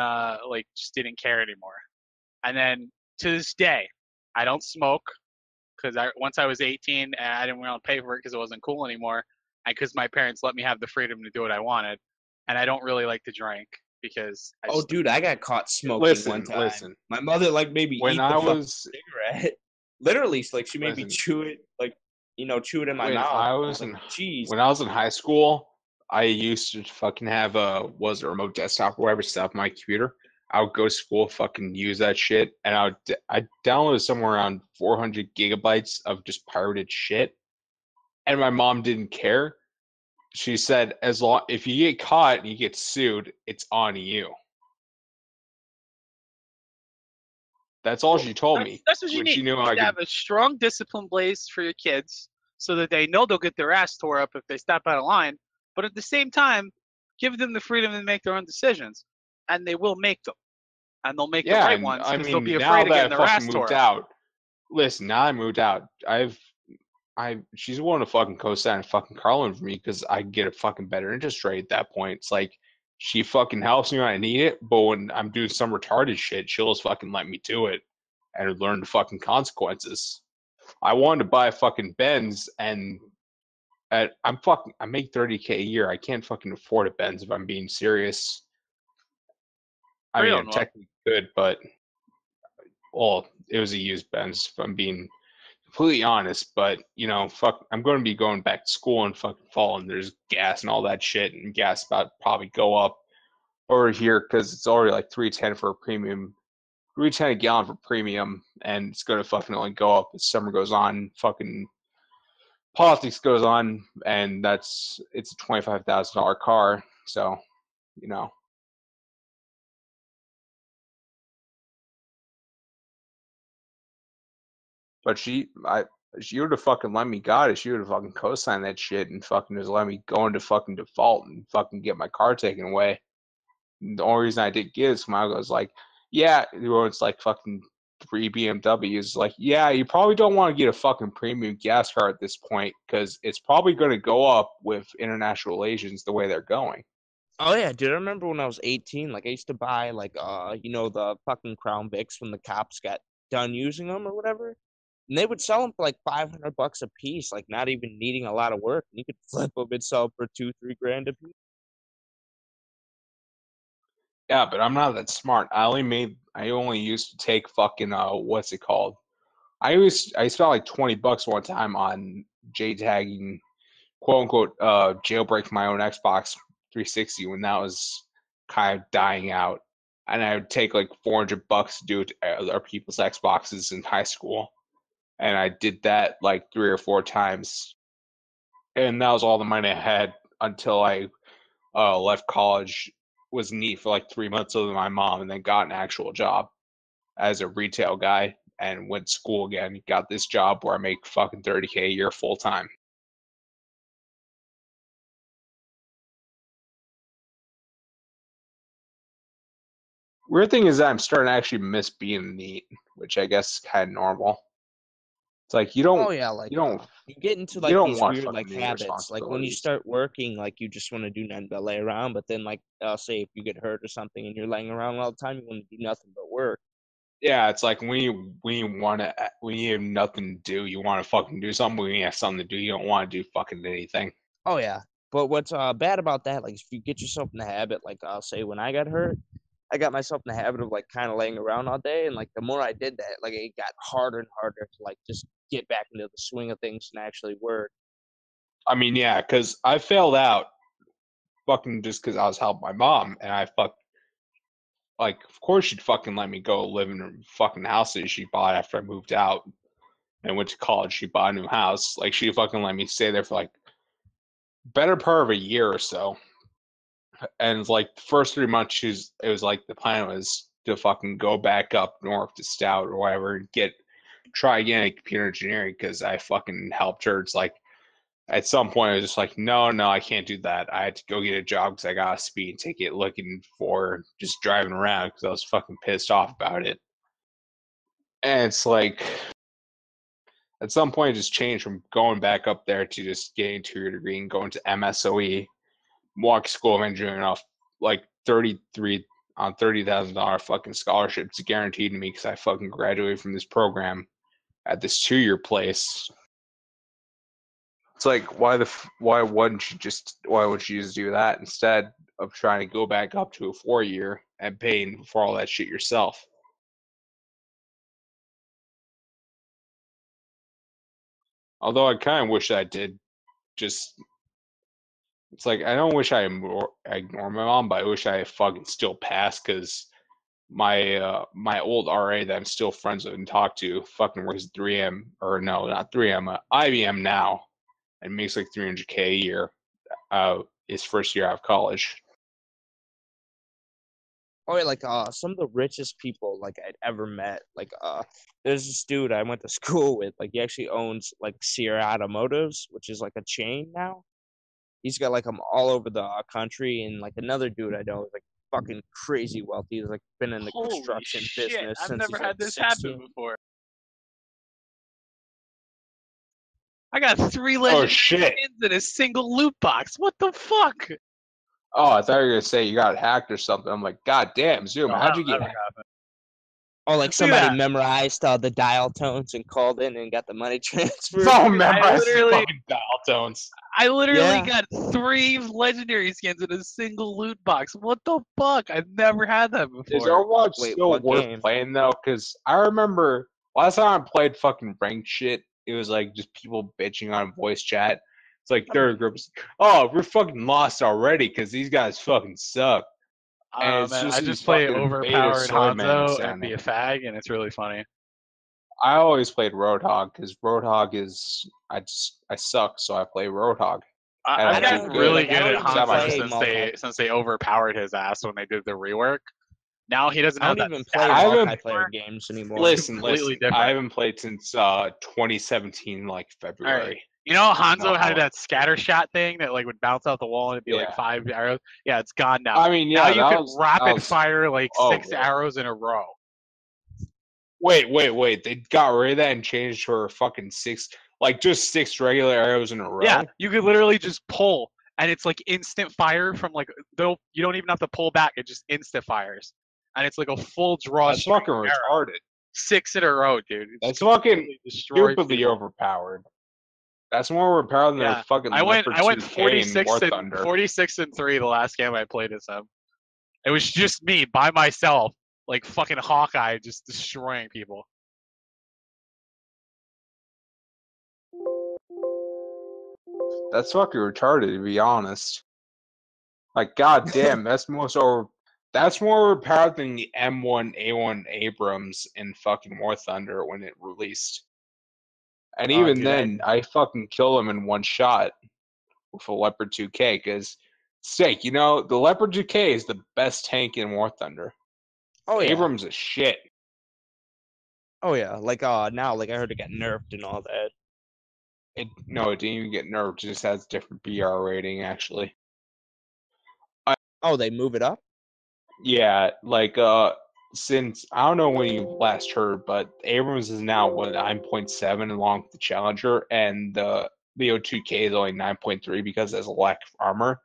like just didn't care anymore. And then to this day, I don't smoke because once I was 18 and I didn't want to pay for it because it wasn't cool anymore, and because my parents let me have the freedom to do what I wanted. And I don't really like to drink because dude, I got caught smoking one time. Listen. My mother like made me When eat I the fucking was- cigarette. Literally, like she made me chew it, like chew it in my When mouth. I was like, in jeez. when I was in high school, I used to fucking have a remote desktop or whatever set up my computer. I would go to school, fucking use that shit, and I downloaded somewhere around 400 gigabytes of just pirated shit, and my mom didn't care. She said, if you get caught and you get sued, it's on you. That's all she told me. That's what you when need. She knew You I need to have could. a strong discipline blaze for your kids so that they know they'll get their ass tore up if they step out of line. But at the same time, give them the freedom to make their own decisions, and they will make them, and they'll make the right and ones I because they'll mean, be now afraid of that getting I their fucking ass tore moved up. out. Listen, now I moved out. she's willing to fucking co-sign a fucking Carlin for me because I get a fucking better interest rate at that point. It's like she fucking helps me when I need it, but when I'm doing some retarded shit, she'll just fucking let me do it and learn the fucking consequences. I wanted to buy a fucking Benz, and I make $30K a year. I can't fucking afford a Benz if I'm being serious. I mean, I'm technically good, but well, it was a used Benz if I'm being completely honest. But you know, fuck, I'm going to be going back to school in fucking fall, and there's gas and all that shit, and gas about to probably go up over here because it's already like 310 for a premium, 310 a gallon for premium, and it's going to fucking only go up as summer goes on. Fucking politics goes on, and it's a $25,000 car, so you know. But she would have fucking let me got it. She would have fucking co-signed that shit and fucking just let me go into fucking default and fucking get my car taken away. And the only reason I did get it is my was like, yeah, it's like fucking 3 BMWs. Like, yeah, you probably don't want to get a fucking premium gas car at this point because it's probably going to go up with international relations the way they're going. Oh yeah, dude! I remember when I was 18. Like I used to buy like the fucking Crown Vics when the cops got done using them or whatever, and they would sell them for like $500 a piece, like not even needing a lot of work. And you could flip them and sell them for $2-3 grand a piece. Yeah, but I'm not that smart. I only used to take fucking what's it called? I spent like $20 one time on JTagging, quote unquote, jailbreak my own Xbox 360 when that was kind of dying out, and I would take like $400 to do it to other people's Xboxes in high school, and I did that like 3 or 4 times, and that was all the money I had until I left college, was neat for like 3 months with my mom, and then got an actual job as a retail guy and went to school again. Got this job where I make fucking 30K a year full time. Weird thing is that I'm starting to actually miss being neat, which I guess is kind of normal. It's like you don't, Oh yeah, like you don't, you get into you like don't these want weird fucking like new habits. Like when you responsibilities. start working, like you just want to do nothing but lay around. But then like say if you get hurt or something and you're laying around all the time, you want to do nothing but work. Yeah, it's like when you have nothing to do, you want to fucking do something. When you have something to do, you don't want to do fucking anything. Oh yeah, but what's bad about that? Like if you get yourself in the habit, like I'll say when I got hurt, I got myself in the habit of like kind of laying around all day, and like the more I did that, like it got harder and harder to like just get back into the swing of things and actually work. I mean, yeah, because I failed out fucking just because I was helping my mom, and like, of course she'd fucking let me go live in her fucking house that she bought after I moved out and went to college. She bought a new house. Like, she fucking let me stay there for like better part of a year or so. And like the first 3 months, it was like the plan was to fucking go back up north to Stout or whatever and try again at computer engineering because I fucking helped her. It's like at some point I was just like, no, I can't do that. I had to go get a job because I got a speeding ticket looking for just driving around because I was fucking pissed off about it. And it's like at some point it just changed from going back up there to just getting a 2-year degree and going to MSOE, Milwaukee School of Engineering, off like $30,000 fucking scholarships guaranteed to me because I fucking graduated from this program at this 2-year place. It's like why wouldn't you just do that instead of trying to go back up to a 4-year and paying for all that shit yourself? Although I kind of wish I did just. It's like I don't wish I ignore my mom, but I wish I fucking still passed because my old RA that I'm still friends with and talk to fucking works at 3M, or no, not 3M, IBM now, and makes like 300K a year. His first year out of college. Oh yeah, like some of the richest people like I'd ever met. Like there's this dude I went to school with. Like he actually owns like Sierra Automotives, which is like a chain now. He's got like them all over the country, and like another dude I know is like fucking crazy wealthy. He's like been in the Holy construction shit! business I've since never he's had like this 16. happen before. I got 3 Oh legendary shit! skins in a single loot box. What the fuck? Oh, I thought you were gonna say you got hacked or something. I'm like, God damn, Zoom, No, how'd you that'll get never hacked? happen. Or like Look at somebody that. memorized the dial tones and called in and got the money transferred. No, I memorize the literally, fucking dial tones. I literally Yeah. got 3 legendary skins in a single loot box. What the fuck? I've never had that Is before. Overwatch Wait, still what worth game? playing though? Because I remember last time I played fucking ranked shit, it was like just people bitching on voice chat. It's like third groups. Oh, we're fucking lost already because these guys fucking suck. And it's Man, just I these just play fucking beta overpowered sword man Hanzo and sounding. be a fag, and it's really funny. I always played Roadhog because Roadhog is I suck, so I play Roadhog. I've And I gotten do really good. good at even Hanzo play since they overpowered his ass when they did the rework. Now he doesn't I have don't that even play scatter shot multiplayer anymore. games anymore. Listen, Completely I different. haven't played since 2017, like February. All right. You know how Hanzo No, had that scatter shot thing that like would bounce out the wall and it'd be like Yeah. 5 arrows? Yeah, it's gone now. I mean, now yeah, you that can was rapid fire like oh, 6 boy. arrows in a row. Wait! They got rid of that and changed to fucking 6, like just 6 regular arrows in a row. Yeah, you could literally just pull and it's like instant fire from like you don't even have to pull back, it just instant fires. And it's like a full draw That's string fucking arrow. retarded. 6 in a row, dude. It's That's fucking completely destroyed stupidly people. overpowered. That's more overpowered than Yeah, their fucking I went Leopard 2K and War 46 and 3 the last game I played as him. It was just me by myself, like fucking Hawkeye, just destroying people. That's fucking retarded, to be honest. Like, goddamn, that's more overpowered than the M1A1 Abrams in fucking War Thunder when it released. And even dude, then, I fucking kill him in one shot with a Leopard 2K. Because, sake, the Leopard 2K is the best tank in War Thunder. Oh yeah. Abrams is shit. Oh yeah. Like now like I heard it got nerfed and all that. No, it didn't even get nerfed. It just has different BR rating, actually. Oh, they move it up? Yeah, like since I don't know when you last heard, but Abrams is now 9.7 along with the Challenger, and the Leo 2K is only 9.3 because it has a lack of armor.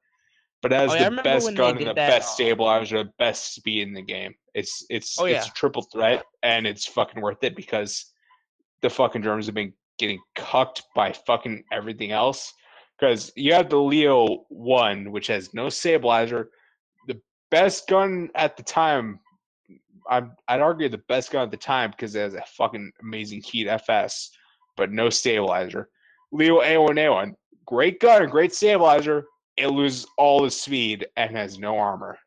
But it has I the remember best when they gun and did the that, best stabilizer, the best speed in the game. It's Oh, it's yeah. a triple threat, and it's fucking worth it because the fucking Germans have been getting cucked by fucking everything else. Because you have the Leo 1, which has no stabilizer. The best gun at the time, I'd argue the best gun at the time because it has a fucking amazing heat FS, but no stabilizer. Leo A1A1, great gun, great stabilizer. It loses all the speed and has no armor.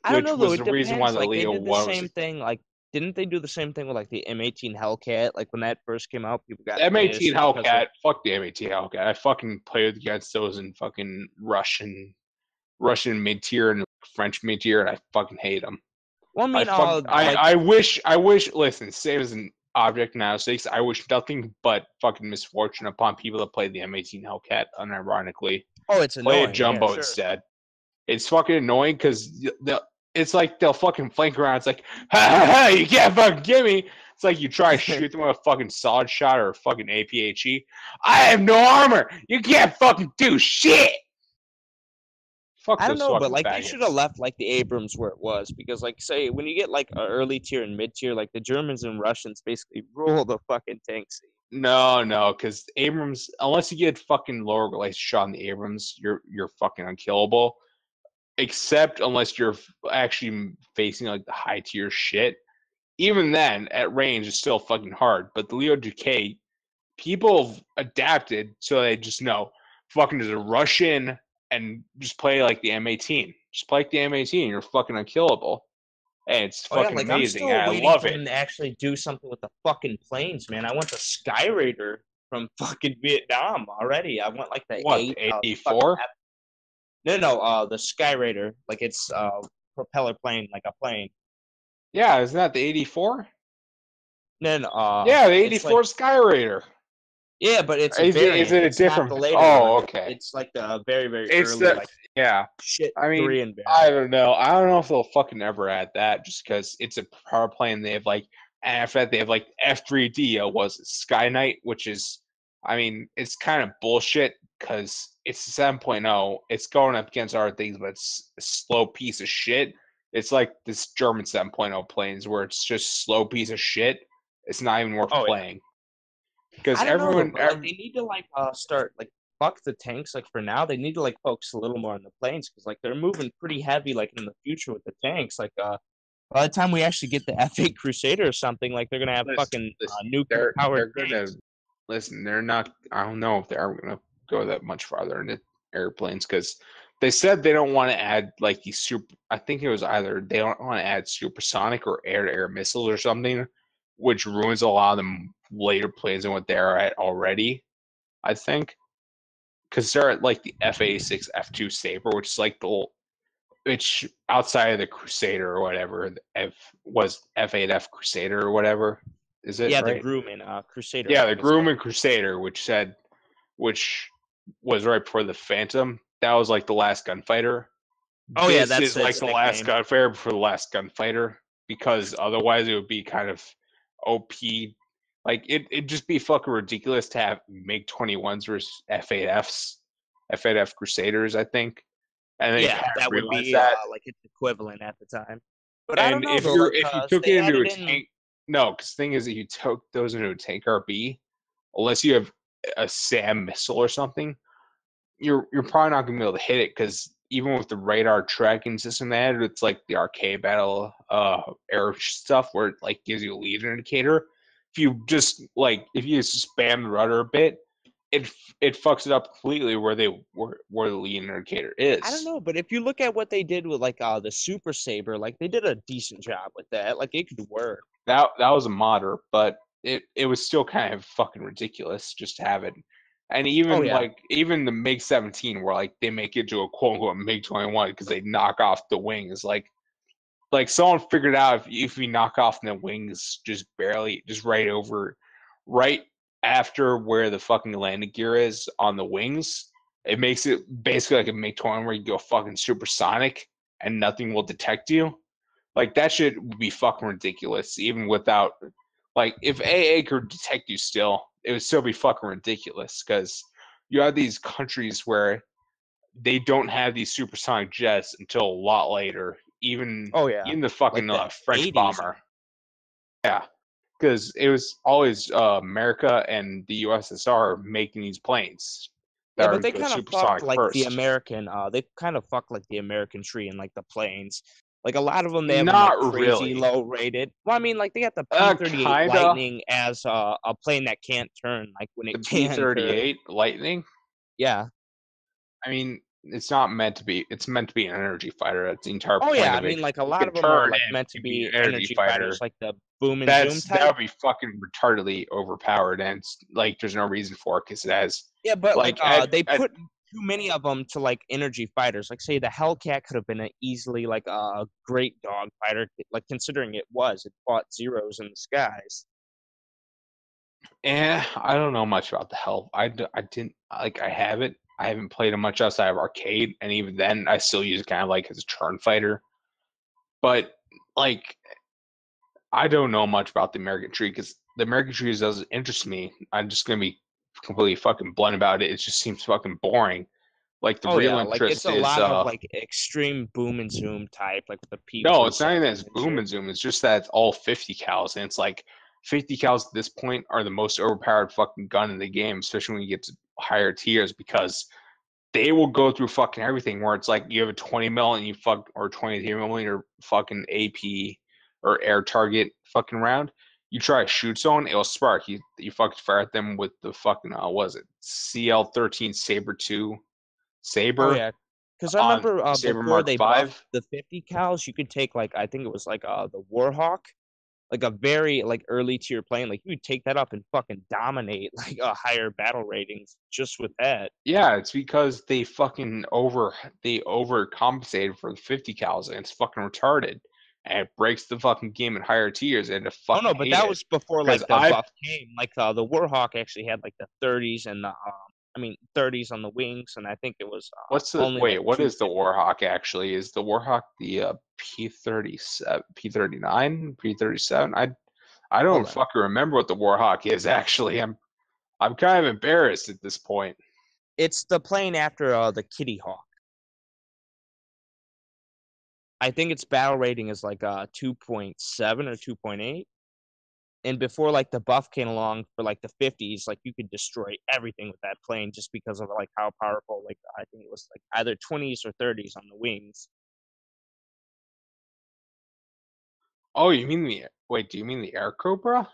I don't know though. Was It the reason why depends. the Like they Leo did the 1 was same thing. Like didn't they do the same thing with like the M18 Hellcat? Like when that first came out, people got M18 pissed because of- Hellcat. Fuck the M18 Hellcat. I fucking played against those in fucking Russian mid tier and French mid tier, and I fucking hate them. Well, I mean, I wish. Listen, same as an object now. I wish nothing but fucking misfortune upon people that play the M18 Hellcat. Unironically, Oh, it's play annoying. a jumbo Yeah, sure. instead. It's fucking annoying because it's like they'll fucking flank around. It's like, ha ha ha, you can't fucking get me. It's like you try to shoot them with a fucking solid shot or a fucking APHE. I have no armor. You can't fucking do shit. Fuck I don't those know, but fucking like they faggots. should have left like the Abrams where it was because like say when you get like an early tier and mid tier, like the Germans and Russians basically rule the fucking tank scene. No, because Abrams, unless you get fucking lower relation shot on the Abrams, you're fucking unkillable. Except unless you're actually facing like the high tier shit. Even then, at range, it's still fucking hard. But the Leo 2K, people have adapted so they just know fucking just rush in and just play like the M18. Just play like the M18. You're fucking unkillable. And it's fucking like, amazing. I'm I still waiting love for it. them to actually do something with the fucking planes, man. I want the Sky Raider from fucking Vietnam already. I want like the What, 8 the 84? No, the Sky Raider. Like it's propeller plane, like a plane. Yeah, isn't that the 84? No, yeah, the it's 84 like, Sky Raider. Yeah, but it's a Is variant. it a It's not different? the later Oh, one. okay. It's like the very, very It's early, the like yeah. shit I mean, 3 and variant. I don't know. I don't know if they'll fucking ever add that, just because it's a power plane. They have like, and after that they have like F3D. Was it Sky Knight, which is I mean, it's kind of bullshit because it's 7.0. It's going up against other things, but it's a slow piece of shit. It's like this German 7.0 planes where it's just slow piece of shit. It's not even worth playing. Because I don't know, everyone, but like they need to like start like fuck the tanks. Like for now, they need to like focus a little more on the planes because like they're moving pretty heavy. Like in the future with the tanks, like by the time we actually get the F8 Crusader or something, like they're gonna have fucking nuclear powered tanks. Listen, they're not. I don't know if they're gonna go that much farther into airplanes because they said they don't want to add like these super. I think it was either they don't want to add supersonic or air-to-air missiles or something, which ruins a lot of them later planes than what they're at already. I think because they're at like the F-86 F2 Saber, which is like which outside of the Crusader or whatever, was F8F Crusader or whatever. Is it Yeah, right? the Grumman Crusader. Yeah, the Grumman Crusader, which was right before the Phantom. That was like the last gunfighter. Oh yeah, This that's is like the last gunfighter before the last gunfighter because otherwise it would be kind of OP. Like it'd just be fucking ridiculous to have MiG-21s versus F8Fs, F8F Crusaders, I think. And they Yeah, kind of that would realize be that. like its equivalent at the time. But I don't And know if though. you Like, if you took they it into added a in. tank, no, because the thing is that you took those into a tank RB, unless you have a SAM missile or something, you're probably not gonna be able to hit it because even with the radar tracking system they added, it's like the arcade battle air stuff where it like gives you a lead indicator. If you just spam the rudder a bit, it fucks it up completely where the lead indicator is. I don't know, but if you look at what they did with like the Super Saber, like they did a decent job with that. Like it could work. That was a modder, but it was still kind of fucking ridiculous just to have it. And even even the MiG 17 where like they make it to a quote unquote MiG 21 because they knock off the wings. Like someone figured out if you knock off the wings just barely, just right after where the fucking landing gear is on the wings, it makes it basically like a MiG 21 where you go fucking supersonic and nothing will detect you. Like that shit would be fucking ridiculous, even without like if AA could detect you still, it would still be fucking ridiculous because you have these countries where they don't have these supersonic jets until a lot later. Even even the fucking like the French 80s. bomber. Yeah, because it was always America and the USSR making these planes. Yeah, but they kind of fucked like the American. They kind of fucked like the American tree and like the planes. Like a lot of them, they have them like crazy low rated. Well, I mean, like they got the P-38 Lightning as a plane that can't turn, like when it can turn. P-38 Lightning. Yeah. I mean, it's not meant to be. It's meant to be an energy fighter. That's the entire Oh point yeah, I of it. mean, like a You lot can of them are turn like and meant to you be can an energy fighters, like the boom and zoom type. That would be fucking retardedly overpowered, and it's, like there's no reason for it because it has. Yeah, but like they put too many of them to like energy fighters. Like say the Hellcat could have been easily like a great dog fighter, like considering it fought zeros in the skies. I don't know much about the Hell. I didn't like. I haven't played it much outside of arcade, and even then, I still use it kind of like as a turn fighter. But like, I don't know much about the American tree because the American tree doesn't interest me. I'm just gonna be completely fucking blunt about it. It just seems fucking boring. Like the real like interest it's a is lot of like extreme boom and zoom type, like the P. No, it's not even as boom and zoom. It's just that it's all 50 cals, and it's like 50 cals at this point are the most overpowered fucking gun in the game, especially when you get to higher tiers because they will go through fucking everything. Where it's like you have a 20 mil and you or 23 millimeter fucking AP or air target fucking round. You try to shoot someone, it'll spark. You fucking fire at them with the fucking was it CL13 Saber 2 Saber? Oh yeah, because I remember Saber before Mark they 5? buffed the 50 cals, you could take like I think it was like the Warhawk, like a very like early tier plane. Like you would take that up and fucking dominate like a higher battle ratings just with that. Yeah, it's because they fucking overcompensated for the 50 cals and it's fucking retarded. And it breaks the fucking game in higher tiers and to Oh fucking no, but hate that it. was before like the buff came. Like the Warhawk actually had like the 30s and the 30s on the wings, and I think it was only what is the Warhawk actually? Is the Warhawk the P-37, P-39, P-37? I don't fucking remember what the Warhawk is actually. I'm kind of embarrassed at this point. It's the plane after the Kitty Hawk. I think its battle rating is like 2.7 or 2.8. And before like the buff came along for like the 50s, like you could destroy everything with that plane just because of like how powerful. Like I think it was like either 20s or 30s on the wings. Oh, you mean the wait? Do you mean the Air Cobra?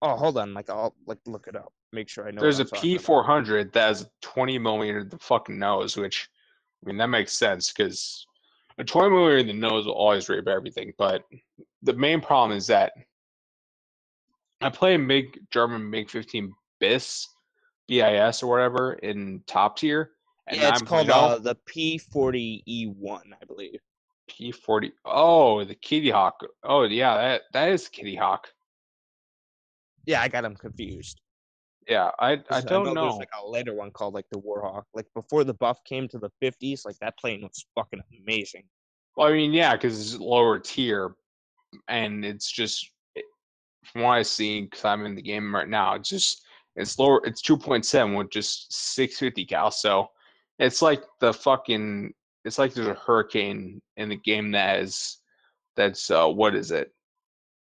Oh, hold on. Like I'll like look it up. Make sure I know. There's a what I'm talking about. P400 that has a 20 millimeter in the fucking nose, which I mean that makes sense because a 20 millimeter in the nose will always rape everything. But the main problem is that I play MiG German MiG 15 BIS or whatever in top tier, and Yeah, it's called 9.0 the P40E1, I believe. P40. Oh, the Kitty Hawk. Oh yeah, that is Kitty Hawk. Yeah, I got them confused. Yeah, I don't know. There's like a later one called like the Warhawk. Like before the buff came to the 50s, like that plane was fucking amazing. Well, I mean, yeah, because it's lower tier, and it's just from what I've seen, because I'm in the game right now, it's lower. It's 2.7 with just 650 cal. So it's like it's like there's a hurricane in the game that's what is it?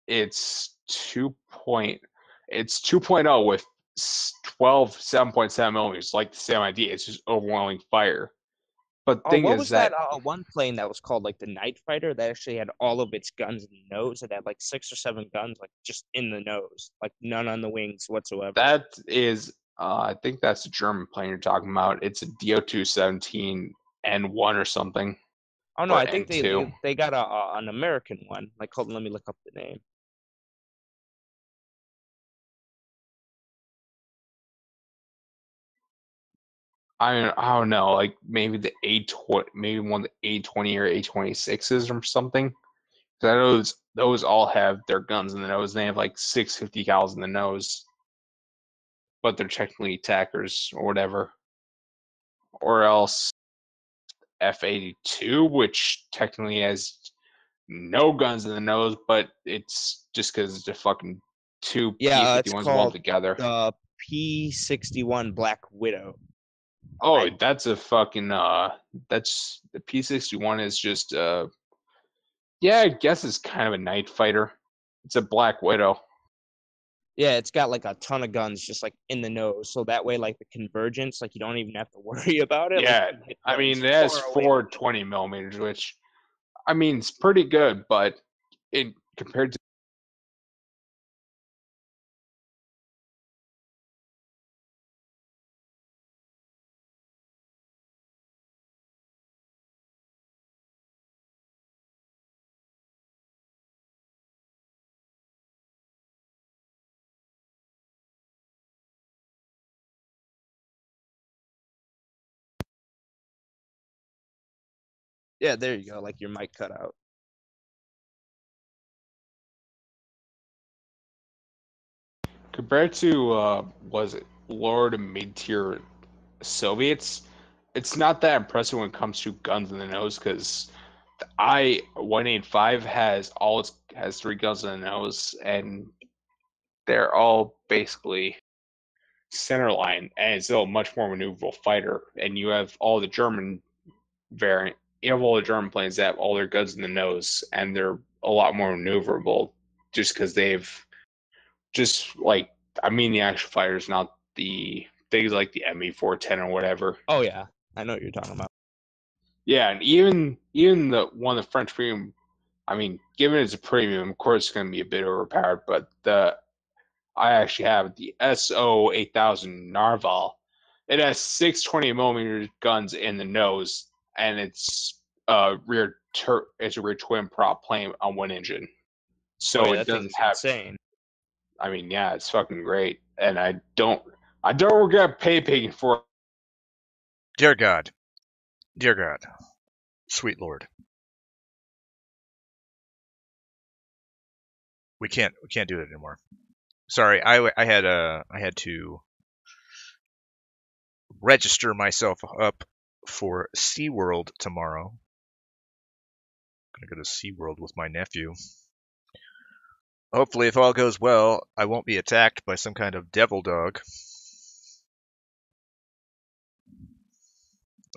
It's 2.0 with 7.7 millimeters, like the same idea. It's just overwhelming fire. But Oh, thing what is was that that one plane that was called like the Night Fighter that actually had all of its guns in the nose? It had like 6 or 7 guns, like just in the nose, like none on the wings whatsoever. that is, I think that's the German plane you're talking about. It's a DO-217 N1 or something. Oh no, or I think N2. they got an American one. Like, hold on, let me look up the name. I don't know, like maybe the A20, maybe one of the A20 or A26s or something. 'Cause I know those all have their guns in the nose. They have like 650 cals in the nose, but they're technically attackers or whatever. Or else F82, which technically has no guns in the nose, but it's just because it's a fucking two Yeah, it's P51s welded called together. the P61 Black Widow. Oh, that's a fucking that's the P61 is just yeah, I guess it's kind of a night fighter. It's a Black Widow. Yeah, it's got like a ton of guns just like in the nose, so that way like the convergence, like you don't even have to worry about it. Yeah, Like, you can hit I mean guns it has far away. 420 millimeters, which I mean it's pretty good, but in compared to Yeah, there you go. Like your mic cut out. compared to was it lower to mid tier Soviets, it's not that impressive when it comes to guns in the nose because the I-185 has 3 guns in the nose and they're all basically center line and it's still a much more maneuverable fighter. And you have all the German variant, you have all the German planes that have all their guns in the nose and they're a lot more maneuverable just because they've just like I mean the actual fighters, not the things like the ME410 or whatever. Oh yeah, I know what you're talking about. Yeah, and even the one of the French premium, I mean, given it's a premium, of course it's going to be a bit overpowered. But I actually have the SO 8000 Narval. It has 620 millimeter guns in the nose, and it's it's a rear twin prop plane on one engine, so yeah, it that doesn't thing's have. insane. I mean, yeah, it's fucking great, and I don't regret paying for it. Dear God. Dear God. Sweet Lord. We can't do it anymore. Sorry, I had to register myself up for SeaWorld tomorrow. I'm gonna go to SeaWorld with my nephew. Hopefully, if all goes well, I won't be attacked by some kind of devil dog.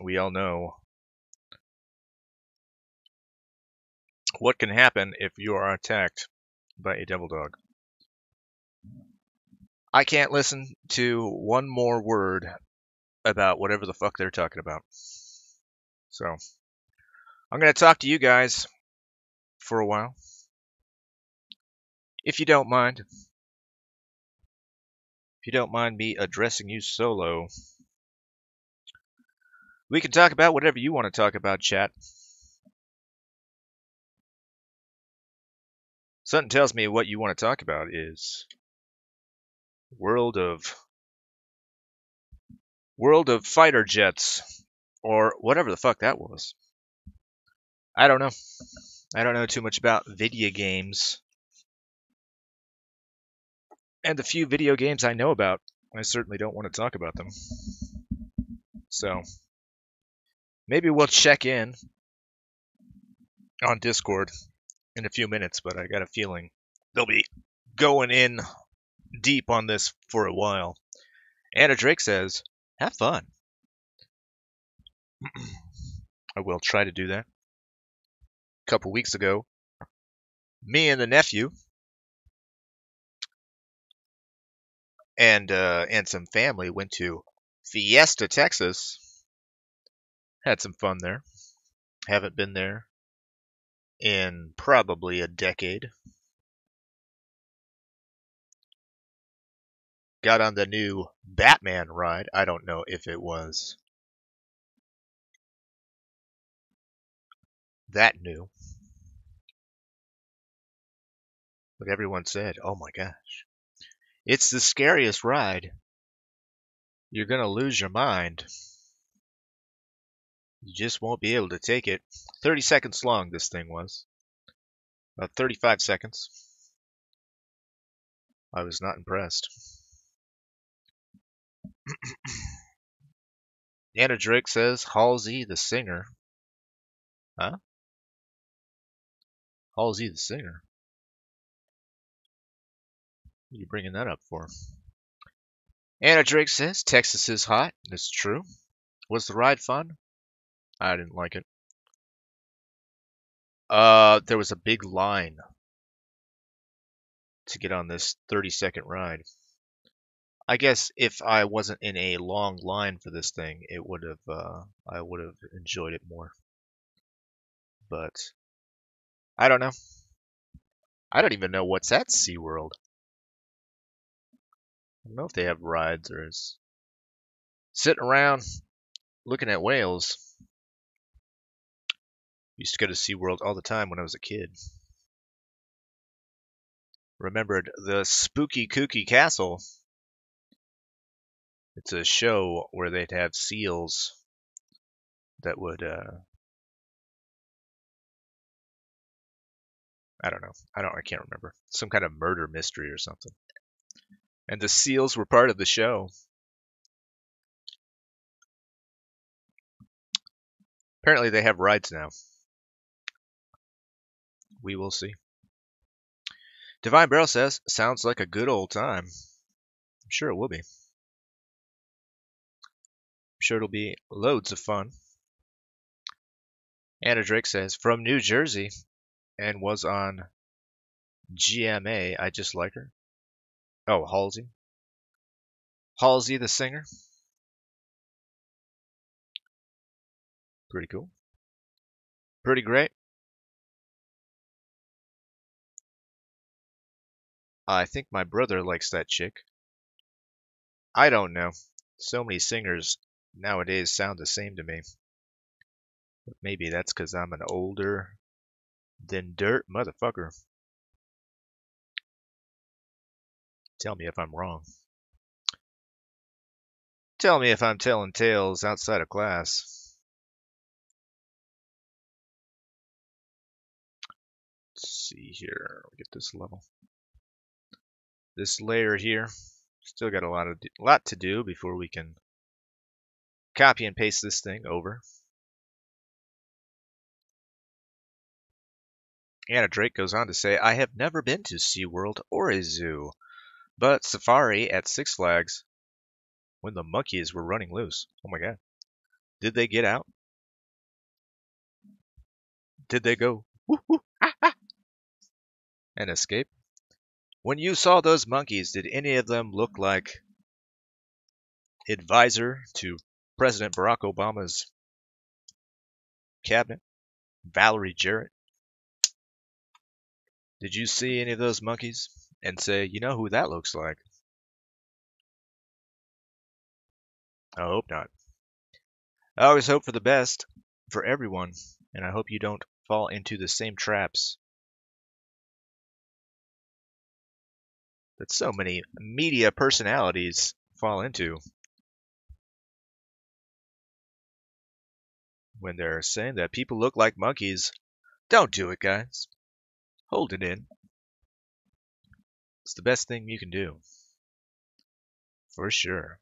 We all know what can happen if you are attacked by a devil dog. I can't listen to one more word about whatever the fuck they're talking about. So, I'm going to talk to you guys for a while. If you don't mind. If you don't mind me addressing you solo. We can talk about whatever you want to talk about, chat. Something tells me what you want to talk about is World of fighter jets, or whatever the fuck that was. I don't know. I don't know too much about video games. And the few video games I know about, I certainly don't want to talk about them. So, maybe we'll check in on Discord in a few minutes, but I got a feeling they'll be going in deep on this for a while. Anna Drake says, have fun. I will try to do that. A couple weeks ago, me and the nephew and some family went to Fiesta, Texas. Had some fun there. Haven't been there in probably a decade. Got on the new Batman ride. I don't know if it was that new. But everyone said, oh my gosh, it's the scariest ride. You're going to lose your mind. You just won't be able to take it. 30 seconds long, this thing was. About 35 seconds. I was not impressed. Anna Drake says, Halsey the singer. Huh? Halsey the singer? What are you bringing that up for? Anna Drake says, Texas is hot. It's true. Was the ride fun? I didn't like it. There was a big line to get on this 30-second ride. I guess if I wasn't in a long line for this thing, it would have I would have enjoyed it more. But I don't know. I don't even know what's at SeaWorld. I don't know if they have rides or is sitting around looking at whales. Used to go to SeaWorld all the time when I was a kid. Remembered the Spooky Kooky Castle. It's a show where they'd have seals that would, I don't know. I can't remember. Some kind of murder mystery or something. And the seals were part of the show. Apparently they have rides now. We will see. Divine Barrel says, sounds like a good old time. I'm sure it will be. I'm sure it'll be loads of fun. Anna Drake says, from New Jersey and was on GMA. I just like her. Oh, Halsey. Halsey the singer. Pretty cool. Pretty great. I think my brother likes that chick. I don't know. So many singers nowadays sound the same to me. But maybe that's because I'm an older than dirt motherfucker. Tell me if I'm wrong. Tell me if I'm telling tales outside of class. Let's see here. We'll get this level. This layer here. Still got a lot to do before we can copy and paste this thing over. Anna Drake goes on to say, I have never been to SeaWorld or a zoo, but Safari at Six Flags when the monkeys were running loose. Oh my god. Did they get out? Did they go woo, woo, ah, ah, and escape? When you saw those monkeys, did any of them look like advisor to President Barack Obama's cabinet? Valerie Jarrett? Did you see any of those monkeys and say, you know who that looks like? I hope not. I always hope for the best for everyone, and I hope you don't fall into the same traps that so many media personalities fall into when they're saying that people look like monkeys. Don't do it, guys. Hold it in. It's the best thing you can do. For sure.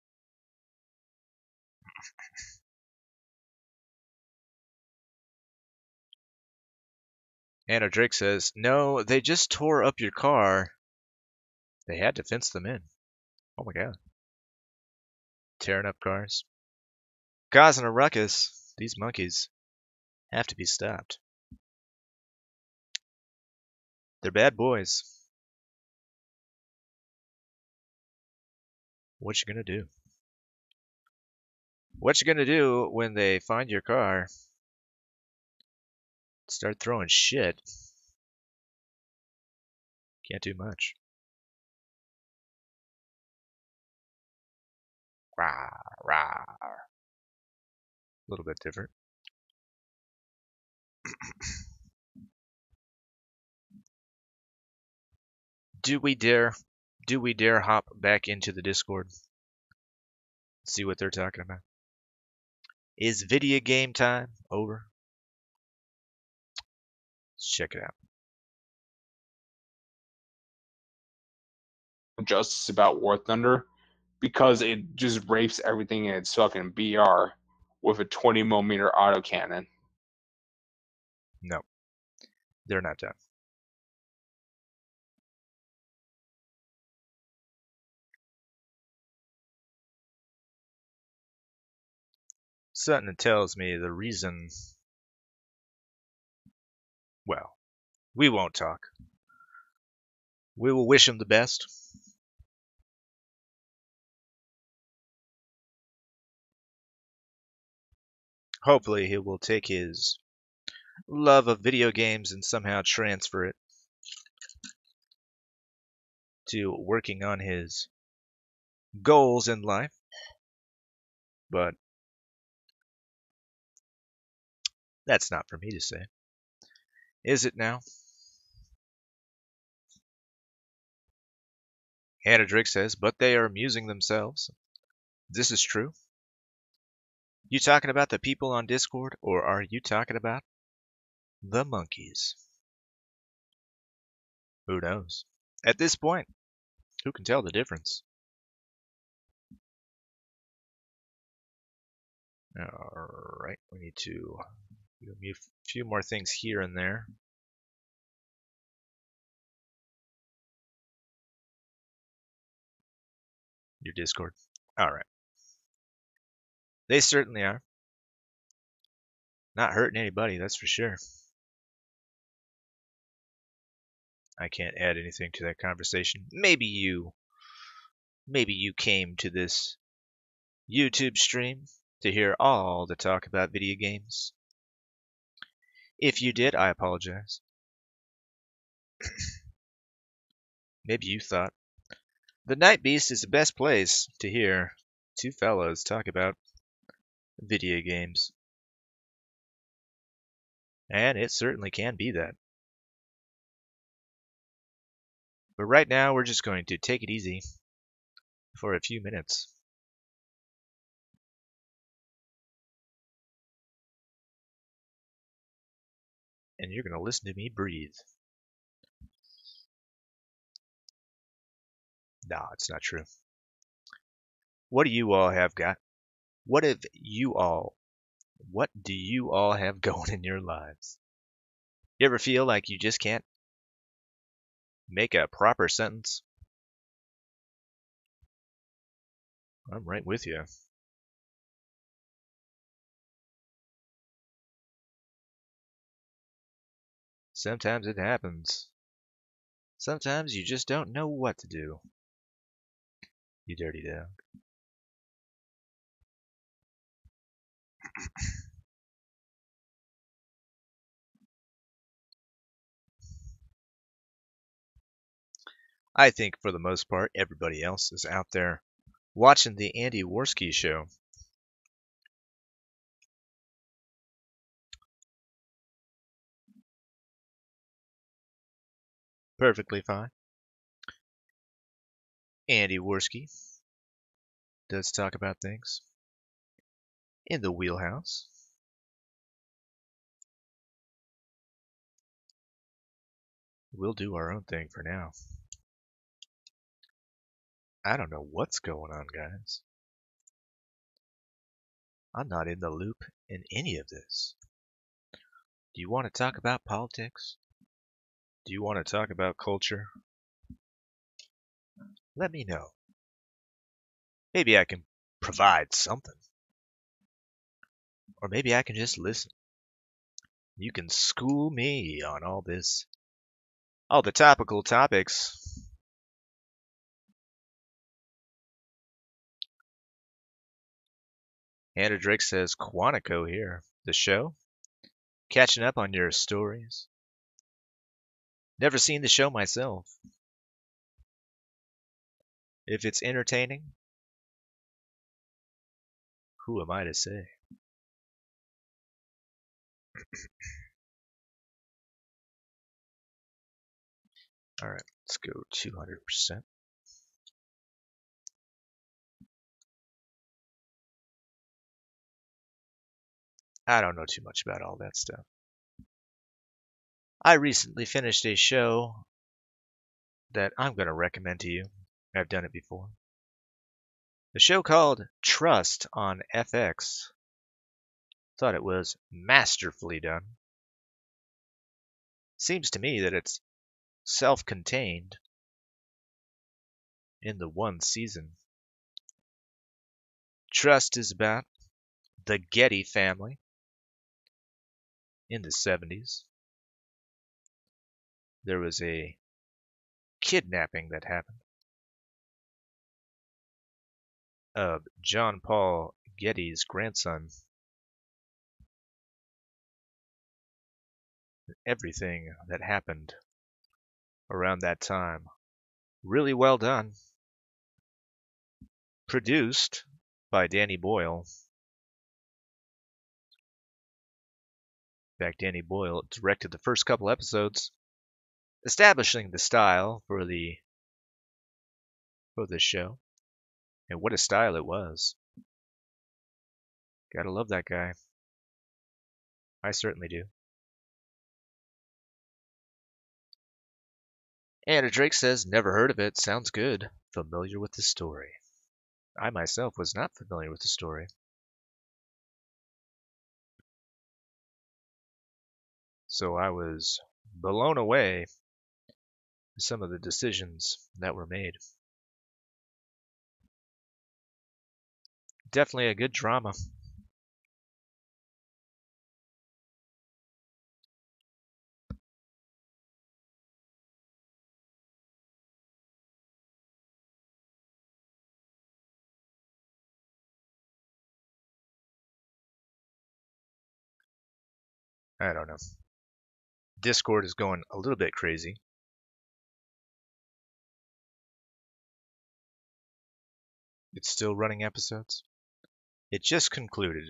Anna Drake says, no, they just tore up your car. They had to fence them in. Oh my god. Tearing up cars. Causing a ruckus. These monkeys have to be stopped. They're bad boys. What you gonna do? What you gonna do when they find your car? Start throwing shit. Can't do much. Rah, rah. A little bit different. Do we dare hop back into the Discord? See what they're talking about. Is video game time over? Let's check it out. Justice about War Thunder because it just rapes everything in its fucking BR with a 20mm autocannon. No. They're not done. Something tells me the reason... Well, we won't talk. We will wish him the best. Hopefully he will take his love of video games and somehow transfer it to working on his goals in life. But that's not for me to say. Is it now? Hannah Drake says, but they are amusing themselves. This is true. You talking about the people on Discord, or are you talking about the monkeys? Who knows? At this point, who can tell the difference? Alright, we need to do a few more things here and there. Your Discord. Alright. They certainly are. Not hurting anybody, that's for sure. I can't add anything to that conversation. Maybe you came to this YouTube stream to hear all the talk about video games. If you did, I apologize. Maybe you thought the Night Beast is the best place to hear two fellows talk about video games. And it certainly can be that. But right now, we're just going to take it easy for a few minutes. And you're going to listen to me breathe. No, it's not true. What do you all have got? What do you all have going in your lives? You ever feel like you just can't make a proper sentence? I'm right with you. Sometimes it happens. Sometimes you just don't know what to do. You dirty dog. I think for the most part, everybody else is out there watching the Andy Worski show. Perfectly fine. Andy Worski does talk about things in the wheelhouse. We'll do our own thing for now. I don't know what's going on, guys. I'm not in the loop in any of this. Do you want to talk about politics? Do you want to talk about culture? Let me know. Maybe I can provide something. Or maybe I can just listen. You can school me on all this. All the topical topics. Hannah Drake says, Quantico here. The show? Catching up on your stories. Never seen the show myself. If it's entertaining, who am I to say? Alright, let's go 200%. I don't know too much about all that stuff. I recently finished a show that I'm going to recommend to you. I've done it before. The show called Trust on FX. Thought it was masterfully done. Seems to me that it's self-contained in the one season. Trust is about the Getty family in the 70s. There was a kidnapping that happened of John Paul Getty's grandson. Everything that happened around that time. Really well done. Produced by Danny Boyle. In fact, Danny Boyle directed the first couple episodes, establishing the style for the show. And what a style it was. Gotta love that guy. I certainly do. Anna Drake says, never heard of it. Sounds good. Familiar with the story. I myself was not familiar with the story. So I was blown away by some of the decisions that were made. Definitely a good drama. I don't know. Discord is going a little bit crazy. It's still running episodes. It just concluded.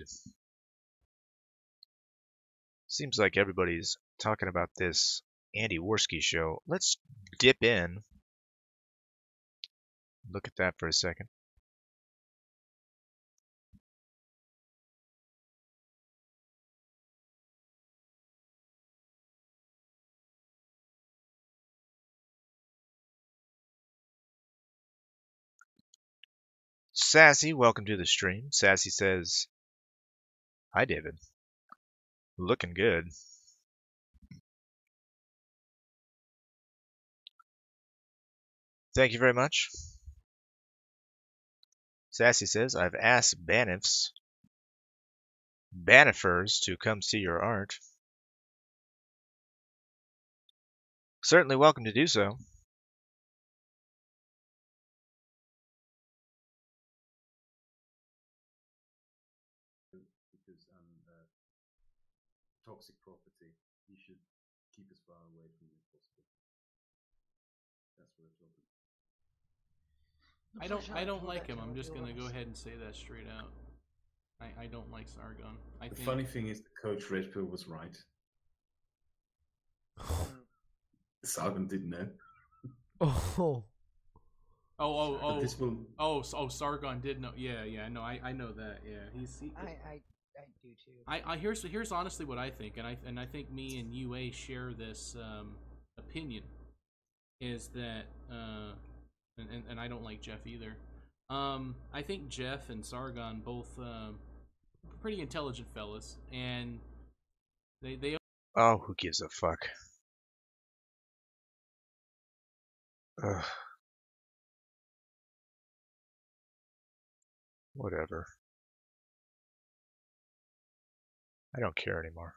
Seems like everybody's talking about this Andy Worski show. Let's dip in. Look at that for a second. Sassy, welcome to the stream. Sassy says, hi, David. Looking good. Thank you very much. Sassy says, I've asked Banifers to come see your art. Certainly welcome to do so. Because toxic property, you should keep as far away from it as possible. That's what I told him. I don't like him. I'm just gonna go ahead and say that straight out. I don't like Sargon. The funny thing is that Coach Red Pill was right. Sargon didn't know. Sargon did know. Yeah, no, I know that. Yeah, I do too. Here's honestly what I think, and I think me and UA share this opinion, is that and I don't like Jeff either. I think Jeff and Sargon both pretty intelligent fellas, and they. Oh, who gives a fuck? Ugh. Whatever. I don't care anymore.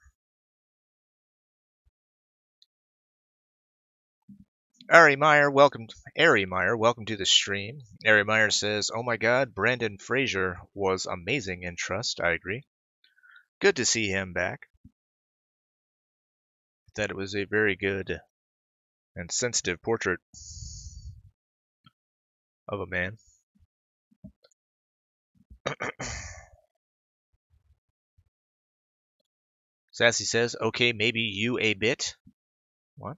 Ari Meyer, welcome to the stream. Ari Meyer says, "Oh my God, Brandon Fraser was amazing in Trust." I agree. Good to see him back. That it was a very good and sensitive portrait of a man. Sassy says, "Okay, maybe you a bit." What?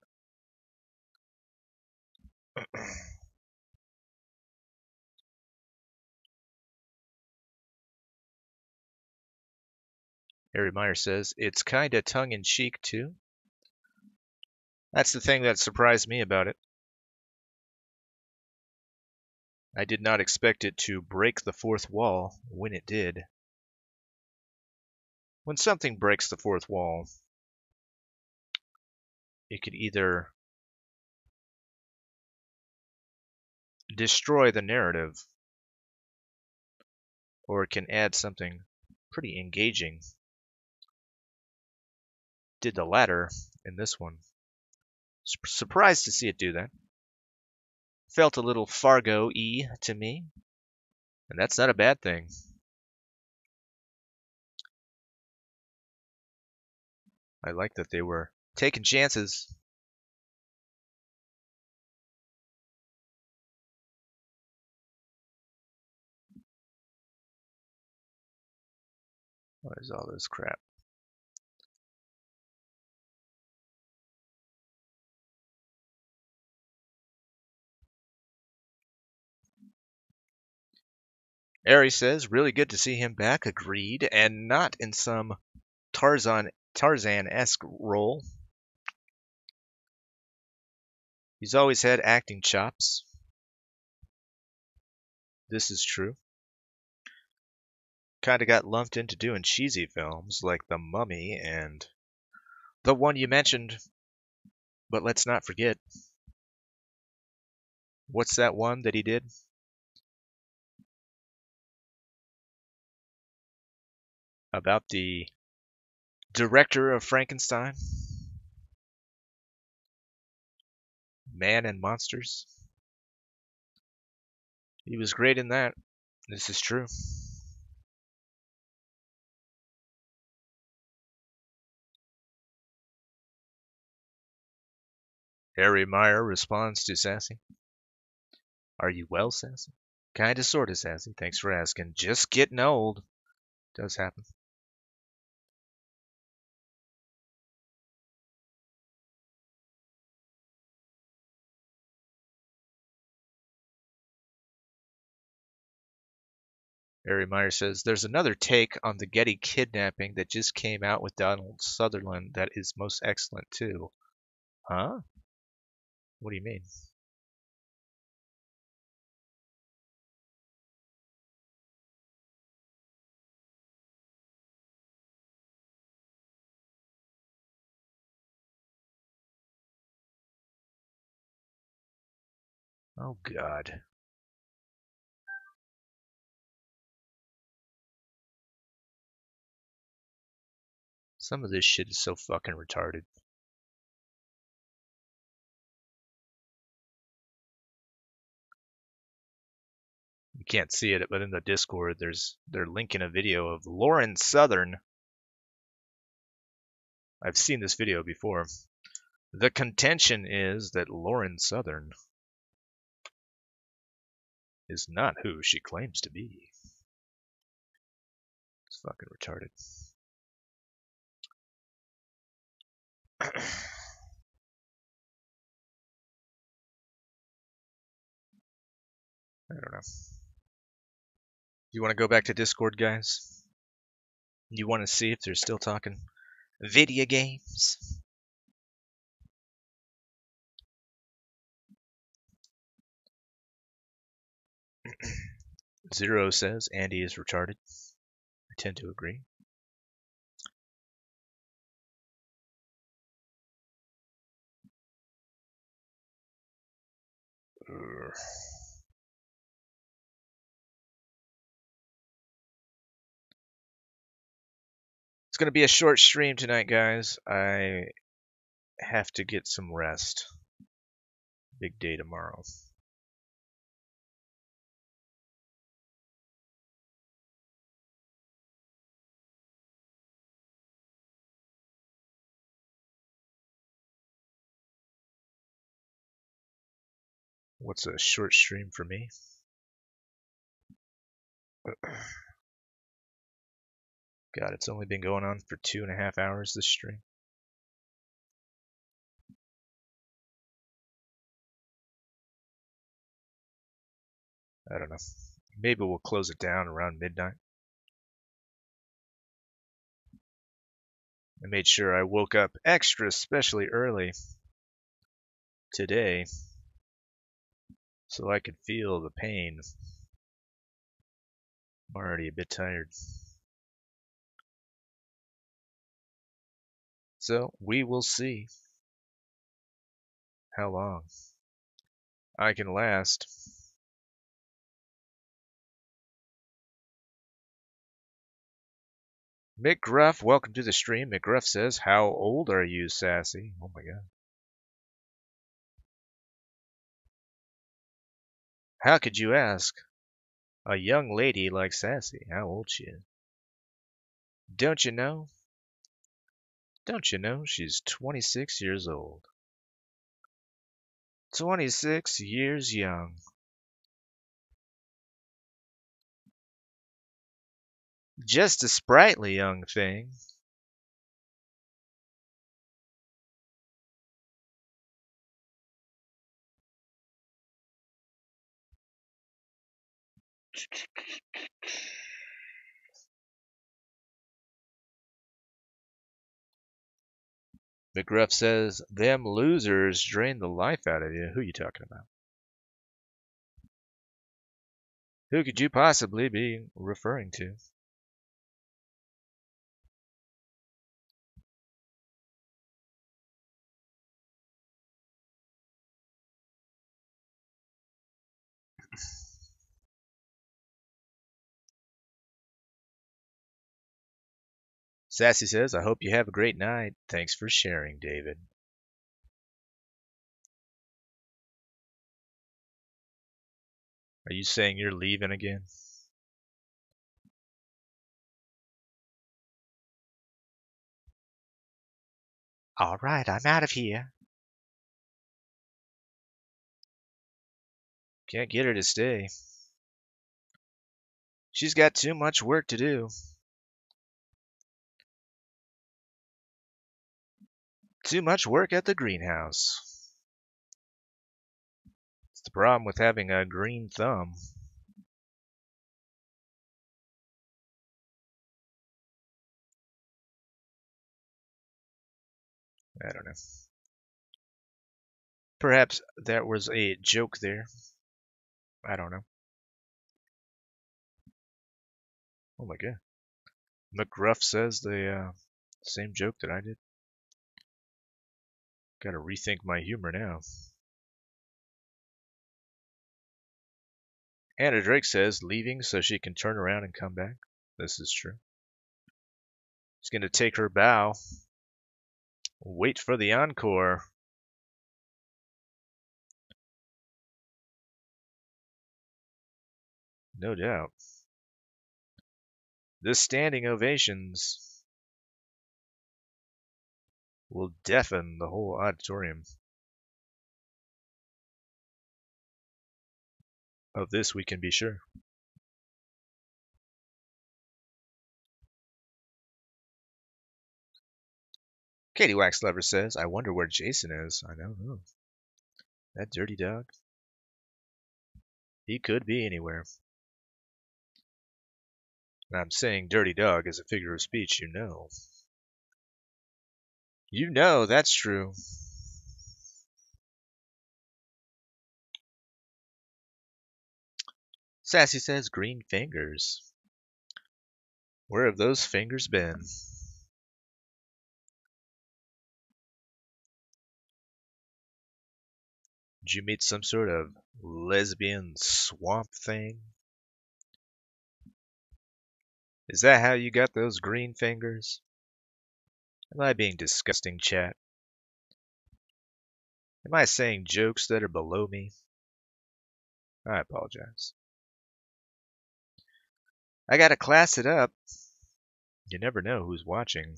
Harry Meyer says, "It's kinda tongue-in-cheek, too." That's the thing that surprised me about it. I did not expect it to break the fourth wall when it did. When something breaks the fourth wall, it could either destroy the narrative, or it can add something pretty engaging. Did the latter in this one. Surprised to see it do that. Felt a little Fargo-y to me, and that's not a bad thing. I like that they were taking chances. What is all this crap? Ari says, "Really good to see him back." Agreed, and not in some Tarzan-esque role. He's always had acting chops. This is true. Kinda got lumped into doing cheesy films like The Mummy and the one you mentioned, but let's not forget. What's that one that he did? About the director of Frankenstein? Man and Monsters? He was great in that. This is true. Harry Meyer responds to Sassy. "Are you well, Sassy?" Kinda sorta, Sassy. Thanks for asking. Just getting old. Does happen. Harry Meyer says, "There's another take on the Getty kidnapping that just came out with Donald Sutherland that is most excellent, too." Huh? What do you mean? Oh, God. Some of this shit is so fucking retarded. You can't see it, but in the Discord, they're linking a video of Lauren Southern. I've seen this video before. The contention is that Lauren Southern is not who she claims to be. It's fucking retarded. I don't know. You want to go back to Discord, guys? You want to see if they're still talking video games? Zero says Andy is retarded. I tend to agree. It's going to be a short stream tonight, guys. I have to get some rest. Big day tomorrow. What's a short stream for me? God, it's only been going on for 2.5 hours, this stream. I don't know. Maybe we'll close it down around midnight. I made sure I woke up extra especially early today so I could feel the pain. I'm already a bit tired. So we will see how long I can last. Mick Gruff, welcome to the stream. Mick Gruff says, how old are you, Sassy? Oh my god. How could you ask a young lady like Sassy how old she is? Don't you know? Don't you know she's 26 years old? 26 years young. Just a sprightly young thing. McGruff says, them losers drain the life out of you. Who are you talking about? Who could you possibly be referring to? Sassy says, I hope you have a great night. Thanks for sharing, David. Are you saying you're leaving again? All right, I'm out of here. Can't get her to stay. She's got too much work to do. Too much work at the greenhouse. It's the problem with having a green thumb. I don't know. Perhaps that was a joke there. I don't know. Oh my god. McGruff says the same joke that I did. Gotta rethink my humor now. Anna Drake says leaving so she can turn around and come back. This is true. She's going to take her bow. Wait for the encore. No doubt. This standing ovations will deafen the whole auditorium. Of this we can be sure. Katie Waxlover says, I wonder where Jason is. I don't know. That dirty dog? He could be anywhere. And I'm saying dirty dog as a figure of speech, you know. You know that's true. Sassy says green fingers. Where have those fingers been? Did you meet some sort of lesbian swamp thing? Is that how you got those green fingers? Am I being disgusting, chat? Am I saying jokes that are below me? I apologize. I gotta class it up. You never know who's watching.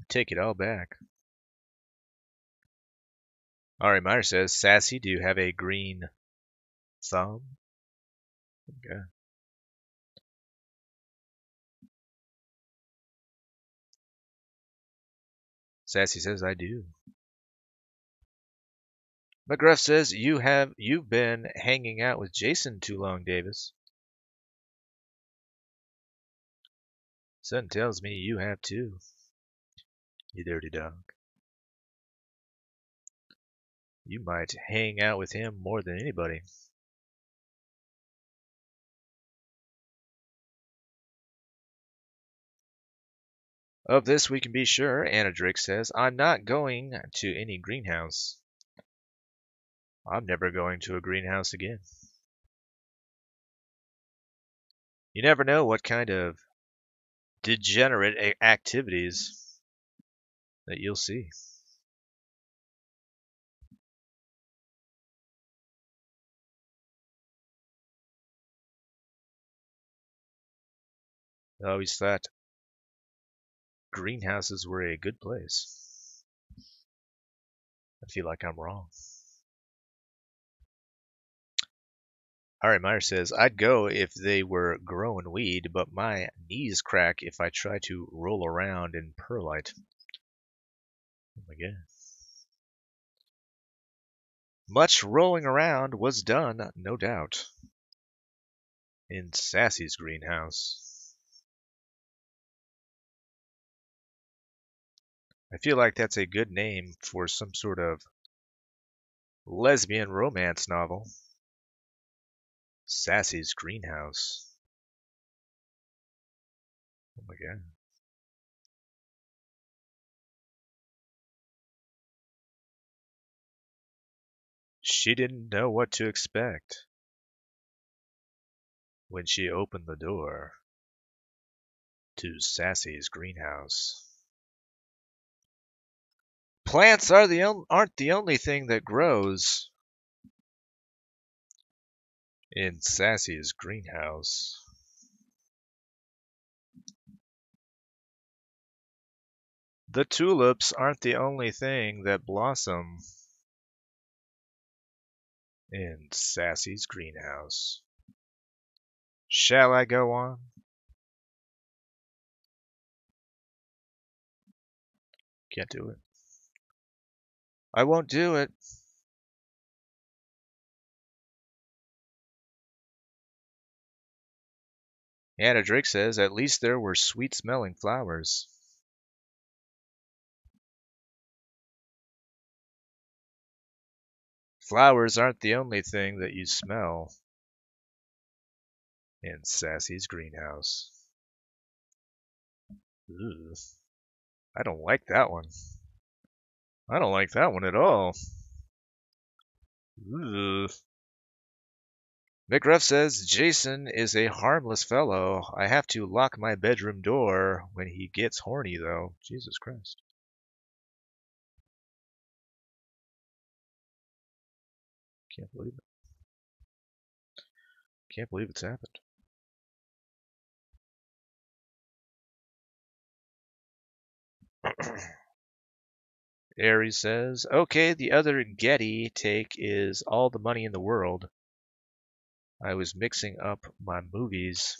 Take it all back. Ari Meyer says, Sassy, do you have a green thumb? Okay. Sassy says, I do. McGruff says, you've been hanging out with Jason too long, Davis. Son tells me you have too. You dirty dog. You might hang out with him more than anybody. Of this we can be sure, Anna Drake says, I'm not going to any greenhouse. I'm never going to a greenhouse again. You never know what kind of degenerate activities that you'll see. I always thought greenhouses were a good place. I feel like I'm wrong. Ari Meyer says, I'd go if they were growing weed, but my knees crack if I try to roll around in perlite. Oh my god. Much rolling around was done, no doubt, in Sassy's greenhouse. I feel like that's a good name for some sort of lesbian romance novel. Sassy's greenhouse. Oh my god. She didn't know what to expect when she opened the door to Sassy's greenhouse. Plants aren't the only thing that grows in Sassy's greenhouse. The tulips aren't the only thing that blossom in Sassy's greenhouse. Shall I go on? Can't do it. I won't do it. Anna Drake says, at least there were sweet-smelling flowers. Flowers aren't the only thing that you smell in Sassy's greenhouse. Ugh. I don't like that one. I don't like that one at all. Ooh. McRuff says Jason is a harmless fellow. I have to lock my bedroom door when he gets horny, though. Jesus Christ. Can't believe it. Can't believe it's happened. Aries says, okay, the other Getty take is all the money in the world. I was mixing up my movies.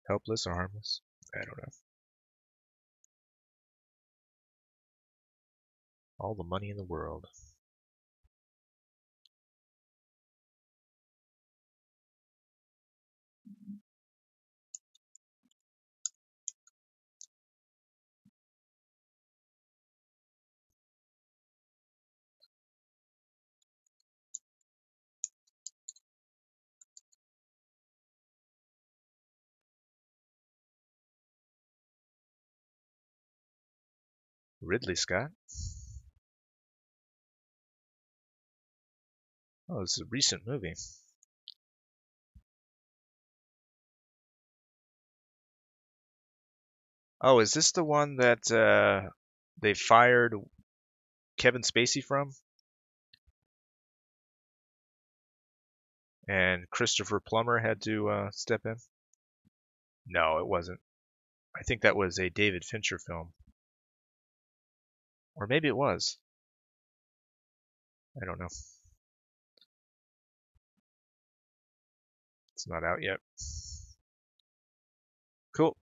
Helpless or harmless? I don't know. All the money in the world. Ridley Scott? Oh, it's a recent movie. Oh, is this the one that they fired Kevin Spacey from? And Christopher Plummer had to step in? No, it wasn't. I think that was a David Fincher film. Or maybe it was. I don't know. It's not out yet. Cool.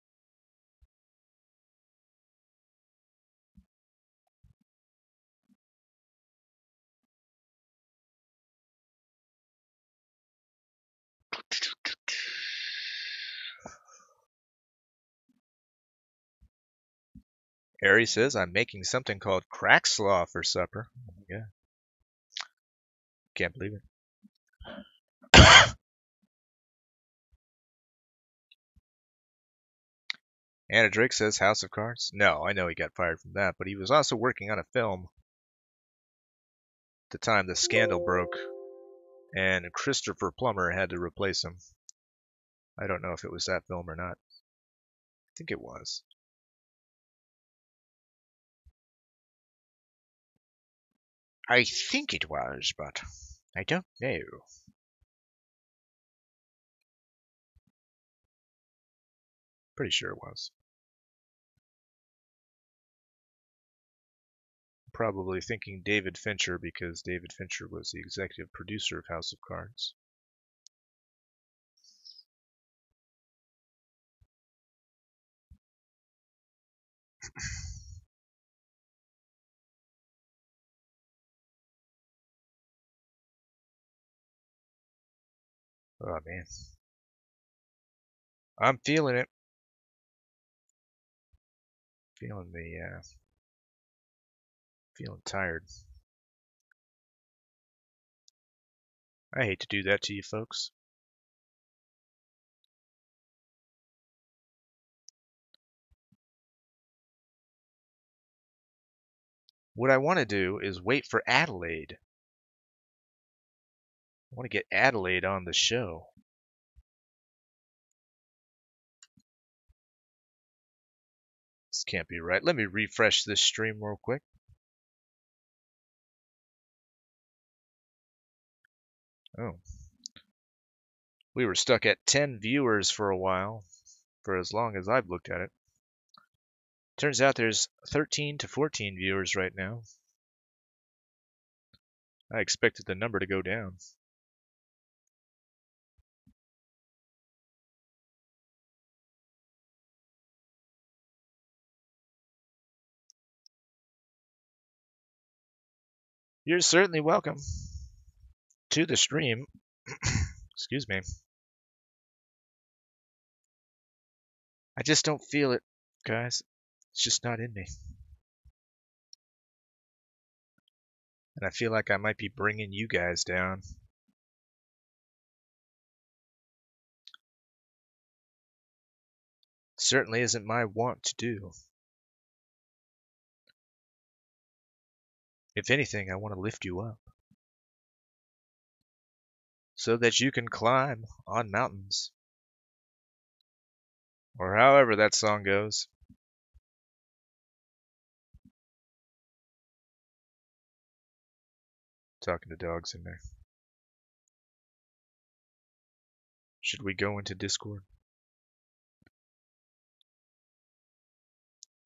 Ari says, I'm making something called crack slaw for supper. Oh my god. Can't believe it. Anna Drake says House of Cards. No, I know he got fired from that, but he was also working on a film at the time the scandal broke, and Christopher Plummer had to replace him. I don't know if it was that film or not. I think it was. I think it was, but I don't know. Pretty sure it was. Probably thinking David Fincher because David Fincher was the executive producer of House of Cards. Oh man. I'm feeling it. Feeling feeling tired. I hate to do that to you folks. What I want to do is wait for Adelaide. I want to get Adelaide on the show. This can't be right. Let me refresh this stream real quick. Oh. We were stuck at 10 viewers for a while, for as long as I've looked at it. Turns out there's 13 to 14 viewers right now. I expected the number to go down. You're certainly welcome to the stream. Excuse me. I just don't feel it, guys. It's just not in me. And I feel like I might be bringing you guys down. Certainly isn't my want to do. If anything, I want to lift you up so that you can climb on mountains. Or however that song goes. Talking to dogs in there. Should we go into Discord?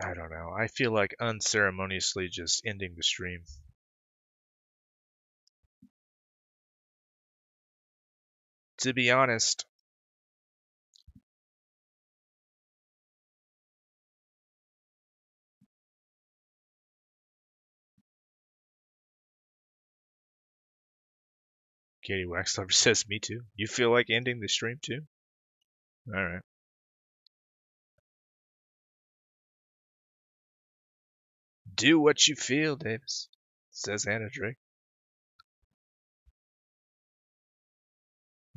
I don't know. I feel like unceremoniously just ending the stream. To be honest, Katie Waxlover says me too. You feel like ending the stream too? Alright. Do what you feel, Davis, says Anna Drake.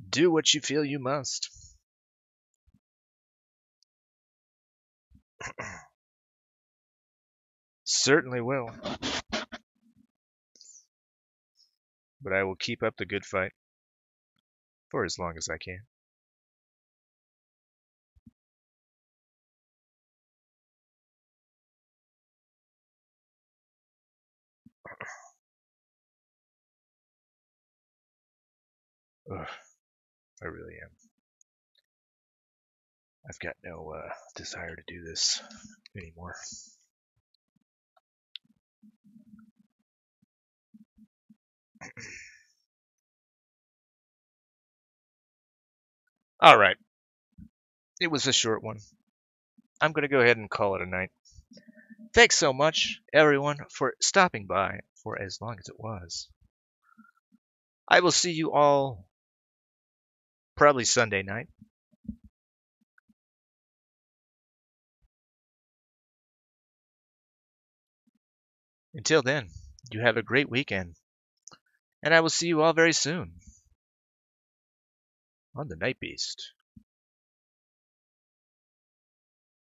Do what you feel you must. Certainly will. But I will keep up the good fight for as long as I can. Ugh, I really am. I've got no desire to do this anymore. All right. It was a short one. I'm going to go ahead and call it a night. Thanks so much, everyone, for stopping by for as long as it was. I will see you all probably Sunday night. Until then, you have a great weekend. And I will see you all very soon on the Night Beast.